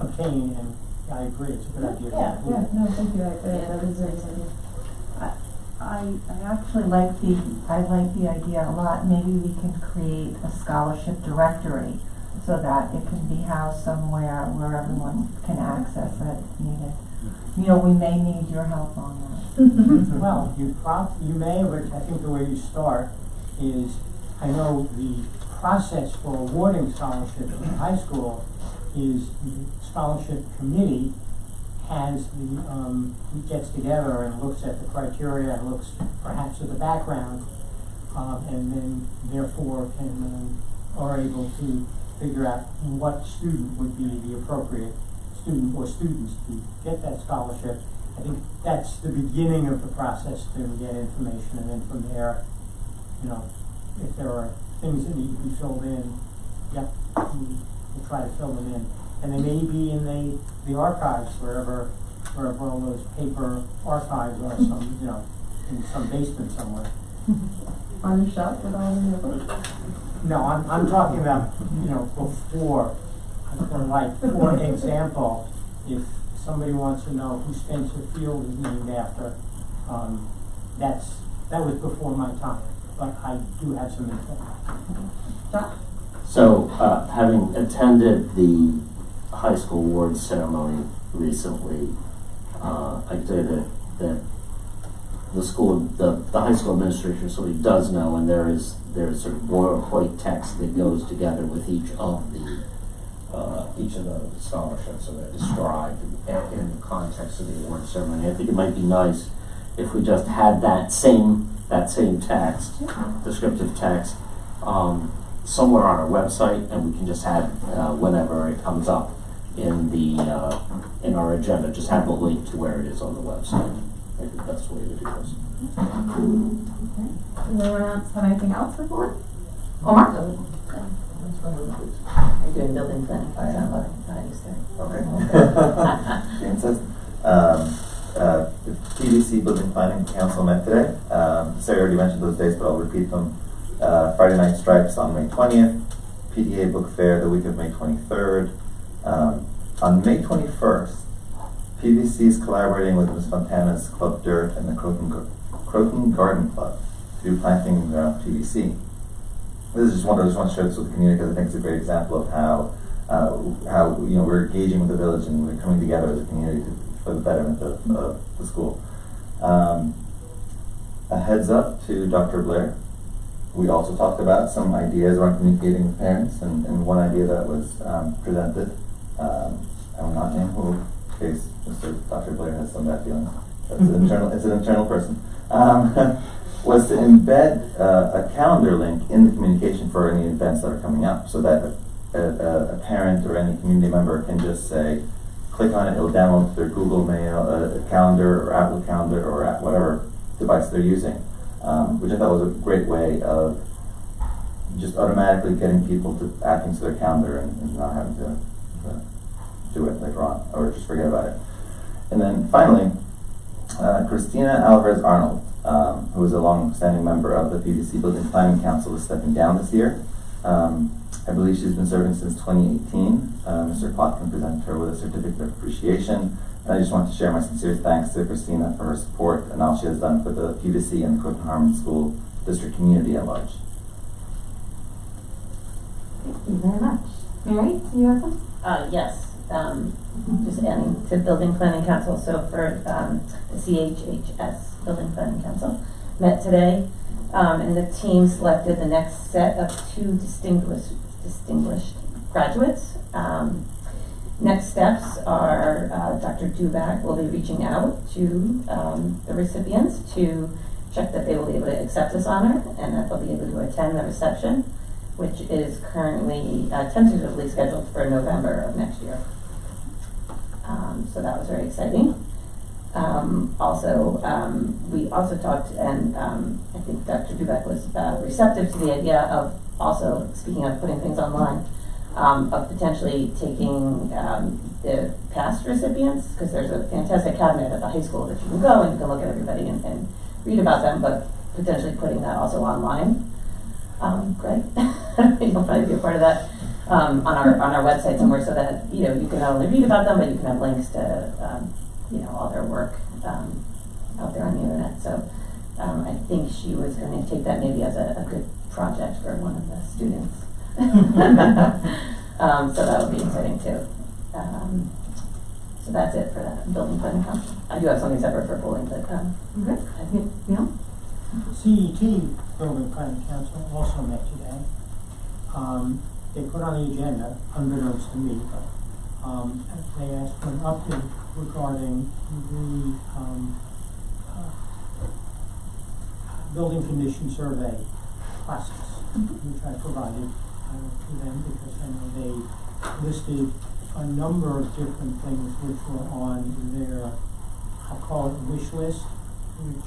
obtain, and I agree, it's a good idea. No, thank you. That is very exciting. I actually like the idea a lot. Maybe we can create a scholarship directory so that it can be housed somewhere where everyone can access it if needed. You know, we may need your help on that. Well, you may, but I think the way you start is, I know the process for awarding scholarships in high school is the scholarship committee gets together and looks at the criteria and looks perhaps at the background, and then therefore are able to figure out what student would be the appropriate student or students to get that scholarship. I think that's the beginning of the process to get information, and then from there, if there are things that need to be filled in, we'll try to fill them in. And they may be in the archives, wherever all those paper archives are, in some basement somewhere. Are you shocked with all the numbers? No, I'm talking about, before, like, for example, if somebody wants to know who Spencer Field is named after, that was before my time, but I do have some info. So, having attended the high school awards ceremony recently, I can tell you that the high school administration certainly does know, and there's sort of boilerplate text that goes together with each of the scholarships, so that is described in the context of the award ceremony. I think it might be nice if we just had that same text, descriptive text, somewhere on our website, and we can just have whenever it comes up in our agenda, just have a link to where it is on the website. I think the best way to do this. Does anyone else have anything else for board? Omar? Are you doing building planning? I am. Okay. Jane says, the PVC Building Planning Council met today. Sarah already mentioned those dates, but I'll repeat them. Friday Night Stripes on May 20th, PTA Book Fair the week of May 23rd. On May 21st, PVC is collaborating with Ms. Fontana's Club Dirt and the Croton Garden Club to do plantings around PVC. I just want to share this with the community because I think it's a great example of how we're engaging with the village and we're coming together as a community for the betterment of the school. A heads up to Dr. Blair. We also talked about some ideas around communicating with parents, and one idea that was presented, I will not name who, in case Dr. Blair has some bad feelings. It's an internal person. Was to embed a calendar link in the communication for any events that are coming up, so that a parent or any community member can just say, click on it, it'll download to their Google Mail, a calendar or Apple Calendar or whatever device they're using, which I thought was a great way of just automatically getting people to add things to their calendar and not having to do it later on or just forget about it. And then finally, Christina Alvarez-Arnold, who is a long-standing member of the PVC Building Planning Council, is stepping down this year. I believe she's been serving since 2018. Mr. Plotkin presented her with a certificate of appreciation. And I just want to share my sincere thanks to Christina for her support and all she has done for the PVC and the Croton Harmon School District community at large. Thank you very much. Mary, do you have some? Yes. Just adding to Building Planning Council. So for the CHHS Building Planning Council met today, and the team selected the next set of 2 distinguished graduates. Next steps are Dr. Duback will be reaching out to the recipients to check that they will be able to accept this honor and that they'll be able to attend the reception, which is currently tentatively scheduled for November of next year. So that was very exciting. We also talked, and I think Dr. Duback was receptive to the idea of also, speaking of putting things online, of potentially taking the past recipients, because there's a fantastic cabinet at the high school that you can go and you can look at everybody and read about them, but potentially putting that also online. Great. You'll probably be a part of that on our website somewhere, so that you can not only read about them, but you can have links to all their work out there on the internet. So I think she was going to take that maybe as a good project for one of the students. So that would be exciting too. So that's it for that Building Planning Council. I do have something separate for bowling, but okay. I think, CET Building Planning Council also met today. They put on the agenda, unbeknownst to me, but they asked for an update regarding the building condition survey process, which I provided to them because I know they listed a number of different things which were on their, I'll call it wish list, which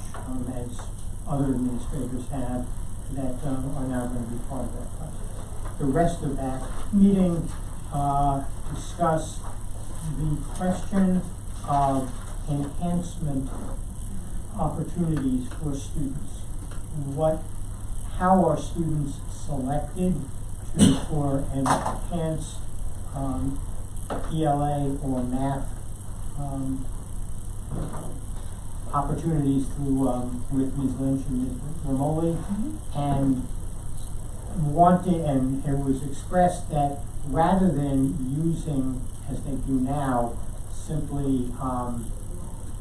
as other administrators have, that are now going to be part of that process. The rest of that meeting discussed the question of enhancement opportunities for students. How are students selected for enhanced ELA or math opportunities through with Ms. Lynch and Ms. Romoli, and it was expressed that rather than using, as they do now, simply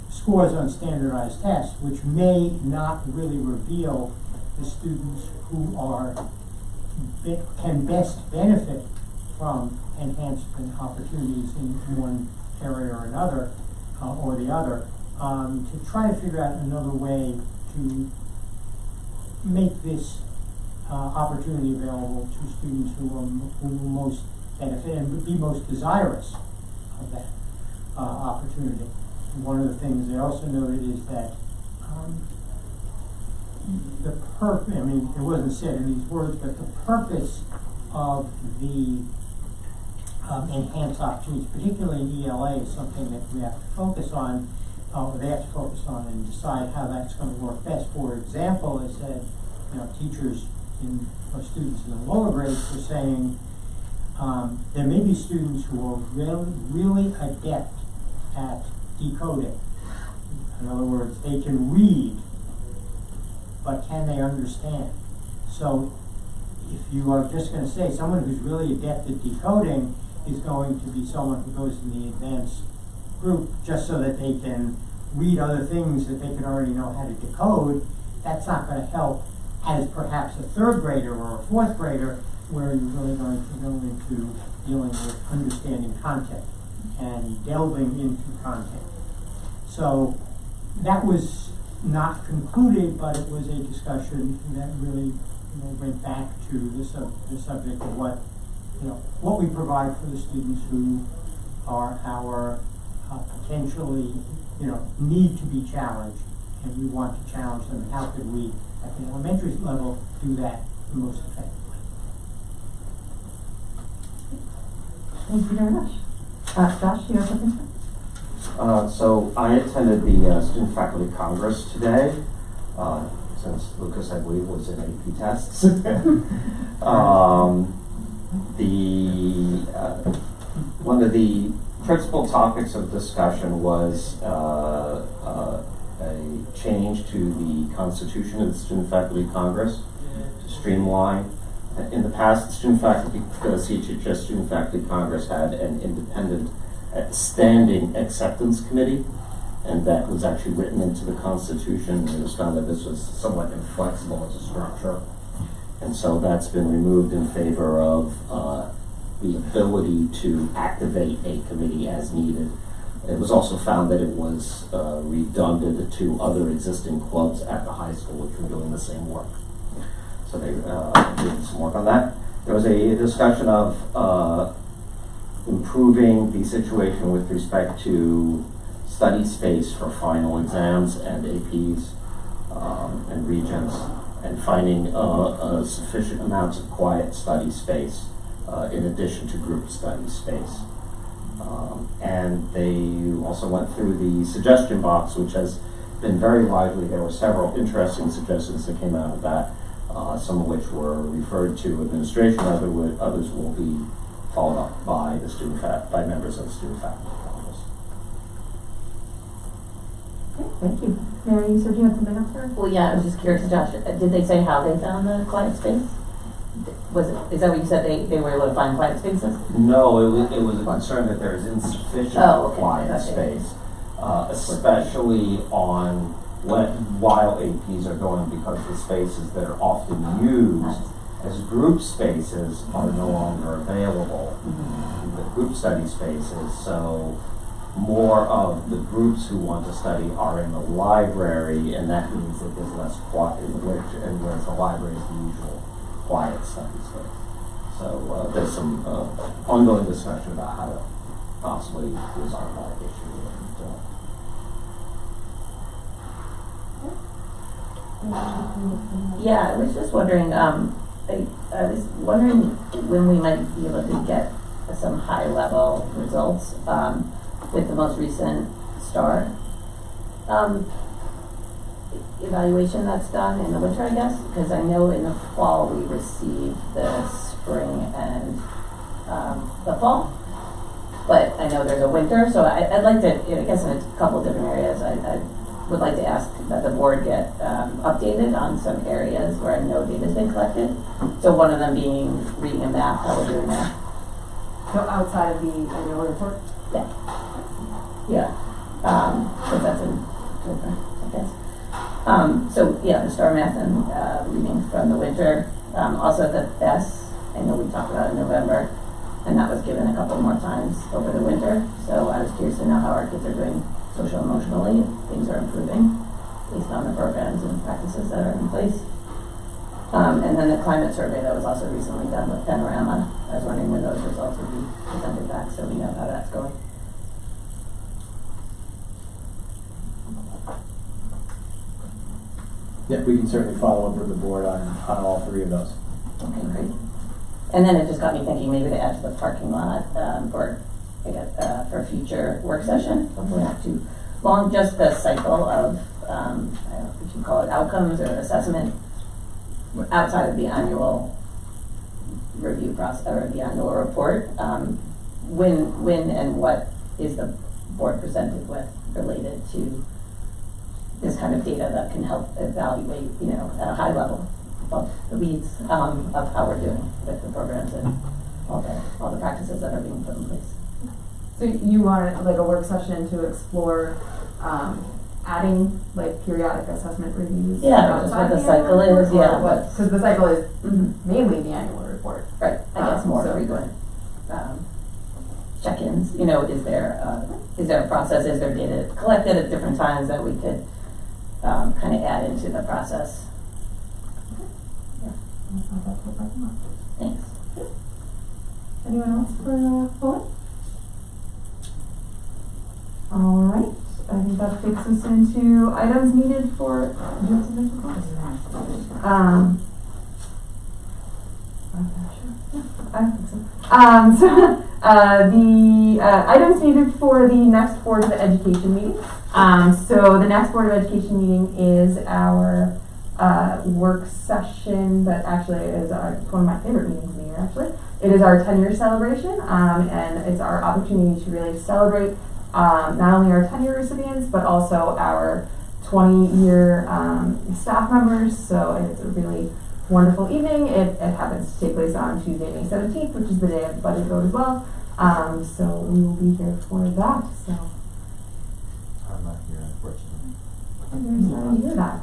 scores on standardized tests, which may not really reveal the students who can best benefit from enhancement opportunities in one area or another, or the other, to try to figure out another way to make this opportunity available to students who will most benefit and would be most desirous of that opportunity. And one of the things they also noted is that I mean, it wasn't said in these words, but the purpose of the enhanced opportunities, particularly in ELA, is something that we have to focus on, they have to focus on and decide how that's going to work best. For example, they said, teachers or students in the lower grades were saying there may be students who are really adept at decoding. In other words, they can read, but can they understand? So if you are just going to say someone who's really adept at decoding is going to be someone who goes in the advanced group just so that they can read other things that they can already know how to decode, that's not going to help as perhaps a third grader or a fourth grader, where you're really going to go into dealing with understanding content and delving into content. So that was not concluded, but it was a discussion that really went back to the subject of what we provide for the students who are our potentially need to be challenged, and we want to challenge them. How could we at the elementary level do that the most effectively? Thank you very much. Josh, you have something? So I attended the Student Faculty Congress today, since Lucas, I believe, was in AP tests. One of the principal topics of discussion was a change to the constitution of the Student Faculty Congress to streamline. In the past, the CHHS Student Faculty Congress had an independent standing acceptance committee, and that was actually written into the Constitution. It was found that this was somewhat inflexible as a structure, and so that's been removed in favor of the ability to activate a committee as needed. It was also found that it was redundant to other existing clubs at the high school which were doing the same work. So they did some work on that. There was a discussion of improving the situation with respect to study space for final exams and APs and regents, and finding sufficient amounts of quiet study space in addition to group study space. And they also went through the suggestion box, which has been very lively. There were several interesting suggestions that came out of that, some of which were referred to administration, others will be followed up by by members of the Student Faculty Congress. Okay, thank you. Mary, you said you had something else there? Well, yeah, I was just curious, Josh, did they say how they found the quiet space? Is that what you said, they were able to find quiet spaces? No, it was a concern that there is insufficient quiet space, especially while APs are going, because the spaces that are often used as group spaces are no longer available, the group study spaces, so more of the groups who want to study are in the library, and that means that there's less quiet, whereas the library is the usual quiet study space. So there's some ongoing discussion about how to possibly resolve that issue. Yeah, I was just wondering, I was wondering when we might be able to get some high-level results with the most recent STAR evaluation that's done in the winter, I guess, because I know in the fall we received the spring and the fall, but I know there's a winter, so I'd like to, I guess in a couple of different areas, I would like to ask that the board get updated on some areas where I know data's been collected. So one of them being reading and math, how we're doing that. So outside of the annual report? Yeah. Yeah. Because that's in different, I guess. So yeah, the STAR math and reading from the winter. Also the BESS, I know we talked about in November, and that was given a couple more times over the winter. So I was curious to know how our kids are doing social emotionally, if things are improving based on the programs and practices that are in place. And then the climate survey that was also recently done with Panorama. I was wondering when those results would be presented back so we know how that's going. Yeah, we can certainly follow up with the board on all three of those. Okay, great. And then it just got me thinking maybe to add to the parking lot for a future work session. Hopefully not too long. Just the cycle of I don't know if you should call it outcomes or assessment outside of the annual review process or the annual report. When and what is the board presented with related to this kind of data that can help evaluate, at a high level, above the weeds, of how we're doing with the programs and all the practices that are being put in place. So you want like a work session to explore adding like periodic assessment reviews? Yeah, just what the cycle is, yeah. Because the cycle is mainly the annual report. Right, I guess more frequent check-ins. Is there a process, is there data collected at different times that we could kind of add into the process? Yeah. Thanks. Anyone else for Paul? All right. I think that takes us into items needed for. Do you have something for Paul? I'm not sure. Yeah, I think so. The items needed for the next Board of Education meeting. So the next Board of Education meeting is our work session that actually is one of my favorite meetings of the year, actually. It is our 10-year celebration, and it's our opportunity to really celebrate not only our 10-year recipients, but also our 20-year staff members. So it's a really wonderful evening. It happens to take place on Tuesday, May 17th, which is the day of the budget vote as well. So we will be here for that. So I'm not here, unfortunately. hear that.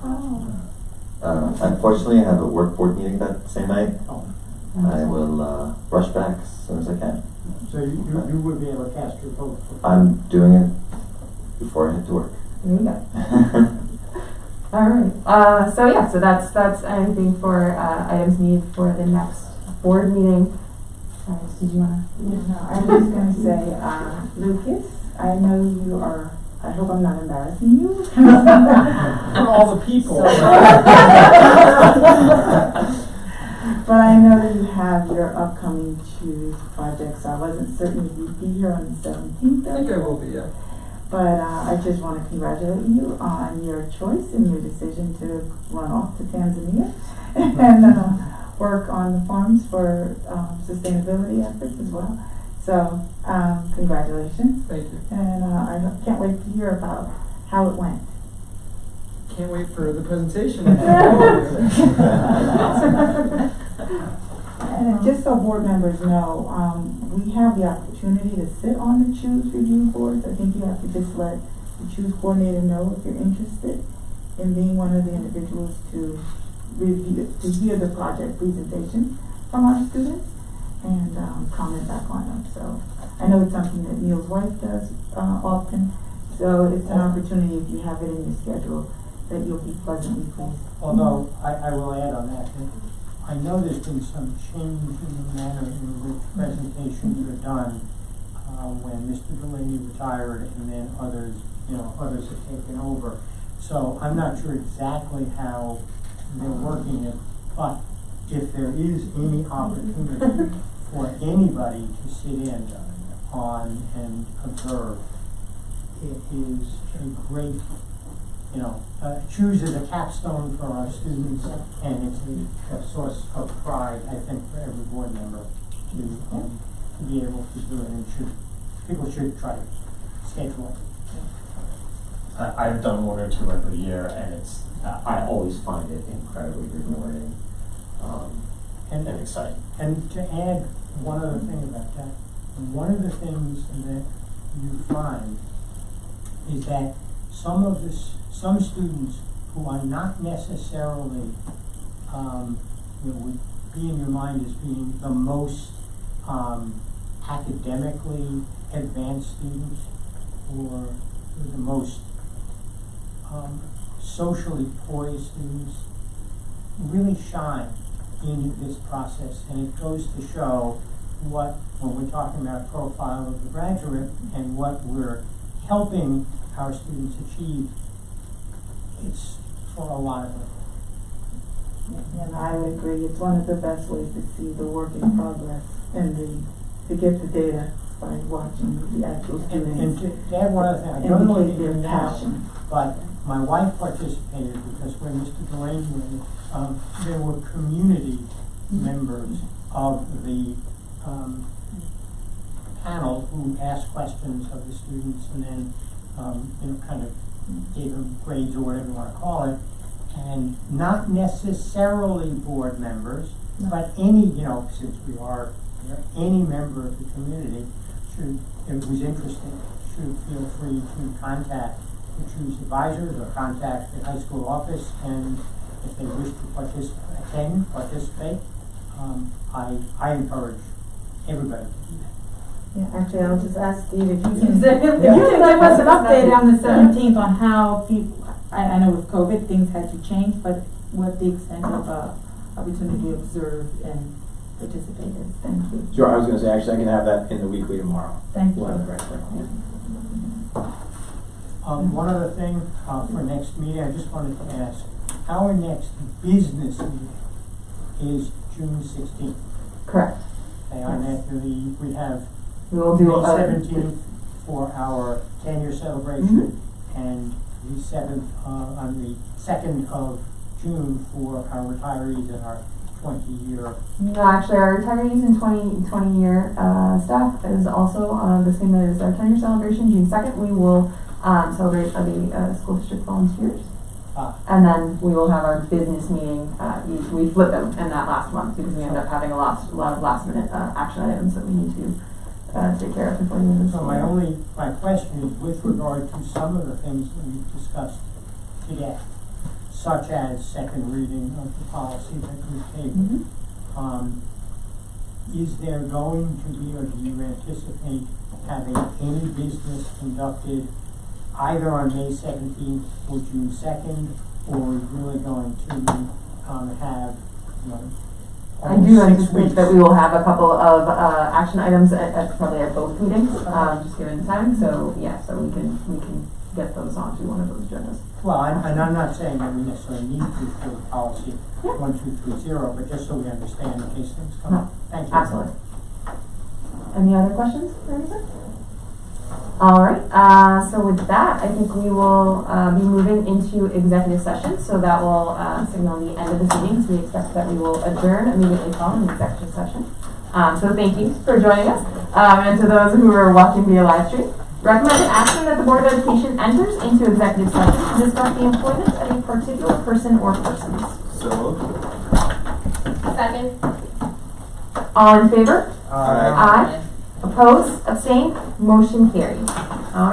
Unfortunately, I have a work board meeting that same night. I will rush back as soon as I can. So you would be able to cast your vote. I'm doing it before I head to work. There you go. All right. So that's anything for items needed for the next board meeting. Did you want to? No, I'm just going to say, Lucas, I know you are. I hope I'm not embarrassing you. From all the people. But I know that you have your upcoming Choose project, so I wasn't certain if you'd be here on the 17th. I think I will be, yeah. But I just want to congratulate you on your choice and your decision to run off to Tanzania and work on the farms for sustainability efforts as well. So congratulations. Thank you. And I can't wait to hear about how it went. Can't wait for the presentation. And just so board members know, we have the opportunity to sit on the Choose review boards. I think you have to just let the Choose coordinator know if you're interested in being one of the individuals to review, to hear the project presentation from our students and comment back on them. So I know it's something that Neil's wife does often, so it's an opportunity, if you have it in your schedule, that you'll be pleasantly pleased. Although, I will add on that I know there's been some change in the manner in which presentations are done when Mr. Delaney retired and then others have taken over. So I'm not sure exactly how they're working it, but if there is any opportunity for anybody to sit in on and observe, it is a great, choose as a capstone for our students, and it's a source of pride, I think, for every board member to be able to do it, and people should try to schedule it. I've done one or two every year, and it's I always find it incredibly rewarding and exciting. And to add one other thing about that, one of the things that you find is that some students who are not necessarily would be in your mind as being the most academically advanced students or the most socially poised students really shine in this process, and it goes to show when we're talking about profile of the graduate and what we're helping our students achieve, it's for a lot of them. And I would agree, it's one of the best ways to see the work in progress and to get the data by watching the actual students. And to add one other thing, I don't know indicate if their you now, passion. but my wife participated because when Mr. Delaney went, there were community members of the panel who asked questions of the students and then kind of gave them grades or whatever you want to call it, and not necessarily board members, but any, since we are any member of the community should, if it was interesting, should feel free to contact the Choose advisors or contact the high school office, and if they wish to participate, I encourage everybody to do that. Yeah, actually, I'll just ask Steve if you can give us an update on the 17th on how people, I know with COVID things had to change, but what the extent of opportunity to observe and participate is. Thank you. Sure, I was going to say, actually, I can have that in the weekly tomorrow. Thank you. We'll have it right there. One other thing for next meeting, I just wanted to ask, our next business meeting is June 16th. Correct. Okay, on that, we have We will do May 17th for our 10-year celebration, and the 7th, on the 2nd of June for our retirees and our 20-year. No, actually, our retirees and 20-year staff is also the same as our 10-year celebration, June 2nd. We will celebrate the school district volunteers. And then we will have our business meeting. We flip them in that last month because we end up having a lot of last-minute action items that we need to take care of before the end of the So my question is with regard to some of the things that we've discussed today, such as second reading of the policy that we've tabled. Is there going to be, or do you anticipate having any business conducted either on May 17th or June 2nd, or are we really going to have, I do anticipate that we will have a couple of action items at probably at both meetings, just given the time. So yeah, so we can get those onto one of those agendas. Well, and I'm not saying that we necessarily need to for the policy 1230, but just so we understand in case things come up. Thank you. Absolutely. Any other questions or anything? All right. So with that, I think we will be moving into executive session. So that will signal the end of this meeting. So we expect that we will adjourn immediately following the executive session. So thank you for joining us, and to those who are watching via live stream. Recommended action that the Board of Education enters into executive session to discuss the employment of a particular person or persons. So Second. All in favor? Aye. Opposed? Abstained? Motion carried. All right.